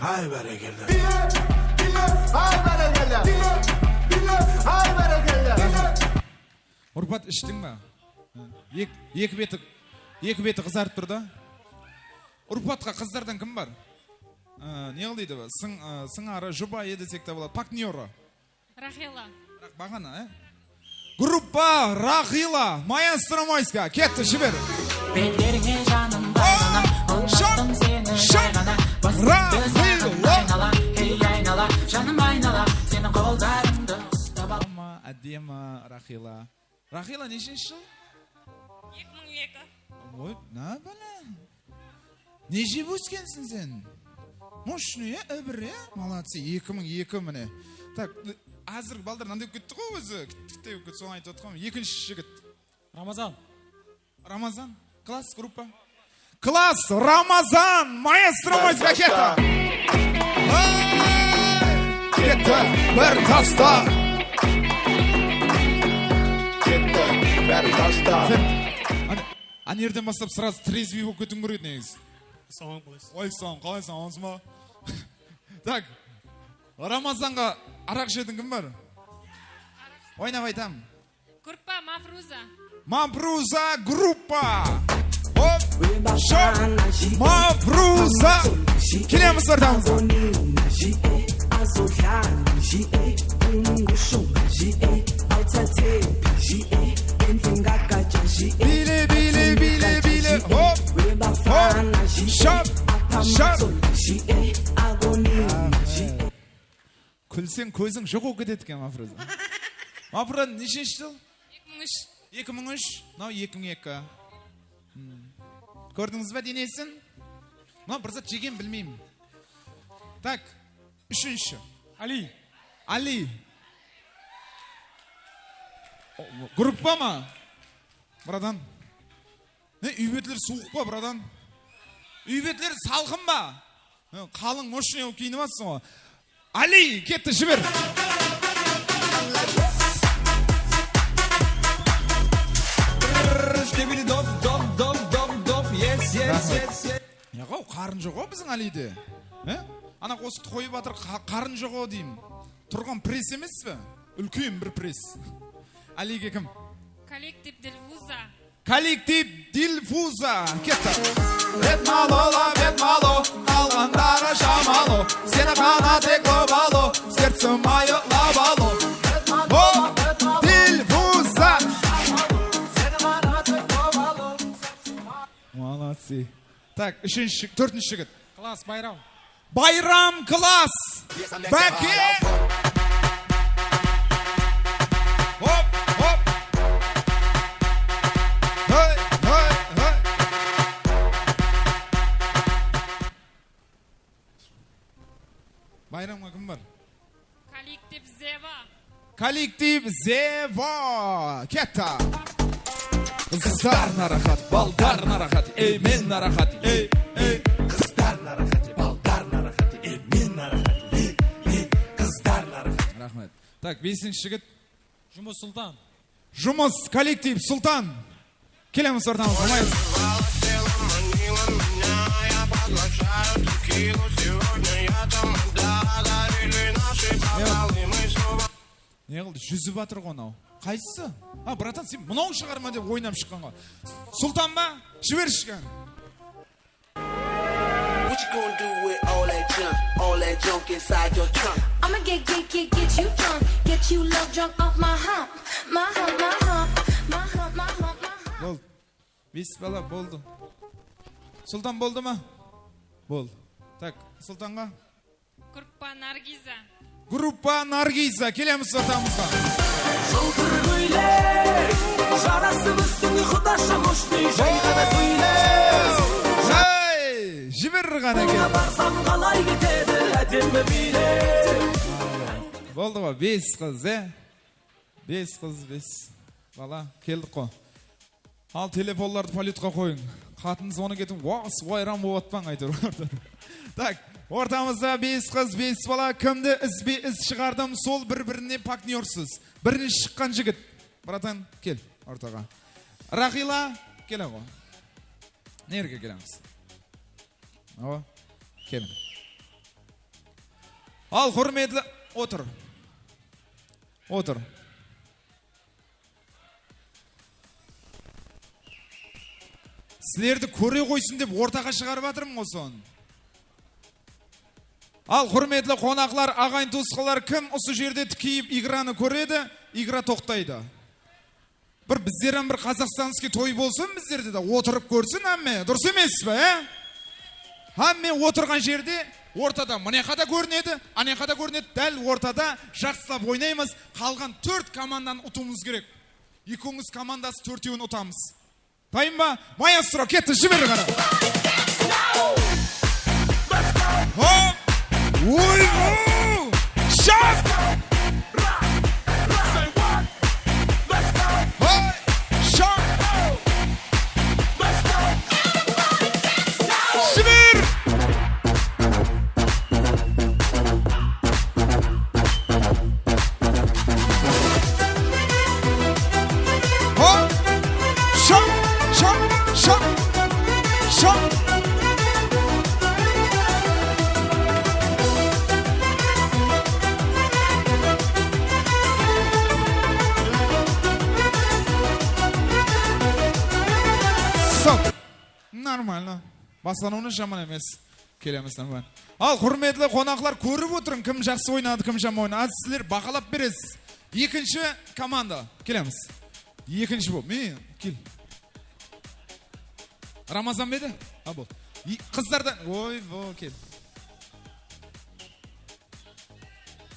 Ай бәрекелді. Руфат іштің ба? Екі беті қызарып тұр да. Руфатқа қыздардан кім бар? Не қылдейді ба? Сыңары, жұбайы десек те болады. Партнері. Рахила. Бағана, Группа Рахила, маэстро Мойска. Кетті, жібер. Беттеріңе жаным байлана, ұлғаттым сені жайғана. Рахила. Ей айнала, жаным айнала, сені қолдарымды ұстап ал. Әдемі Рахила. Рахила нешінші жыл? 2002. Ой, на бәлі. Не жеп өскенсің сен? Мощный, өбір, молодцы, 2002 міне. Так, азыр балдар нандай өп кетті ғой өзі. Кіттіктей өп кетті, соң айтып отқам. Екінші жігіт. Рамазан. Класс, группа. Класс, Рамазан, маэстро Мойска кетті. Кетті, бір таста. Ана ерден бастап сразу трезвый болып кетің көреді негіз. Ой, саған, қалайсың, амансың ба? Так, Рамазанға арақ жедің кім бар? Ойнап айтам. Группа Мафруза. Мафруза группа. Оп, шоп, Мафруза. Келеміз ортамыз. Биле, хоп, шоп. Күлсең көзің жоқ болып кетеді екен Мафруза. Мафруза нешінші жыл? 2003. 2003, мынау 2002. Көрдіңіз бе денесін? Мынау бір зат жеген білмеймін. Так, үшінші. Али. Группа ма? Брадан. Үй бетлер суық па, брадан? Үй бетлер салқын ба? Қалың мощный киініп атсың ғой. Али, кетті, жібер. Яғау, қарын жоқ о біздің Алиде. Ана қосықты қойып атыр, қарын жоқ о деймін. Тұрған пресс емес бі? Үлкен бір пресс. Алиге кім? Коллектив Дильфуза. Коллектив Дильфуза. Кетті. Бет мало, қалғандары шамало. Сені қана тек лобало, сердце мое лабало. О, Дильфуза. Молодцы. Так, төртінші жігіт. Класс, Байрам. Байрам класс. Бәке. Хоп, хоп. Хей, хей, хей. Байрамға кім бар? Коллектив Зева. Коллектив Зева. Кетті. Қыздар нарахат, балдар нарахат, ей мен нарахат, ей, ей. Қыздар нарахат, балдар нарахат, ей мен нарахат, ей, ей. Қыздар нарахат. Рахмет. Так, бесінші жігіт. Жұмыс Сұлтан. Жұмыс, коллектив Сұлтан. Келеміз ортамыз, болайыз. Не қылды, жүзі батыр қонау. Қайсысы? Братан, сен мұнау шығарма деп ойнап шыққан ғой. Сұлтан ба? Жібер шыққан. What you gonna do with all that junk inside your trunk? I'ma get you drunk, get you love drunk off my hump, my hump, my hump, my hump, my hump, my hump. Болды. Бес бала болды. Сұлтан болды ма? Болды. Так, Сұлтанға. Группа Наргиза. Группа Наргиза. Келеміз ортамызға. Жылтыр көйлек, жарасып үстіңе құдаша мұшты, жайғана сөйлек. Жай, жібер ғана кел. Барсам қалай кетеді, әдемі билет. Болды ғой, 5 қыз, 5 қыз, 5 бала, келдік қой. Ал телефонларды полютқа қойың. Қатыныз оны кетің, вайрам болатпан айтыр. Так, ортамызда 5 қыз, 5 бала, кімді із шығардым, сол бір-біріне партнерсіз. Біріне шыққан жігіт. Братан, кел ортаға. Рахила, келе ғой. Нерге келеміз? О, келім. Ал, құрметлі, отыр. Отыр. Сілерді көре қойсын деп ортаға шығарып атырмын ғосын. Ал, құрметлі қонақлар, ағайын туысқалар, кім осы жерде тікейіп играны көреді, игра тоқтайды. Бір біздерін бір қазақстанский той болсын, біздерді де отырып көрсін, әмме, дұрыс емес бі, әмме отырған жерде ортада мұнеқада көрінеді, анеқада көрінеді, дәл ортада жақсылап ойнаймыз, қалған 4 командан ұтуымыз керек. Екеуміз командасы 4-еуін ұтамыз. Дайын ба? Маэстро, кетті, жібер ғана. Ой, шап! Жібер! Нормально. Баслануыны жаман емес. Келеміз нормально. Ал, құрметлі қонақлар, көріп отырың, кім жақсы ойнады, кім жаман ойнады. Сіздер бақылап бересіз. Екінші команда. Келеміз. Екінші бұл. Мен, кел. Рамазан беді? Бұл. Қыздардан. Ой, бұл, кел.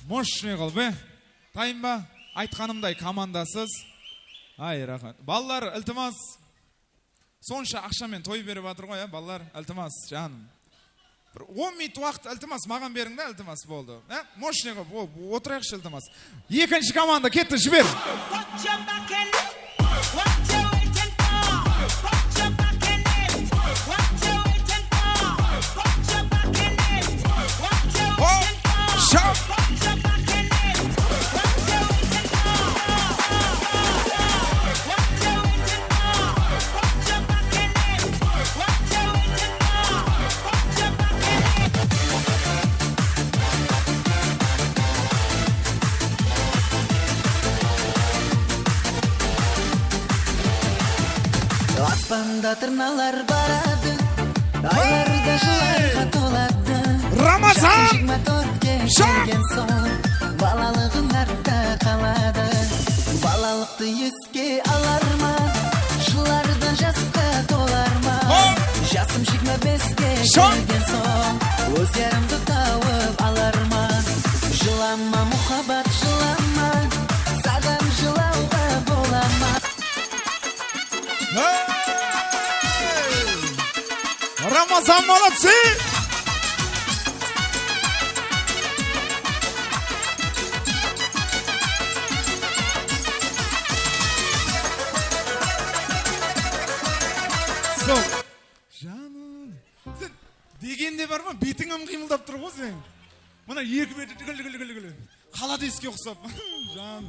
Мощный қыл, бе? Тайын ба? Айтқанымдай командасыз. Ай, рахмет. Балалар, ілтимас. Сонша ақшамен той беріп атыр ғой, балалар, ілтимас, жаным. 10 минут уақыт ілтимас, маған беріңді, ілтимас болды. Мощный қыл, отырайықшы ілтимас. Екінші команда, кетті, жібер. Анда тырналар барады, айларда жыларға толады. Рамазан! Жиырма төртке келген соң, балалығың артта қалады. Балалықты еске алар ма, жылардан жасқа толар ма? Жасым 25-ке келген соң, өз ярымды тауып алар ма? Жылама мұхаббат, жылама, саған жылауға бола ма? Рамазан, молодцы! Жаным, сен дегенде бар ма? Бетіңім қимылдап тұр ғой сен. Мына екі беті түгіл. Қаладеске ұқсап. Жан,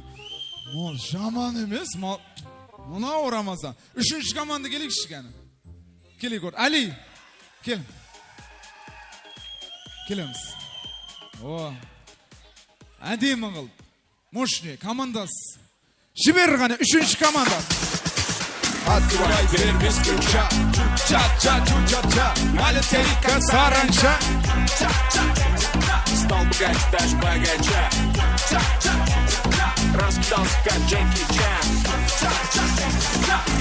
мол жаман емес. Мынау Рамазан. Үшінші команда келейікші кәні. Келейік ор. Али, кел. Келеміз. О, әдемі қыл. Мощный, командас. Жібер ғана, үшінші команда. Открывай дверь без ключа. Ча-ча-чу-ча-ча. Малютерика саранча. Стал богаче, даже богача. Раскидался, как Джеки Чан.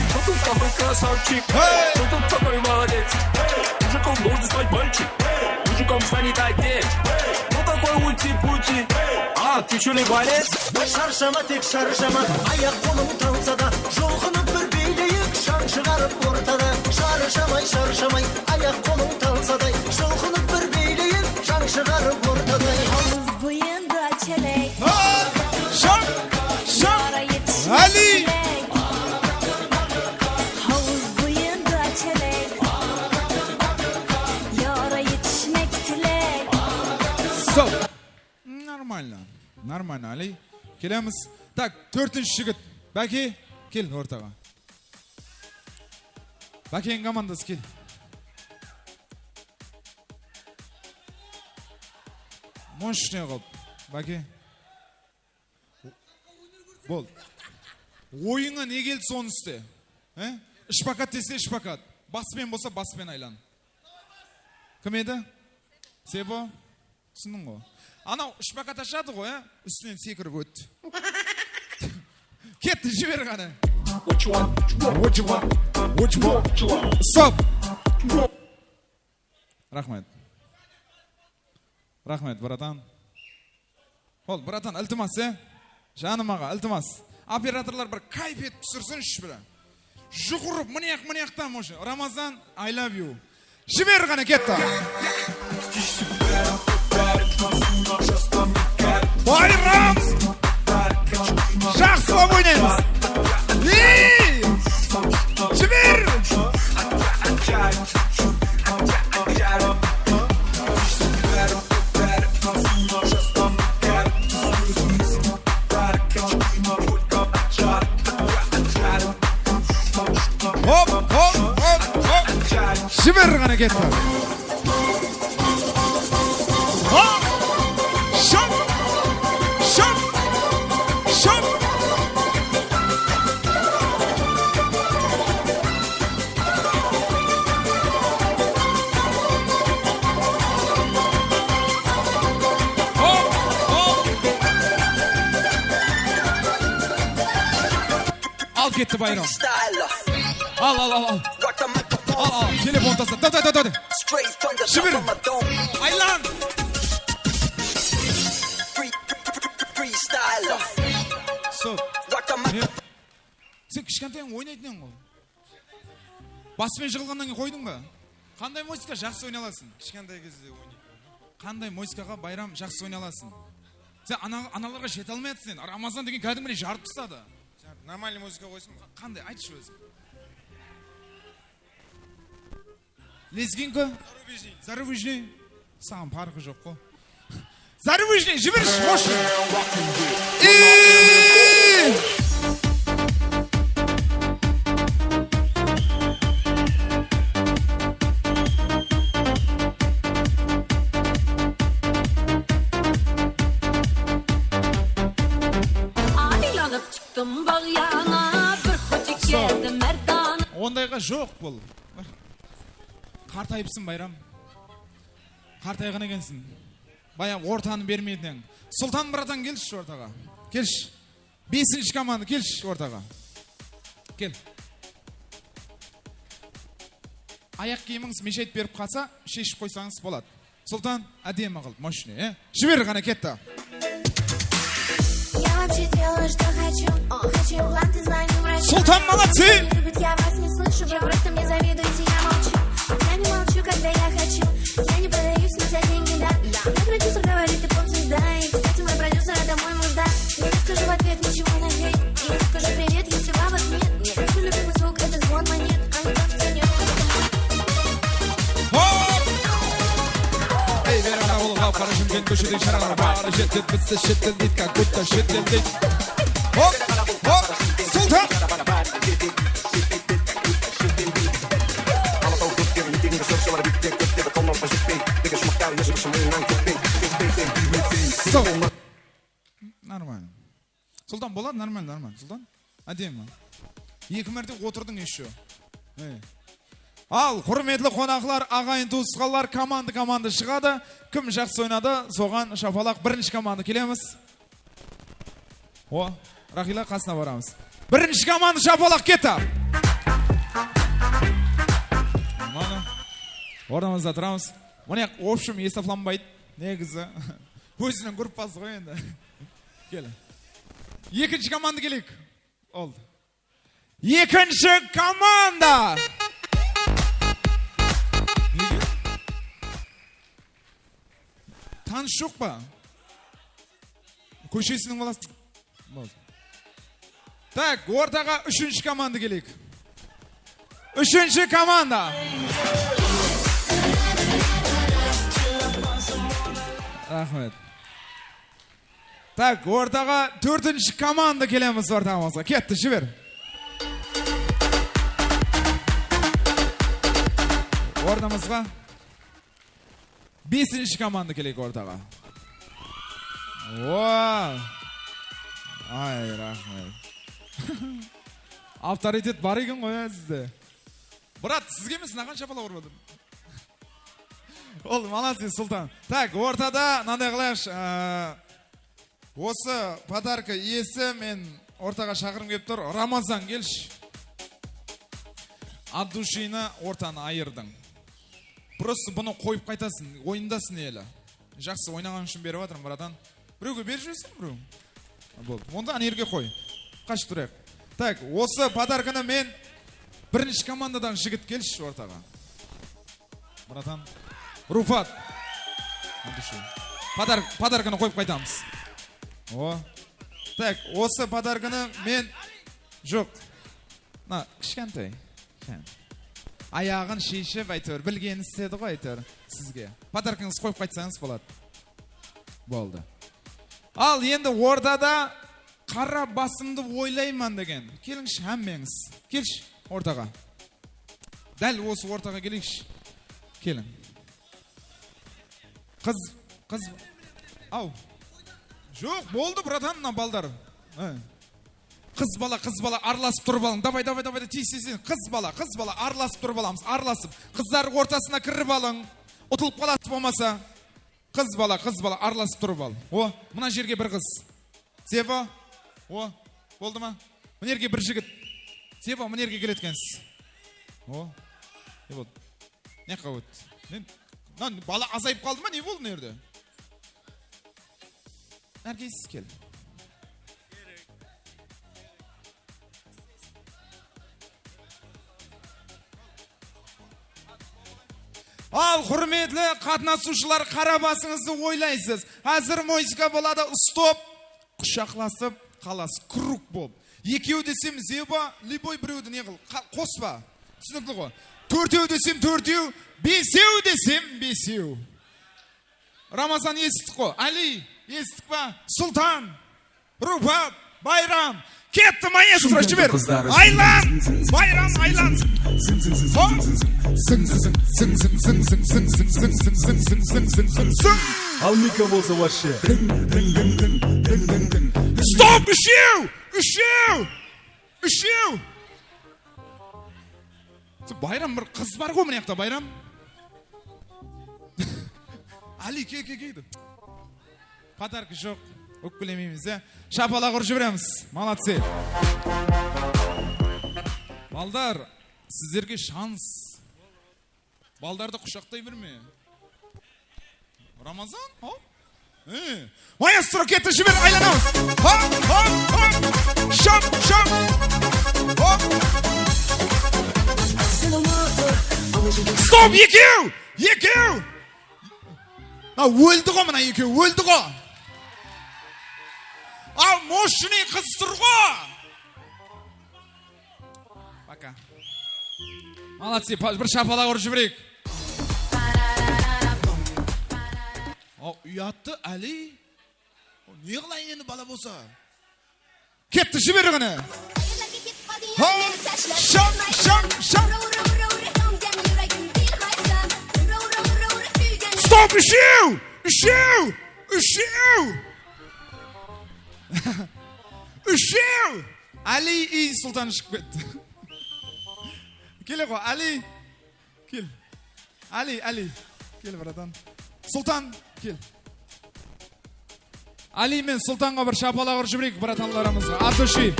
Кто тут такой красавчик? Кто тут такой молодец? Мужиком нужно стать мальчик. Мужиком станет одеть. Кто такой ути-пути? А, ты чё ли болец? Шаршама, тек шаршама. Аяқ қолың талса да, жолғынып бір билейік, шаң шығарып ортада. Шаршамай, аяқ қолың талса да, жолғынып бір билейік, шаң шығарып ортада. Havuz boyunda çelek. Şam! Ali! Havuz boyunda çelek. Yara yetişmek dilek. Стоп! Нормально, Али. Келеміз. Так, төртінші жігіт. Бәке, кел ортаға. Бәкенің командасы кел. Мощный қылып. Бәке. Бол. Ойыңа не келді соны істе? Ішпақат десе ішпақат. Баспен болса баспен айлан. Кім еді? Себо? Түсінің ғой. Анау ішпақат ашады ғой, үстінен секіріп өтті. Кетті, жібер ғана. Стоп! Рахмет, братан. Ол, братан, ілтімас, жаным аға, ілтімас. Операторлар бір кайфет түсірсін шүбірі. Жұғырып, мұнияқтан мұшы. Рамазан, I love you. Жібер ғана, кетті. Байрам! Жақсылап ойнаймыз! Жібер! Жібер ғана кетті. Al кетті Байрам. Al. Телефон таса. Да. Жібер. Айлан. Сен кішкентайың ойнайтын ғой. Баспен жығылғаннан кейін қойдың ба? Қандай музыка жақсы ойналасың? Кішкентай кезде ойнайтын. Қандай музыкаға Байрам жақсы ойналасың? Сен аналарға жете алмайсың. Рамазан деген кәдімгідей жарып тастады. Нормальный музыка қойсын. Қандай, айтшы өзің. Лезгинка? Зарубежный. Саған парқы жоқ қой. Зарубежный, жіберші, қош. Ондай Ортайға жоқ бұл. Қартайыпсың Байрам. Қартайған екенсің. Баяғы ортаны бермедің. Сұлтан братан келші ортаға. Келші. 5-ші команда келші ортаға. Кел. Аяқ киіміңіз мешайт беріп қалса, шешіп қойсаңыз болады. Сұлтан, әдемі қылды, мощный, Жібер ғана кетті. Султан, молодцы! Я вас не слышу, вы просто мне завидуете, я молчу. Я не молчу, когда я хочу. Я не продаюсь, но за деньги, да. Мой продюсер говорит, ты поп-звезда. И, кстати, мой продюсер, это мой муж, да. Я не скажу в ответ ничего на хейт. Я не скажу привет, если бабок нет. Нет, мой любимый звук, это звон монет. А не тот, кто не Эй, верно, улыға қарашым ген көшеде шаралар бары жетет бітсі шеттен дейт, как будто шеттен дейт. Оп, Султан! Нормально. Султан, болады? Нормально. Султан? Әдемі. 2 мәрте отырдың еще. Ал, құрметлі қонақлар, ағайын туысқалар, команда шығады. Кім жақсы ойнады, соған шапалақ. 1-ші команда келеміз. О, Рахила қасына барамыз. 1-ші команда шапалақ кетті. Орнымызда тұрамыз. Мұны общем естафланбайды. Негізі. Өзінің группасы ғой енді. Кел. 2-ші команда келейік. Олды. 2-ші команда! Таныс жоқ па? Көшесінің баласы. Так, ортаға 3-ші команда келейік. 3-ші команда. Рахмет. Так, ортаға 4-ші команда келеміз ортамызға. Кетті, жібер. Орнымызға 5-ші команда келейік ортаға. Ооо. Ай, рахмет. Авторитет бар екен ғой сізде. Брат, сізге емес, наған шапала ұрмадым. Ол, молодцы, Султан. Так, ортада, нандай қылайықшы. Осы подарка иесі мен ортаға шақырым кеп тұр. Рамазан, келші. От душина ортаны айырдың. Просто бұны қойып қайтасын, ойындасың елі. Жақсы ойнаған үшін беріп атырым, братан. Біреуге бер жүрсің, біреу? Болды. Онда анерге қой. Қаш тұрайық. Так, осы подарканы мен 1-ші командадан жігіт келші ортаға. Братан. Руфат. Подарканы қойып қайтамыз. О. Так, осы подарканы мен... Жоқ. На, кішкентай. Аяғын шешіп, әйтеуір, білгені істеді ғой, әйтеуір, сізге. Подаркаңыз қойып қайтсаңыз болады. Болды. Ал, енді ортада қара басымды ойлайман деген. Келіңші, әммеңіз. Келші, ортаға. Дәл осы ортаға келейікші. Келің. Қыз. Ау. Жоқ, болды, братанна балдар. Қыз бала, араласып тұрып алың. Давай, тиісесен. Қыз бала, араласып тұрып аламыз. Араласып. Қыздар ортасына кіріп алың. Ұтылып қаласы болмаса. Қыз бала, араласып тұрып ал. О, мұна жерге бір қыз. Зева. О, болды ма? Мұнерге бір жігіт. Зева, мұнерге келеткенсіз. О, не болды? Не қауыт? Бала азайып қалды ма? Не болды нерді? Нәргейсіз кел. Ал, құрметлі қатынасушылар, қара басыңызды ойлайсыз. Әзір музыка болады, стоп, құшақласып, қалас, круг болып. Екеу десем зеба, любой біреуді не қыл, қоспа. Түсінікті ғой. 4-еу десем 4-еу, 5-еу десем 5-еу. Рамазан естік қой. Али, естік ба? Султан, Рубаб, Байрам. Кетті маэстро, жібер. Айлан, Байрам, айлан. Ал Мика болса вообще. Стоп, үшеу. Байрам бір қыз бар ғой мына жақта, Байрам. Али, келді. Подарка жоқ. Өкілемейміз, шапалақ ұрып жібереміз. Молодцы. Балдар, сіздерге шанс. Балдарды құшақтай берме. Рамазан, маэстро кетті, жібер, айланамыз. Шап. Стоп, екеу. Өлді ғой мына екеу, өлді ғой. Мощный қыз тұр ғой. Пока. Молодцы, бір шапалақ ұрып жіберейік. Ұятты, Әли. Не қылайын енді бала болса? Кетті, жібер ғана. Шам. Стоп, үшеу. Али и Сұлтан шықып кетті. Келе ғой, Али. Кел. Али. Кел, братан. Сұлтан, кел. Али мен Сұлтанға бір шапалақ ұрып жіберейік, братанларымызға. От души.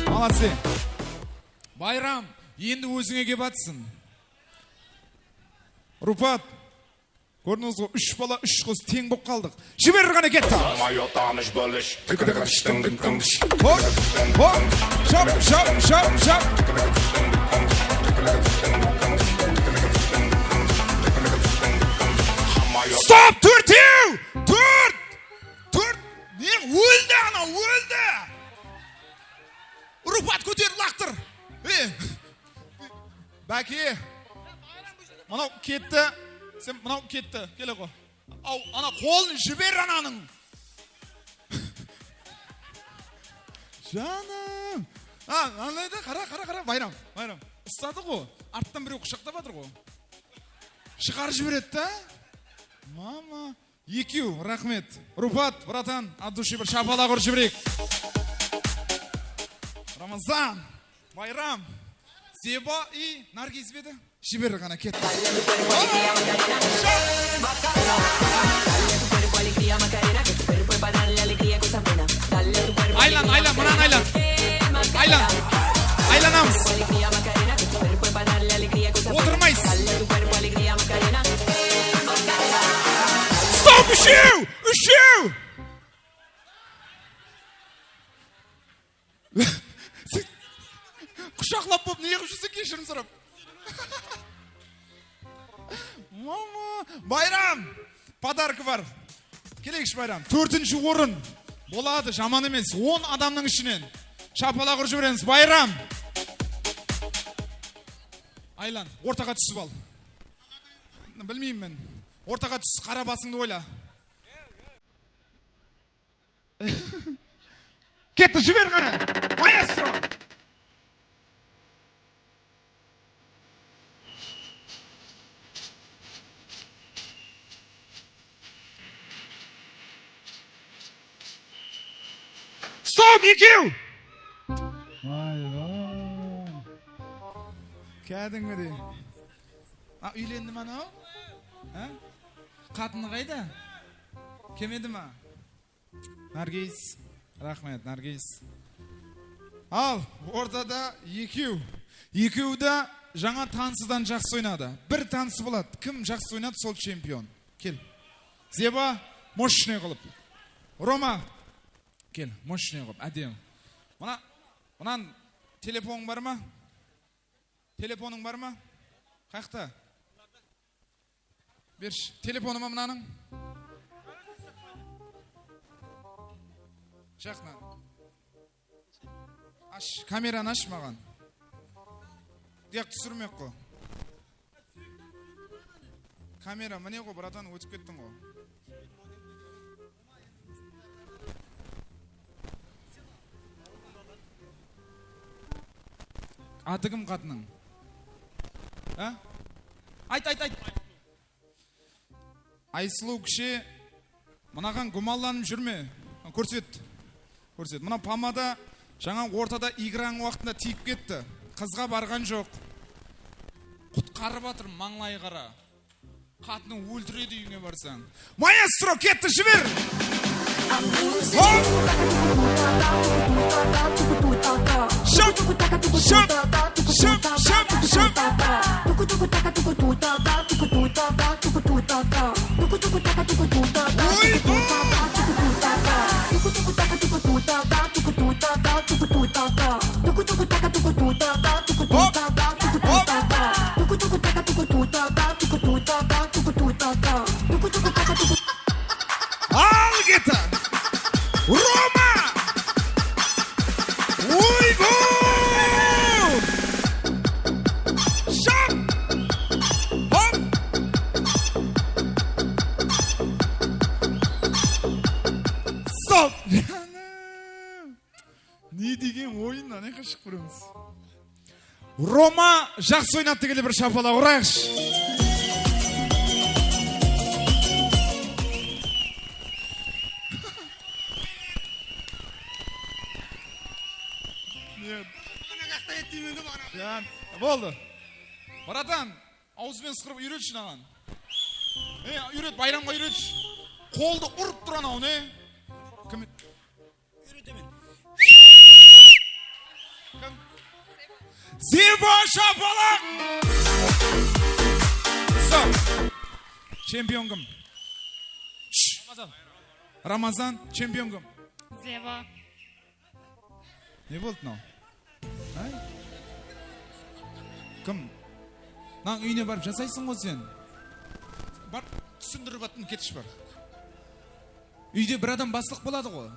Молодцы. Байрам, енді өзіңе кеп атсың. Руфат, көрдіңіз ғой, 3 бала, 3 қыз тең болып қалдық. Жібер ғана кетті. Шап. Стоп, төртеу! Төрт! Не, өлді ана, өлді! Руфат көтер лақтыр. Бәке, мынау кетті. Сен мынау кетті, келе ғой. Ана қолын жібер ананың. Жаным. Анайды, қара, Байрам. Ұстады ғой. Арттан біреу құшақтап жатыр ғой. Шығар жібереді да? Мама. Екеу, рахмет. Руфат, братан, от души бір шапалақ ұрып жіберейік. Рамазан, Байрам, Зеба и Наргиз беді. Жібер ғана кетті. Айлан, мұнан айлан. Айланамыз. Отырмайыз. Стоп, үшеу. Құшақлап болып, не қышысы кешірім сұрап. Мама, Байрам, подарка бар. Келейікші Байрам, 4-ші орын. Болады, жаман емес, 10 адамның ішінен. Шапалақ ұрып жібереміз, Байрам. Айлан, ортаға түсіп ал. Білмеймін мен. Ортаға түс, қара басыңды ойла. Кетті, жібер ғана. Маэстро. Стоп, екеу! Кәдіңгідей. Үйленді ма анау? Қатыны қайда? Кемеді ма? Наргиз, рахмет, Наргиз. Ал, ортада екеу. Екеу да жаңа танысыдан жақсы ойнады. Бір танысы болады. Кім жақсы ойнады, сол чемпион. Кел. Зеба, мощный қылып. Рома, кел, мощный қылып, әдем. Мұнан телефоның бар ма? Телефоның бар ма? Қақта? Берші, телефоны ма мұнаның? Жақынан. Аш, камераны аш маған. Дияқ түсірмек қой. Камера, міне ғой, братан, өтіп кеттің ғой. Аты кім қатының? Айт. Айсылу кіші, мұнаған гумалланып жүрме. Көрсет. Мұна помада жаңа ортада играң уақытында тиіп кетті. Қызға барған жоқ. қары батыр маңлай қара. Қатының өлтіреді үйіңе барсаң. Маэстро, кетті, жібер! Шып! Шып! Шып! Шып! Шып! Al geta! Roma! Uygu! Şap! Hop! Stop! Ne деген ойыннан не қашық көреміз. Рома жақсы ойнатты, келе бір шапалақ ұрайықшы. Болды. Баратан, аузымен сықырып үйретші наған. Үйрет, байрамға үйретші. Қолды ұрып тұран ау, не? Кім? Үйретемен. Кім? Зева шапалақ! Стоп! Чемпион кім? Рамазан, чемпион кім? Зева. Не болды нау? Кім? Наң үйіне барып жасайсың ғой сен. Бар, түсіндіріп атын кетіш бар. Үйде бір адам басылық болады ғой.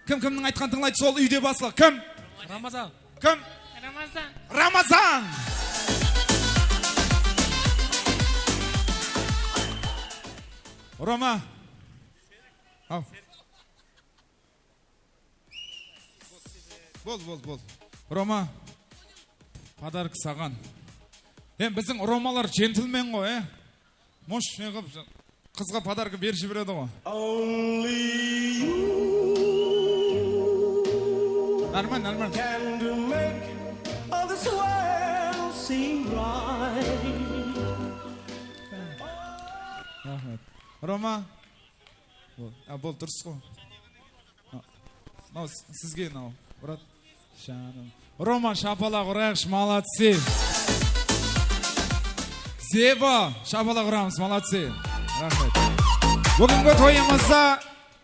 Кім-кімнің айтқан тыңлайды, сол үйде басылық. Кім? Рамазан. Кім? Рамазан. Рамазан! Рома. Ау. Бол. Рома. Подарок саған. Біздің ромалар джентльмен ғой, Мош, қызға подарка бер жібереді ғой. Нормально. Рома. Бол, дұрыс қой. Сізге, брат. Рома, шапалақ ұрайықшы, молодцы. Зева, шапалақ ұрамыз, молодцы. Рахмет. Бүгінгі тойымызда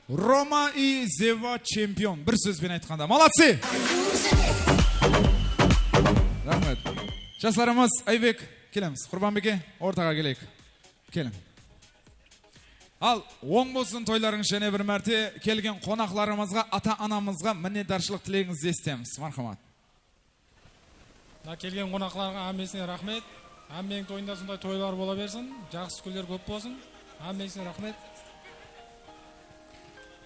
Рома и Зева чемпион. Бір сөзбен айтқанда. Молодцы. Рахмет. Жастарымыз, Айбек, келеміз. Құрбанбеке, ортаға келейік. Келім. Ал, оң болсын тойларыңыз, және бір мәрте келген қонақларымызға, ата-анамызға міннетаршылық тілегіңізді естеміз. Мархамат. Келген қонақларға әмесіне рахмет. Әмменің тойында сондай тойлар бола берсін. Жақсы күндер көп болсын. Әмесіне рахмет.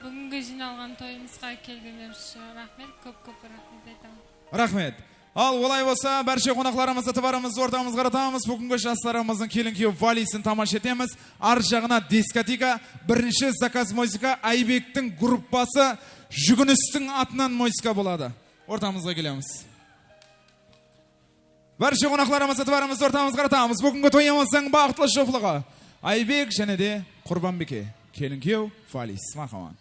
Бүгінгі жиналған тойымызға келгендер үшін рахмет. Көп рахмет айтамын. Рахмет. Ал, олай болса, бәрше қонақларымызды тыбарымызды ортамыз қаратамыз. Бүгінгі жастарымыздың келін күйеу валисін тамаш етеміз. Ар жағына дискотека, бірінші заказ музыка, Айбектің группасы Жүгіністің атынан музыка болады. Ортамызға келеміз. Бәрше қонақларымызды тыбарымызды ортамыз қаратамыз. Бүгінгі тойымыздың бақытлы жоқлығы. Айбек және де Құрбанбеке. Келін күйеу валис. Мархаман.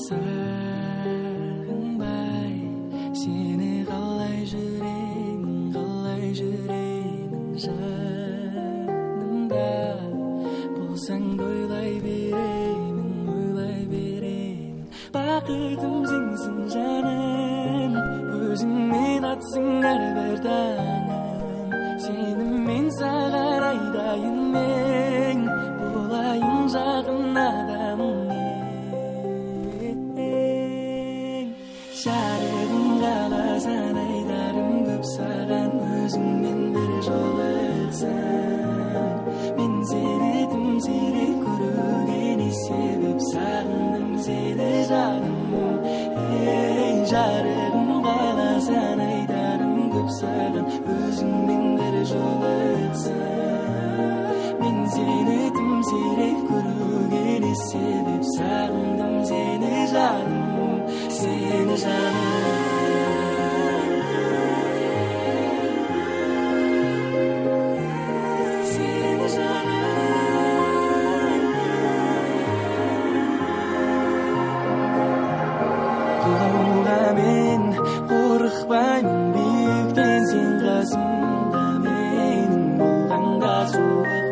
Сағынбай, сені қалай жүремін жанымда. Болсаң ойлай беремін. Бақытым сенсің жаным, өзіңмен атсың әрбір таңым. Сеніммен саған айдайын мен, болайын жақын адамың. Жарығым қаласан айдарым көп саған, өзіңмен бір жолықсам. Мен сені тым сирек көруге не себеп, сағындым сені жаным. Жарығым қаласан айдарым көп саған,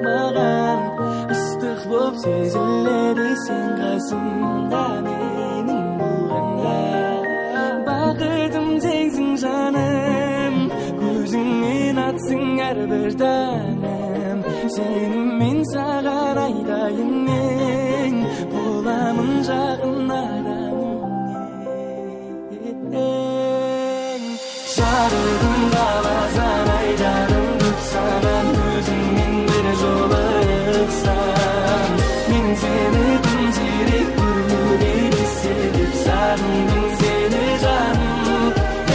маған ыстық боп сезіледі сен қасымда менің болғанда бақытым сенсің жаным көзіңнен атсың әрбір таңым сеніммен саған айтайын мен боламын жақын адамың жарығым қаласаң айтарым көп саған өзіңмен бір жолықсам мен сені тым сирек көрмегенде себеп сағындым сені жаным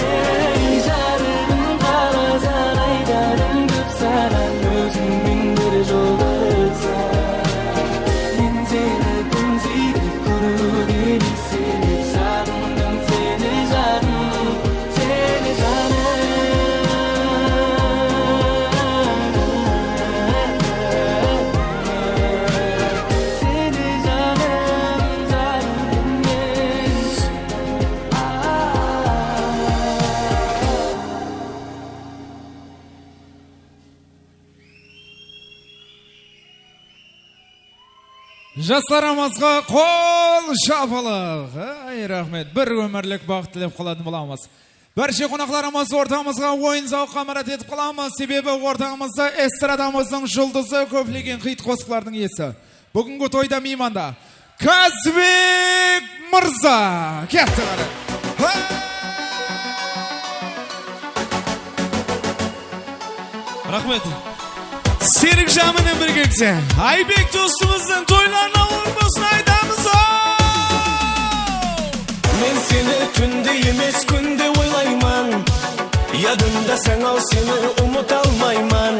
ей жарығым қаласаң айтарым көп саған өзіңмен бір жолықсам мен сені тым сирек көрмегенде себеп сағындым сені жаным сені жаным Жастарымызға қол шапалақ. Ай, рахмет. Бір өмірлік бақыт тілеп қалатын боламыз. Бірше қонақларымыз ортамызға ойын зауққа марат етіп қаламыз. Себебі ортамызда эстрадамыздың жұлдызы көптеген хит қосқылардың иесі. Бүгінгі тойда мейманда Қазбек Мырза. Кетті ғары. Рахмет. Серік жамының бір кексе. Айбек достымыздың тойларына орынбосын айтамыз. Мен сені түнде емес күнде ойлайман Ядымда сәң ау сені ұмыт алмайман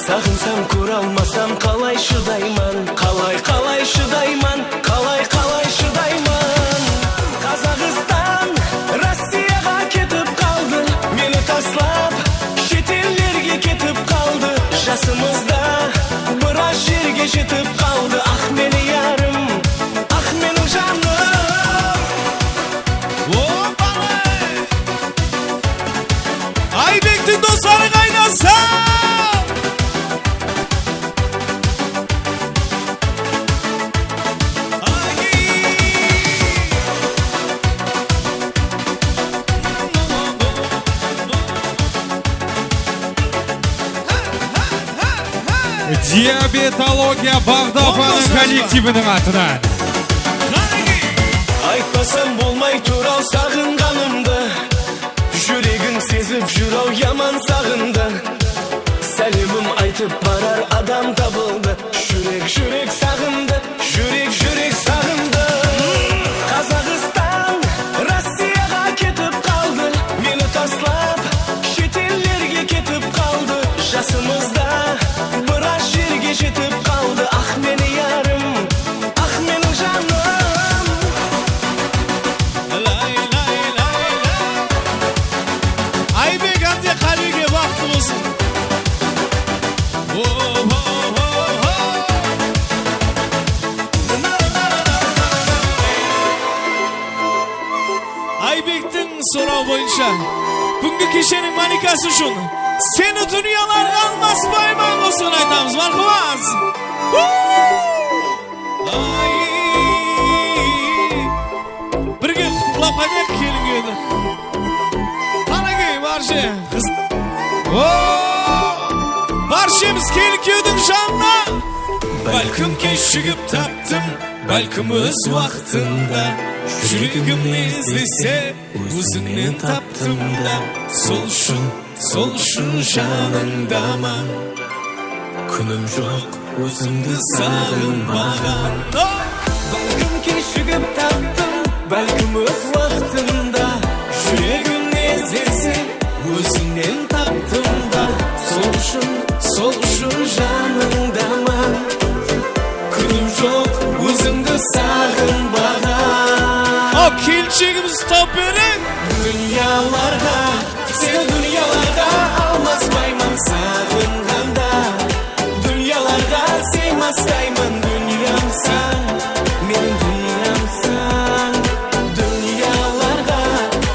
Сағынсам көре алмасам қалай шыдайман Қалай шыдайман Қалай шыдайман Қазақстан Россияға кетіп қалды Мені таслап шетелдерге кетіп қалды Жасымызда біраз жерге жетіп қалды Ақ мені ярым Ақ менің жаным Айбектің достары қайнаса Диабетология Бағдапаның коллективінің атынан Айтпасам болмай турал сағынғанымды Жүрегің сезіп жүрау яман сағынды Сәлемім айтып барар адам табылды Жүрек сағынды Жүрек сағынды Қазақстан Россияға кетіп қалды Мені таслап шетелдерге кетіп қалды Жасымызда біраз жерге жетіп қалды Ақ мені ярым Ақ менің жаным Айбек әнде қалеге бақты болсын. Айбектің сұрау бойынша бүгінгі кешенің маникасы үшін сені дүнияларға алмаспаймын осыны айтамыз. Мархабас. Бірге құттықтап қайтайық келінгені. Баршы қыз. Баршымыз келікеудің жанына. Бәлкім кешігіп таптым, бәлкім өз уақытында. Жүрегімді іздесе, өзіңнен таптым да. Сол үшін жаныңдама. Күнім жоқ, өзіңді сағынбаған. Бәлкім кешігіп таптым, бәлкім өз уақытында. Жүрегімді іздесе, өзіңнен таптым да. Сол үшін жаныңдама. Күнім жоқ, өзіңді сағынбаған. Келіншегіміз тап берің. Дүнияларға, сені дүнияларға алмаспаймын сағынғанда. Дүнияларға сыймастаймын, дүниямсың, менің дүниямсың. Дүнияларға,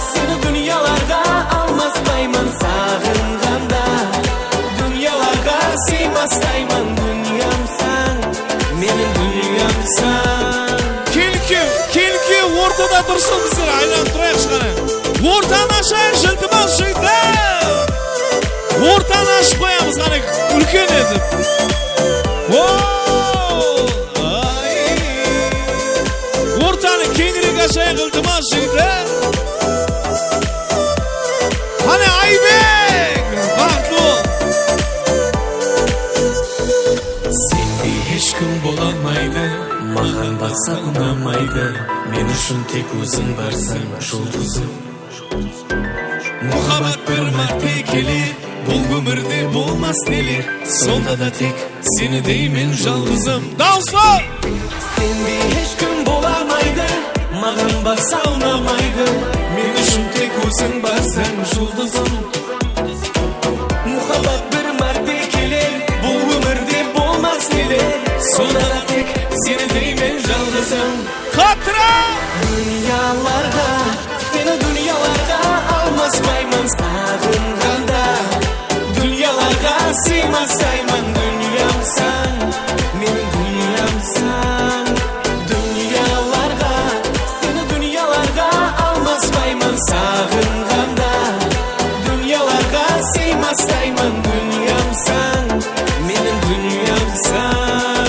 сені дүнияларға алмаспаймын сағынғанда. Дүнияларға сыймастаймын, дүниямсың. tursun bizler aylanıp durayıq şıqana. Ortan aşağı jiltimiz jigitlar. Ortani açıp koyamiz qani ulkan etib. Ortani kengrik aşağı qiltimiz jigitlar. Qani Aybek, baxtli bo'l. Sendek hech kim bo'lolmaydi, mаған baksa unamaydi. Men uchun tek o'zing barsan, yulduzim. Muhabbat bir marta kelir, bu umrda bo'lmas neler. Sonda da tek seni deymen yolg'izim. Danslar! Sendek hech kim bo'lolmaydi, mаған baksa unamaydi. Men uchun tek o'zing barsan, yulduzim. Muhabbat bir marta kelir, bu umrda bo'lmas neler. Sonda da tek seni deymen yolg'izim. Xotira! Dunyolarga, seni dunyolarga almasmayman sog'inganda. Dunyolarga siymasayman, dunyomsan, mening dunyomsan. Dunyolarga, seni dunyolarga almasmayman sog'inganda. Dunyolarga siymasayman, dunyomsan, mening dunyomsan.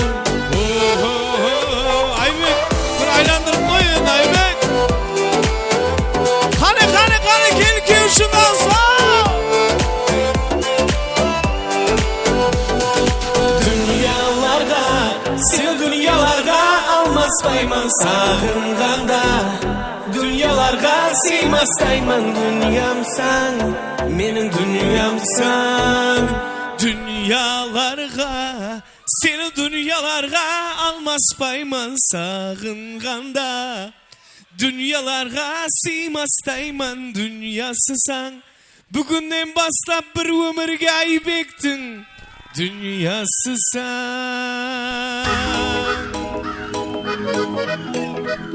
Aybek, bir aylandırıp koyun Aybek. Qani gel ki şundan sağ. Dunyolarga, seni dunyolarga almasmayman sog'inganda. Dunyolarga siymasayman, dunyomsan, mening dunyomsan. Dünyalarga, seni dünyalarga almaspayman sağınganda. Dünyalarga siymasayman, dünyasısan. Bugünden başlap bir ömürge Aybek'tin dünyasısan.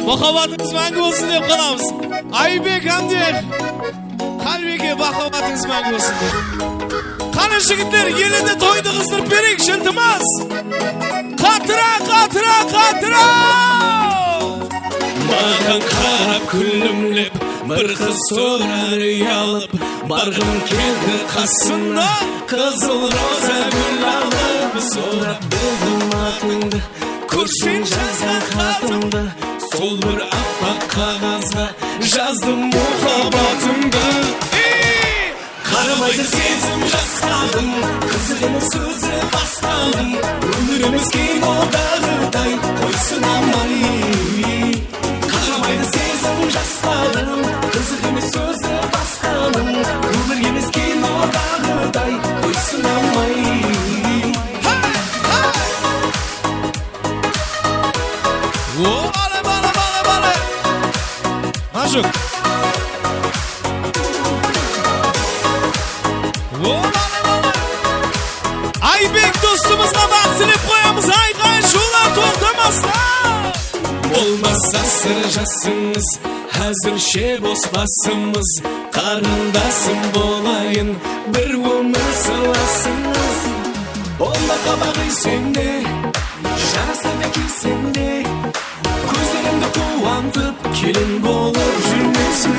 Muhabbatınız mangi olsun dep kalamız. Aybek hamdek. Kalbeke muhabbatınız mangi olsun dep. Qani jigitlar, yelida to'yni qizdirib bering, shiltimiz. Qatira. Mаған qarab kulimleb, bir qiz so'rar yalib. Barg'im keldi qassimda, qizil roza gul olib. So'rab bildim atingni, ko'rsang yozgan xatimni. Sol bir oppoq qog'ozga yozdim muhabbatimni. Qaramaydi sezim jasqadim, qizg'ini so'zi basqadim. Umrimiz kinodag'iday qo'ysin amay. Qaramaydi sezim jasqadim, qizg'ini so'zi basqadim. Umrimiz kinodag'iday qo'ysin amay. Bale. Majuk. Aybek dostumuzla bahsilip koyamız. Ayqay şular to'xtamaslar. Olmazsa sırjasınız, hazır şebos basımız. Qarindasım bolayın, bir ömür sılasınız. Onda qabağı sende, jarasındaki sende. Gözlerimde kuvantıp, kelin bolup жүрмесін.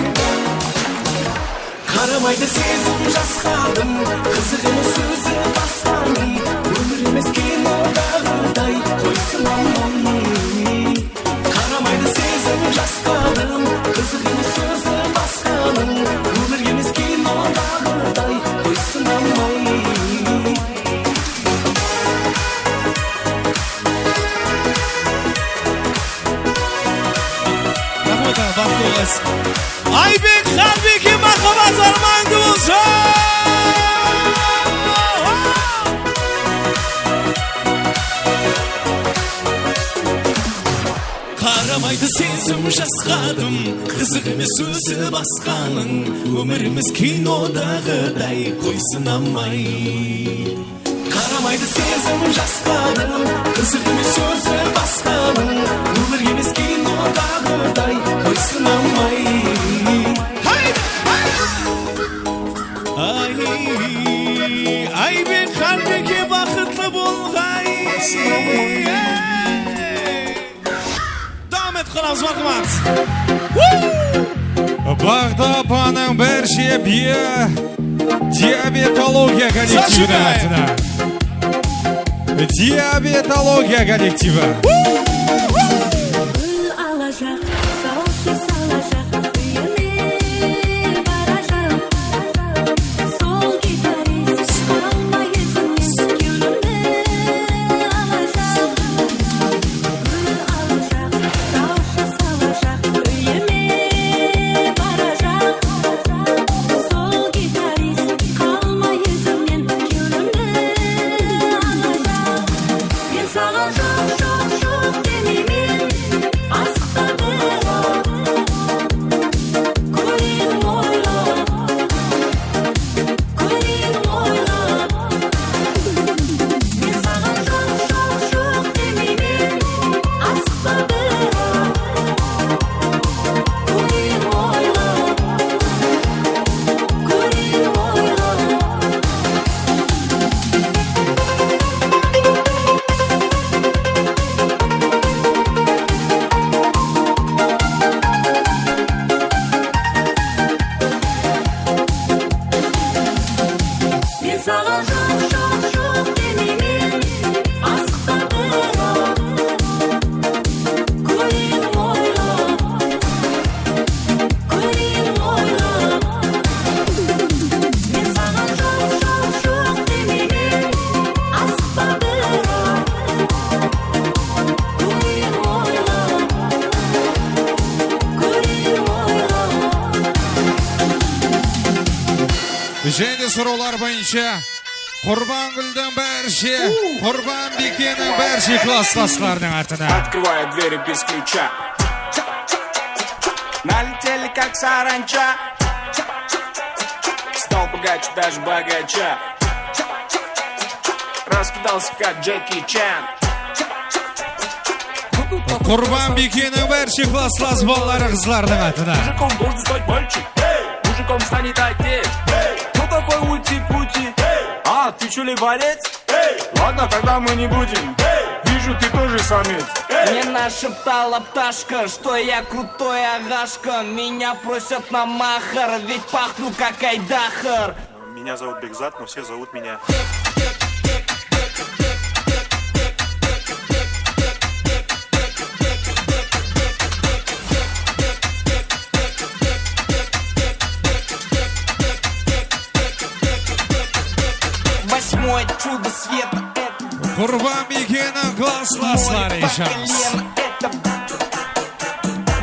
Qaramaydi sezim jasqadim, qizig'ini so'zi basqadim. Umrimiz kinodag'iday qo'ysin amay. Qaramaydi sezim jasqadim, qizig'ini so'zi basqadim. Umrimiz kinodag'iday qo'ysin amay. Aybek qalbiki muhabbat armandi bo'lsa. Qaramaydi sezim jasqadim, qizig'ini so'zi basqanim. Umrimiz kinodag'iday qo'ysin amay. Qaramaydi sezim jasqadim, qizig'ini so'zi basqanim. Umrimiz kinodag'iday qo'ysin amay. Aybek qalbiki baxtli bo'lg'ay. Davom et qilamiz, marhamat. Бағдапаның бәрше диабетология коллективінің атына. Диабетология коллективі. Және сұраулар бойынша Құрбангүлдің бәрше, Құрбан Бекенің бәрше классластарының атына. Открываю двери без ключа. Налетели как саранча. Стал богаче, даже богача. Раскидался как Джеки Чан. Құрбан Бекенің бәрше класслас балалары қызларының атына. Мужиком должен стать мальчик. Мужиком станет отец. Кто такой ути-пути? А, ты что ли борец? Ладно, тогда мы не будем. Вижу, ты тоже самец. Мне нашептала пташка, что я крутой агашка. Меня просят на махар, ведь пахну как айдахар. Меня зовут Бекзат, но все зовут меня. Восьмое чудо света. Құрбан Бекенің классластары шанс.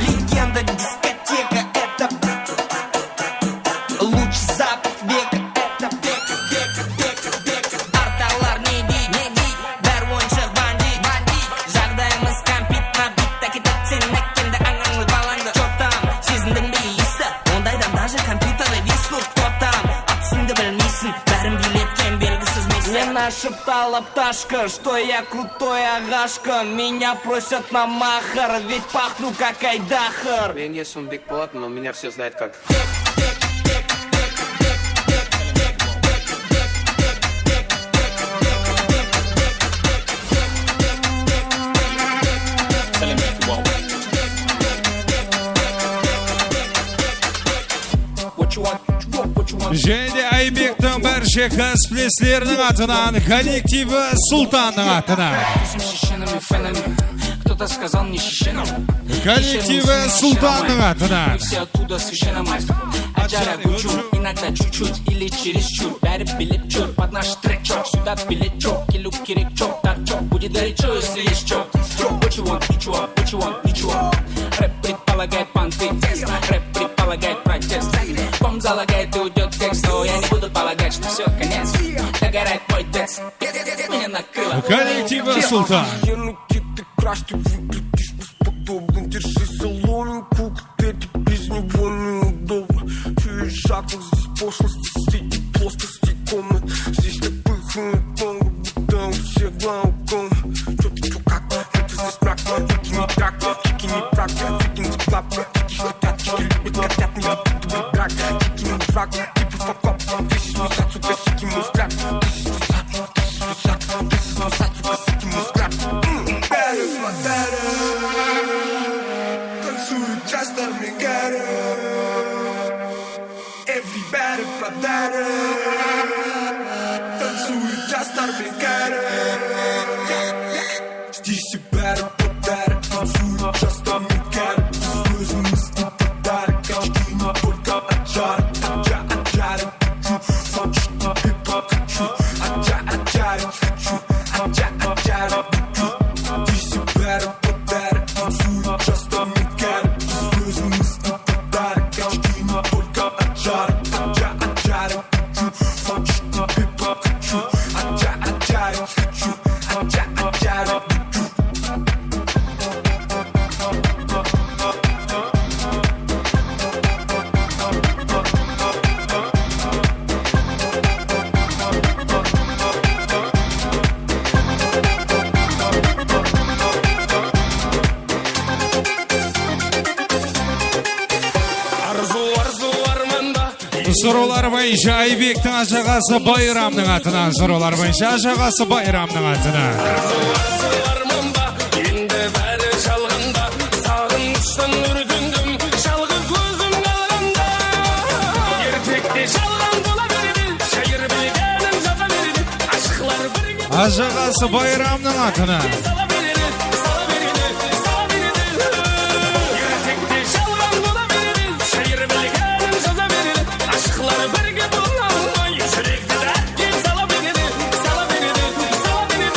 Легенда, дискотека, это луч запад века, это арталар не дей, бәрі ойыншық бандит, жағдайымыз компит набит, такетіп сен әккенді аңаңыз балаңды чоттам, сезіндің бе есі, ондайдан даже компьютеры виснут, кто там, атысыңды білмейсің, бәрін билеткен белгісіз мессі. Мне нашептала пташка, что я крутой агашка. Меня просят на махар, ведь пахну как айдахар. Мен есімім Бекболат, но меня все знают как. Және Айбектің бәрше кәсіплесілерінің атынан, коллективі Сұлтанның атына. Кто-то сказал не шишеном. Коллективі Сұлтанның атына. Мы все оттуда священном. Аджара гучу, иногда чуть-чуть или чересчур. Бәрі билет чур, под наш трек чок. Сюда билет чок, келу керек чок. Так чок, будет горячо, если есть чок. What you want, ничего, what you want, ничего. Рэп предполагает понты, рэп предполагает протест. Бомб залагает и уйдет текст, но я не буду полагать, что все, конец. Догорает мой текст, меня накрыло. Коллективі Сұлтан. Ты выглядишь бесподобно. Держи соломинку, коктейль, без него неудобно. Чуешь шапок, здесь пошлости, среди плоскости комнат. Здесь так пыхнет танго, будто у всех главком. Чё ты, чё как, чё ты здесь мрак? Вики не так, вики не прак, вики не клап. Вики хотят, вики любят, хотят, не любят брак. Вики не враг, типа факап. This is my сад, сука, сики мой взгляд. This is my сад, this is my сад, this is my сад, сука, сики мой взгляд. Танцует часто. Everybody подары танцуют жастар бекары Здесь бәрі подары танцуют жастар бекары Өзіміз подары кашкина только аджар Аджар Фанчуна пипа хочу Аджар хочу Аджар Здесь бәрі подары танцуют жастар бекары Өзіміз подары кашкина только аджар Аджар Фанчуна пипа хочу Аджар хочу Аджар Сұрулар бойынша Айбектің ажағасы Байрамның атынан. Сұрулар бойынша ажағасы Байрамның атынан. Енді бәрі жалғанда сағыныштан үркіндім жалғыз көзім қалғанда ертекте жалған бола берді шайыр білгенін жата берді ашықлар бірге Ажағасы Байрамның атынан. ертекте жалған бола берді шайыр білгенін жата берді ашықлар бірге бола алмай жүректі дәтке сала береді сала береді сала береді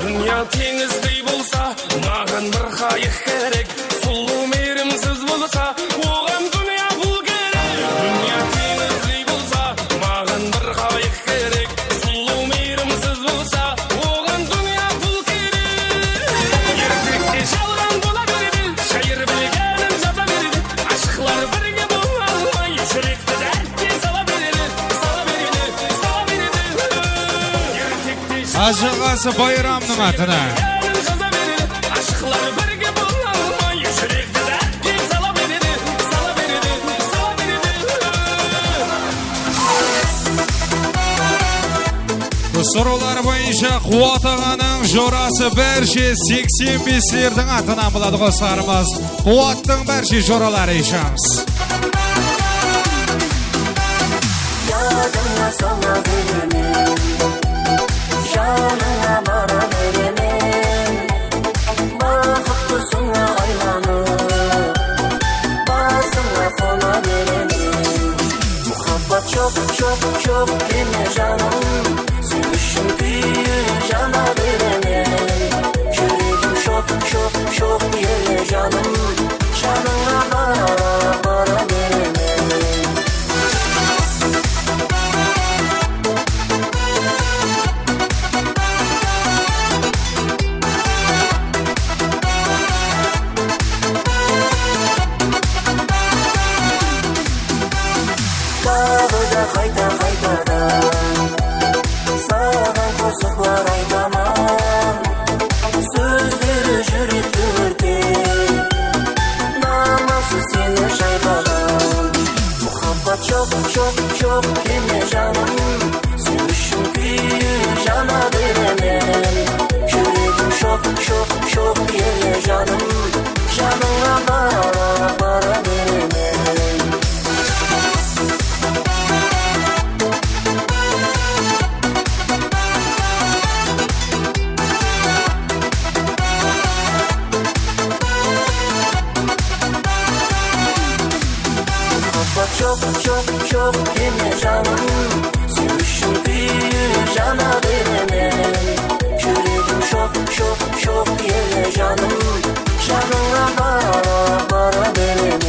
Дүния теңіздей болса, маған бір қайық керек. Сұлу мейірімсіз болса, оған дүния бұл керек. Дүния теңіздей болса, маған бір қайық керек. Сұлу мейірімсіз болса, оған дүния бұл керек. Ертекте жалған бола береді, шайыр білгенін жата береді. Ашықлар бірге бола алмай, жүректі дәтке сала береді, сала береді, сала береді. Ертекте Ажағасы Байрамның атынан. ашықлар бірге бола алмай жүректі дәтке сала береді сала береді сала береді Сұрулар бойынша Қуат ағаның жорасы Бәрше 85-лердің атынан болады қосарымыз. Қуаттың Бәрше жоралары ешамыз. Ядыңа сала беремін жаныңа бара беремін бақыттысыңа айланып басыңа қона беремін мұхаббат жоқ жоқ жоқ деме жаным сен үшін күйіп жана беремін жүрегім шоқ шоқ шоқ еле жаным жаныңа бара беремін қайта қайтадан саған қосықлар айтаман сөздері жүректі өртеп намазсыз сені шайқаған мұхаббат жоқ жоқ жоқ деме жаным сен үшін күйіп жана беремін жүрегім шоқ шоқ шоқ еле жаным жаныңа бара беремін çok çok çok deме жаным сен үшін күйіп жана беремін жүрегім шоқ шоқ шоқ еле жаным жаныңа бара беремін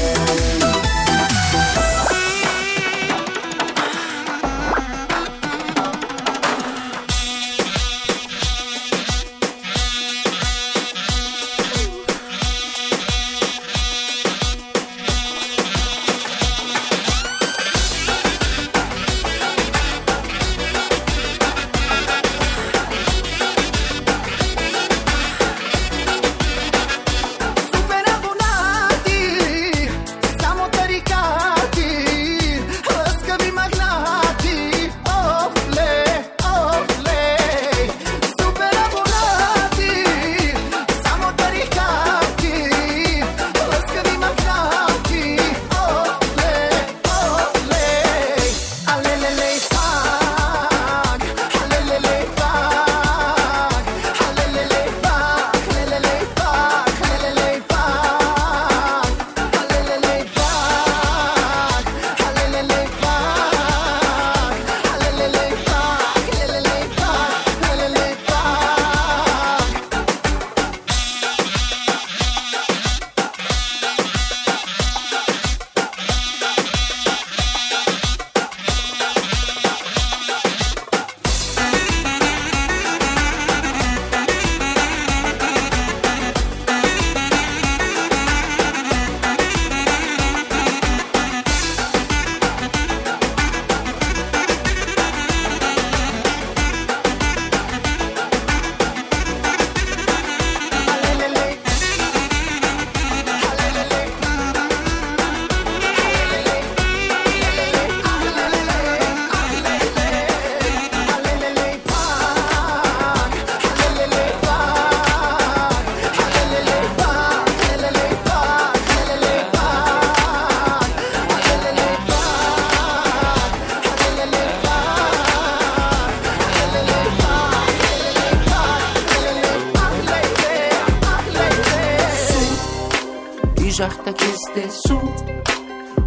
жақта кесте су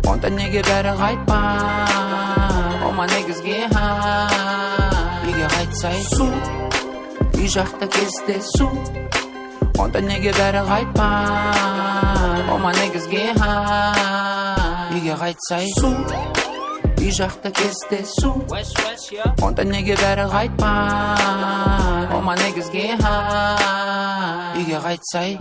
онда неге бәрі қайтпай ома негізге үйге қайтсай су үй жақта кесте су онда неге бәрі қайтпай ома негізге үйге қайтсай су үй жақта кесте су онда неге бәрі қайтпай ома негізге үйге қайтсай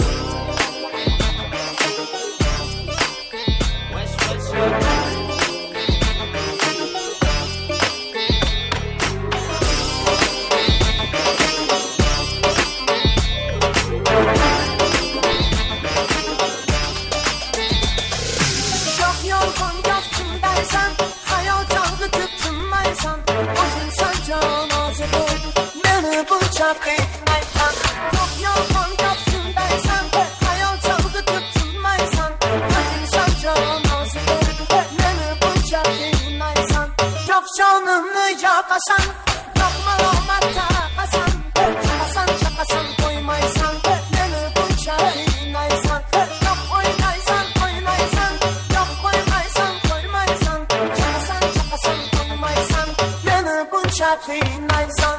Canımı yakasan, lokma lokma takasan, çakasan çakasan koymaysan, beni bıçak inaysan, yok oynaysan oynaysan, yok koymaysan koymaysan, çakasan çakasan koymaysan, beni bıçak inaysan.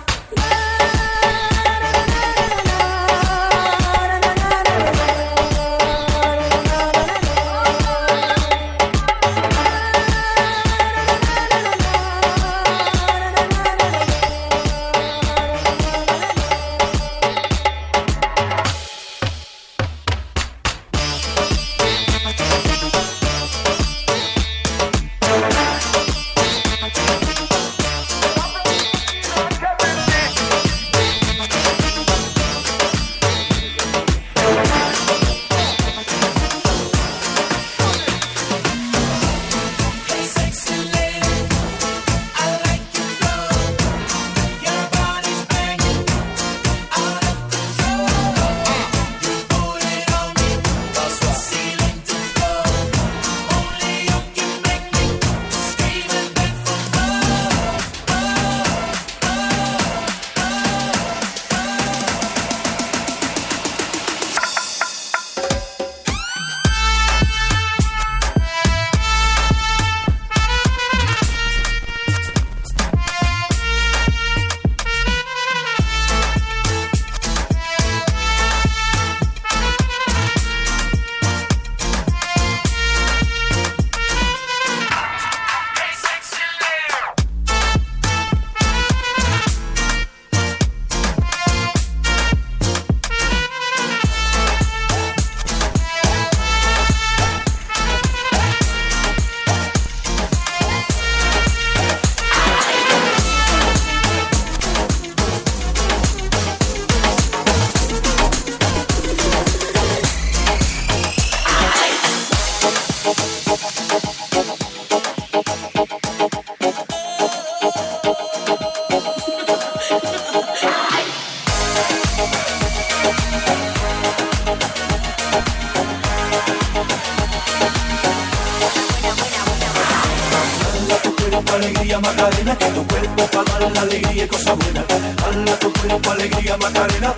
Alegría Macarena, que tu cuerpo para dar la alegría y cosa buena. Dale tu cuerpo alegría Macarena,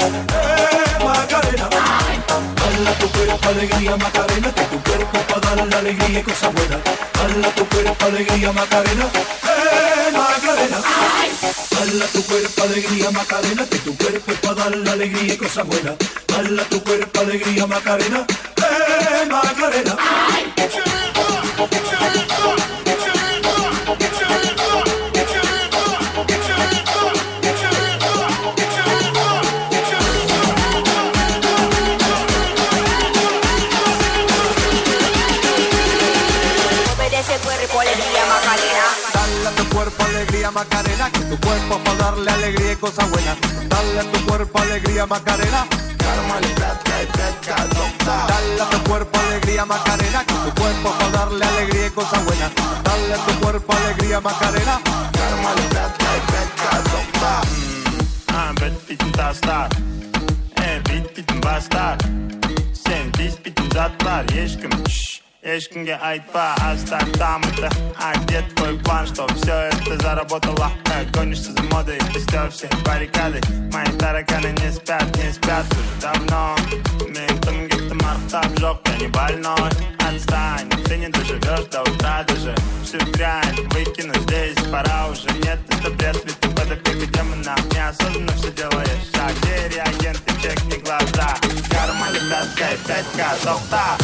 Macarena. Dale tu cuerpo alegría Macarena, que tu cuerpo para dar la alegría y cosa buena. Dale tu cuerpo alegría Macarena, Macarena. Dale tu cuerpo alegría Macarena, que tu cuerpo para dar la alegría y cosa buena. Dale tu cuerpo alegría Macarena, Macarena. Dale a tu cuerpo alegría Macarena, que tu cuerpo para darle alegría y cosa buena. Dale a tu cuerpo alegría Macarena, dale a tu cuerpo alegría Macarena, que tu cuerpo para darle alegría y cosa buena. Dale a tu cuerpo alegría Macarena. Bittin taslar, bittin baslar. Sen bittin zatlar, ешкімге айтпа, астар дамыды. Одет твой план, что все это заработало. Гонишься за модой, пустил все баррикады. Мои тараканы не спят уже давно. Мен тымге это мартап, жёг, я не больной. Отстань, ты не доживешь до утра даже. Всю дрянь выкину здесь, пора уже. Нет, это бред, ведь ты под опекой демона. Неосознанно все делаешь, а где реагенты, чекни глаза. В кармане пятка и 5К, топ-та.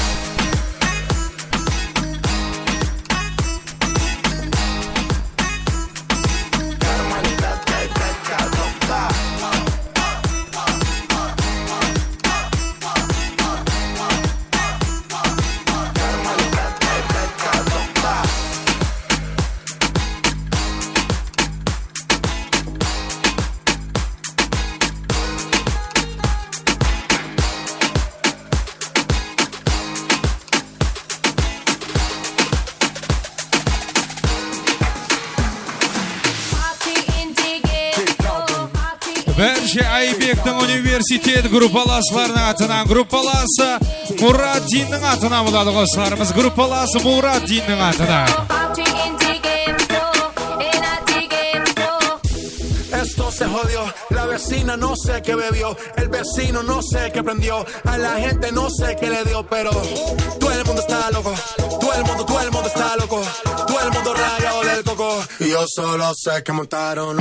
Берші Айбектің университет группаласларының атынан группаласы Мураддиннің атынан болады қосыларымыз. Группаласы Мураддиннің атынан. Esto se jodió, la vecina no sé qué bebió, el vecino no sé qué prendió, a la gente no sé qué le dio, pero todo el mundo está loco, todo el mundo está loco, todo el mundo rayado del coco, y yo solo sé que montaron.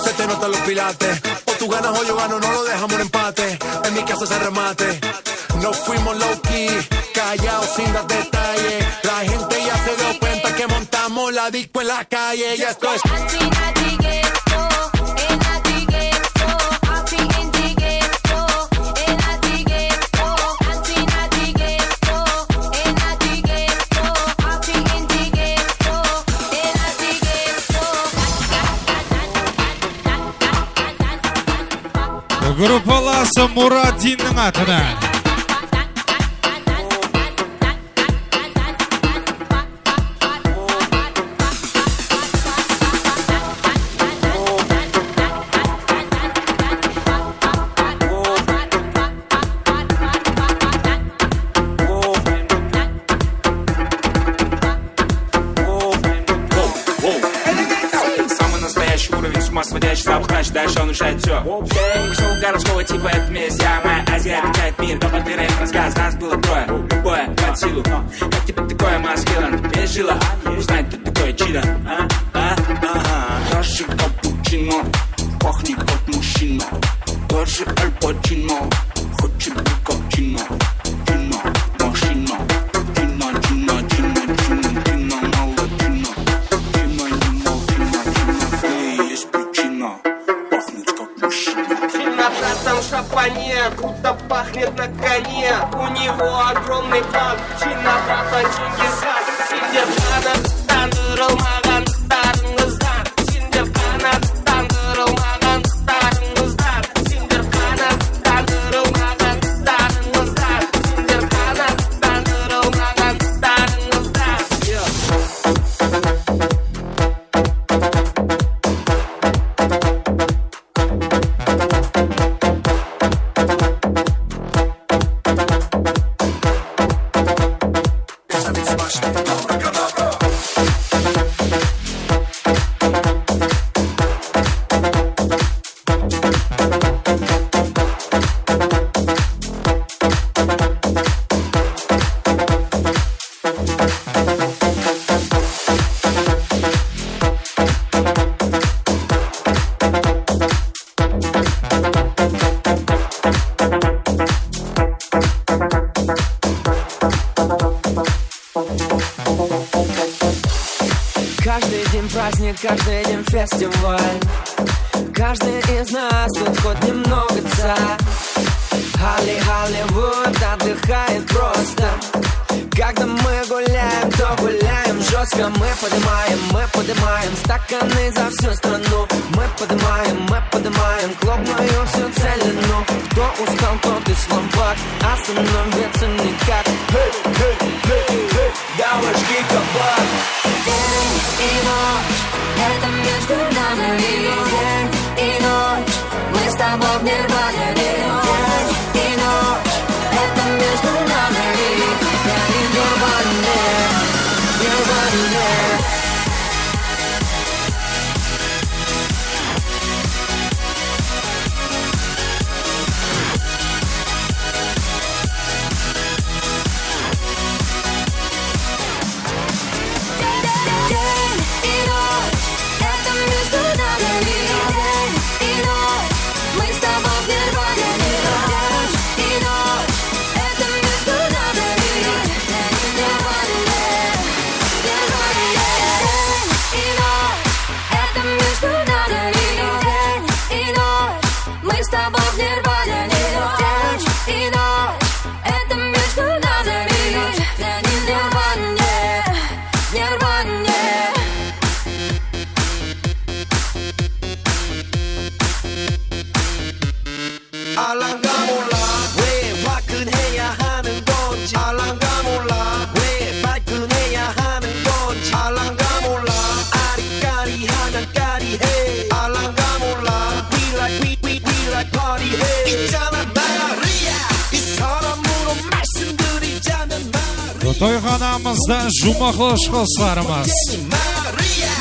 Se te notan los pilates, o tú ganas o yo gano, no lo dejamos en empate. En mi casa se remate. No fuimos low key, callados sin dar detalles. La gente ya se dio cuenta que montamos la disco en la calle. Y esto es. Группаласы Мураддиннің атынан. Смотрящий запхач, дальше он решает все. Шоу городского типа, это месть. Я моя Азия обитает мир. Топ-1 рэп-рассказ, нас было трое. Любое под силу. Как тебе такое, маскилан? Пережила, узнать, кто такое чидо. Даже капучино пахнет как мужчина. Даже Аль Пачино хочет быть как Чино. Чино, машина. Чино, Чино, Чино, Чино, Чино, молодчина. Чино, Чино, Чино, Чино. Есть причина, пахнет как мужчина. Чино, братан, шапане, круто пахнет на коне. У него огромный план. Чино, братан, Чингисхан. Синдерхана, тандырылмаған тарыңыздан. Синдерхана, тандырылмаған тарыңыздан. Синдерхана, тандырылмаған тарыңыздан. Синдерхана, тандырылмаған тарыңыздан. Каждый день праздник, каждый день фестиваль. Каждый из нас тут хоть немного царь. Холливуд отдыхает просто. Когда мы гуляем, то гуляем жестко. жестко мы поднимаем стаканы за всю страну. Мы поднимаем клубную всю целину. Кто устал, тот и слабак, остановиться никак. Девушки, кабак. День и ночь, это между нами. День и ночь, мы с тобой в нирване. День и ночь, это между нами. Я не в нирване, нирване. 알랑가 몰라 왜 화끈해야 하는 건지 알랑가 몰라 왜 발끈해야 하는 건지 알랑가 몰라 아리까리하면 까리해 알랑가 몰라 we like party 해 있잖아 마리아 이 사람으로 말씀드리자면 마리아 To'yxonamizda jumaqlosh qilsalarimiz.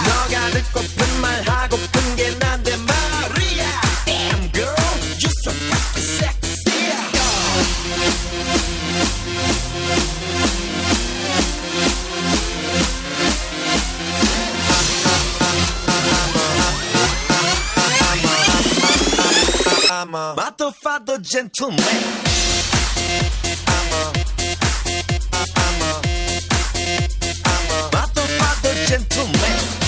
너가 듣고픈 말 하고픈 게 난데 마리아 Damn girl you so fucking sexy I'm a motherfucker gentleman gentleman. I'm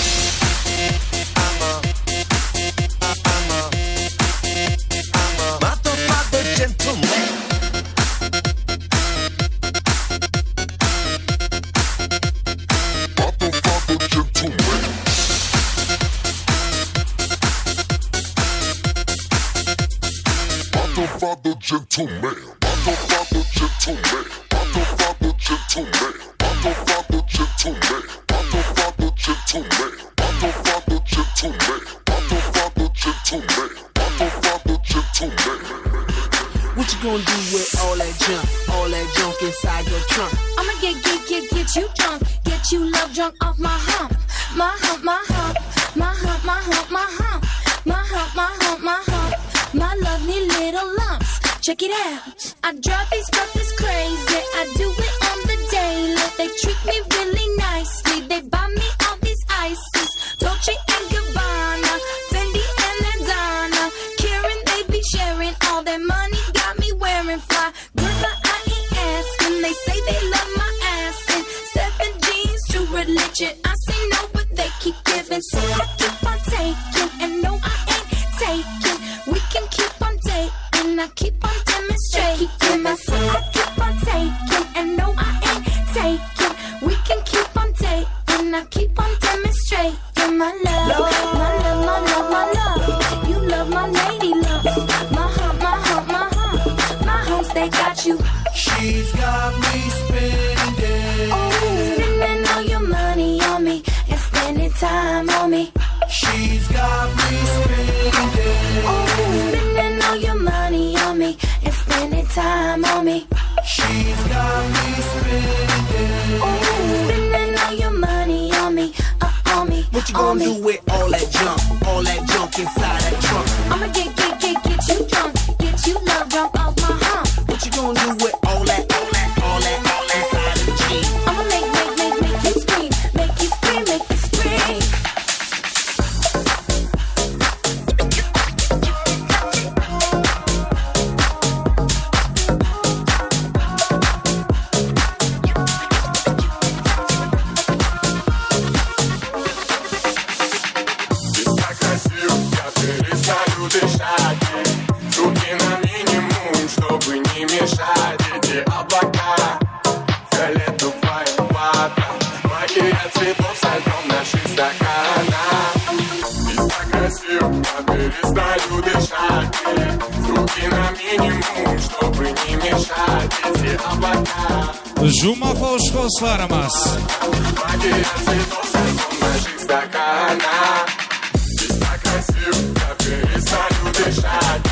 a motherfucker gentleman. Motherfucker gentleman. Motherfucker gentleman. Motherfucker gentleman. Motherfucker gentleman. Motherfucker gentleman. Motherfucker gentleman, motherfucker gentleman, motherfucker gentleman, motherfucker gentleman. What you gonna do with all that junk inside your trunk? I'ma get you drunk, get you love drunk off my hump, my hump, my hump, my hump, my hump, my hump, my hump, my hump, my hump, my lovely little lumps. Check it out. I drive these brothers crazy. I do it on the daily. They treat me really nicely. They buy me all these ices, Dolce and Gabbana, Fendi and Adana. Karen, they be sharing all their money. Got me wearing fly. Girl, but I ain't asking. They say they love my ass and 7 jeans, true religion. I say no, but they keep giving, so I keep on taking. And no, I ain't taking. We can keep on dating. I keep on demonstrating. I keep on taking. And no, I ain't taking. We can keep on dating. I keep on demonstrating my love, my love, my love, my love. You love my lady love. My hump, my hump, my hump. My humps, they got you. She's got me spending. Oh, spending all your money on me and spending time on me. She's got me spending. Oh, spending all your money on me and spending time on me. She's got me spending. Oh, spending all your money on me, on me. What you gonna do with all that junk inside that trunk? I'ma get you drunk, get you love drunk off my hump. What you gonna do with all that inside the jeans? I'ma make you scream, make you scream, make you scream. It's like I see цветов со льдом наших стаканах. Без так красиво, перестаю дышать. Руки на минимум, чтобы не мешать эти облака. Жумахош қосыларымыз. Магия цветов со льдом наших стаканах. Без так красиво, перестаю дышать.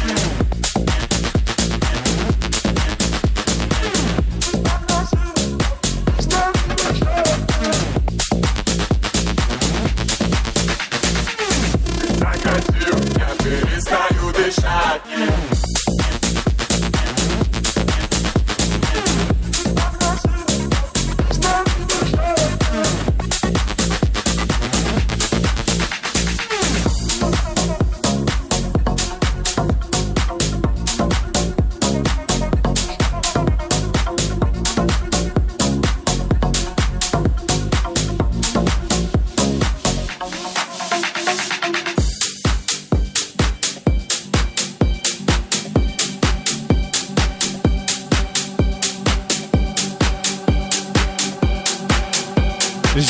Я перестаю дышать.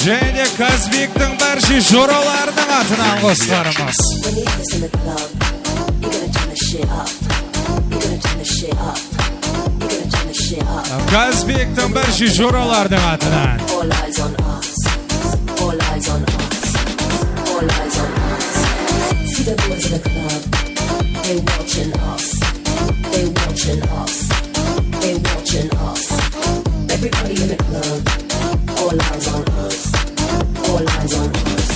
Және Казбектің баршы жораларының атынан қосыларымыз. Казбектің баршы жоралардың атынан. All eyes on us. All eyes on us. All eyes on us. See the boys in the club. They watching us. They watching us. They watching us. Everybody in the club. All eyes on us. All eyes on us.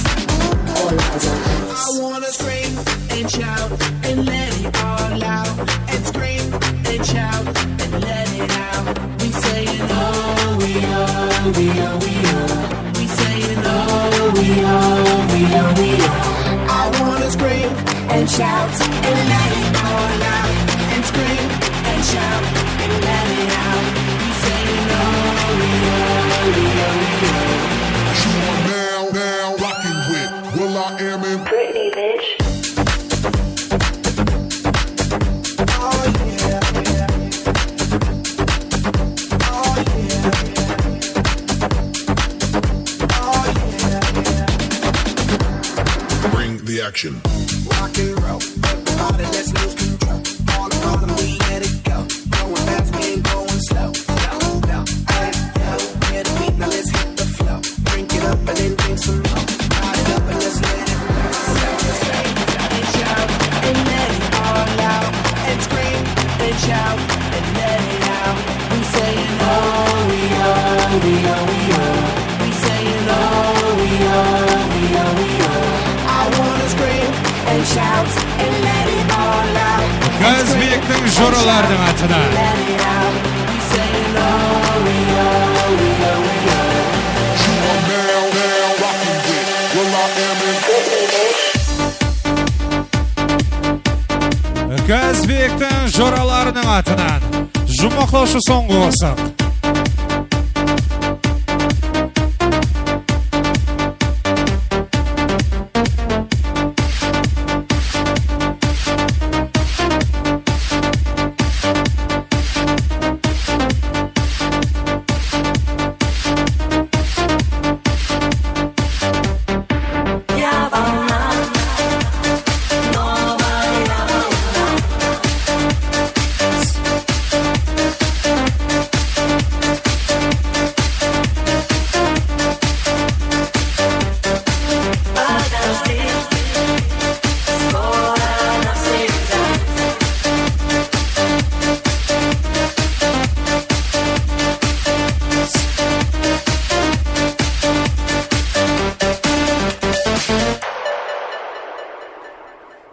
All eyes on us. I wanna scream and shout and let it all out. And scream and shout and let it out. We saying oh, we are, we are, we are. We saying oh, we are, we are, we are. I wanna scream and shout and let it all out. And scream and shout and let it out. We saying oh, we are, we are, we are. You are now rocking with Will I Am in Britney, bitch. Oh yeah, yeah. Oh yeah, yeah. Oh yeah, yeah. Bring the action. Rock and roll, everybody let's lose control. All the bottom we let it go. Going fast, we ain't going slow. Slow, slow. Hey, yo, hear the beat, now let's hit the flow. Drink it up and then drink some more. Light it up and let's let it go. And shout and let it all out. And scream and shout and let it out. We saying oh, we are, we are, we are. We saying oh, we are, we are, we are. I wanna scream and shout and let it all out. Казбектің жоралардың атынан. Let it out. We saying oh, we are, we are, we are. You are now rocking with Will I Am in Казбектің жораларының атынан. Жұмақлаушы соңғы қосық.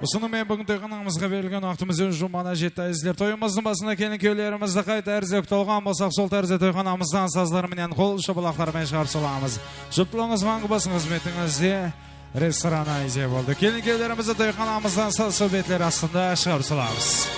Сонымен бүгін тойғанымызға берілген уақытымыз өз жұмана жетті әзілер. Тойымыздың басында келін кеулерімізді қайта әрзі өктолған болсақ, сол тәрізі тойғанымыздан сазларыменен қол шабылақтарымен шығарып соламыз. Жұптылыңыз маңғы басың қызметіңізде ресторан айзе болды. Келін кеулерімізді тойғанымыздан саз сөбетлер астында шығарып соламыз.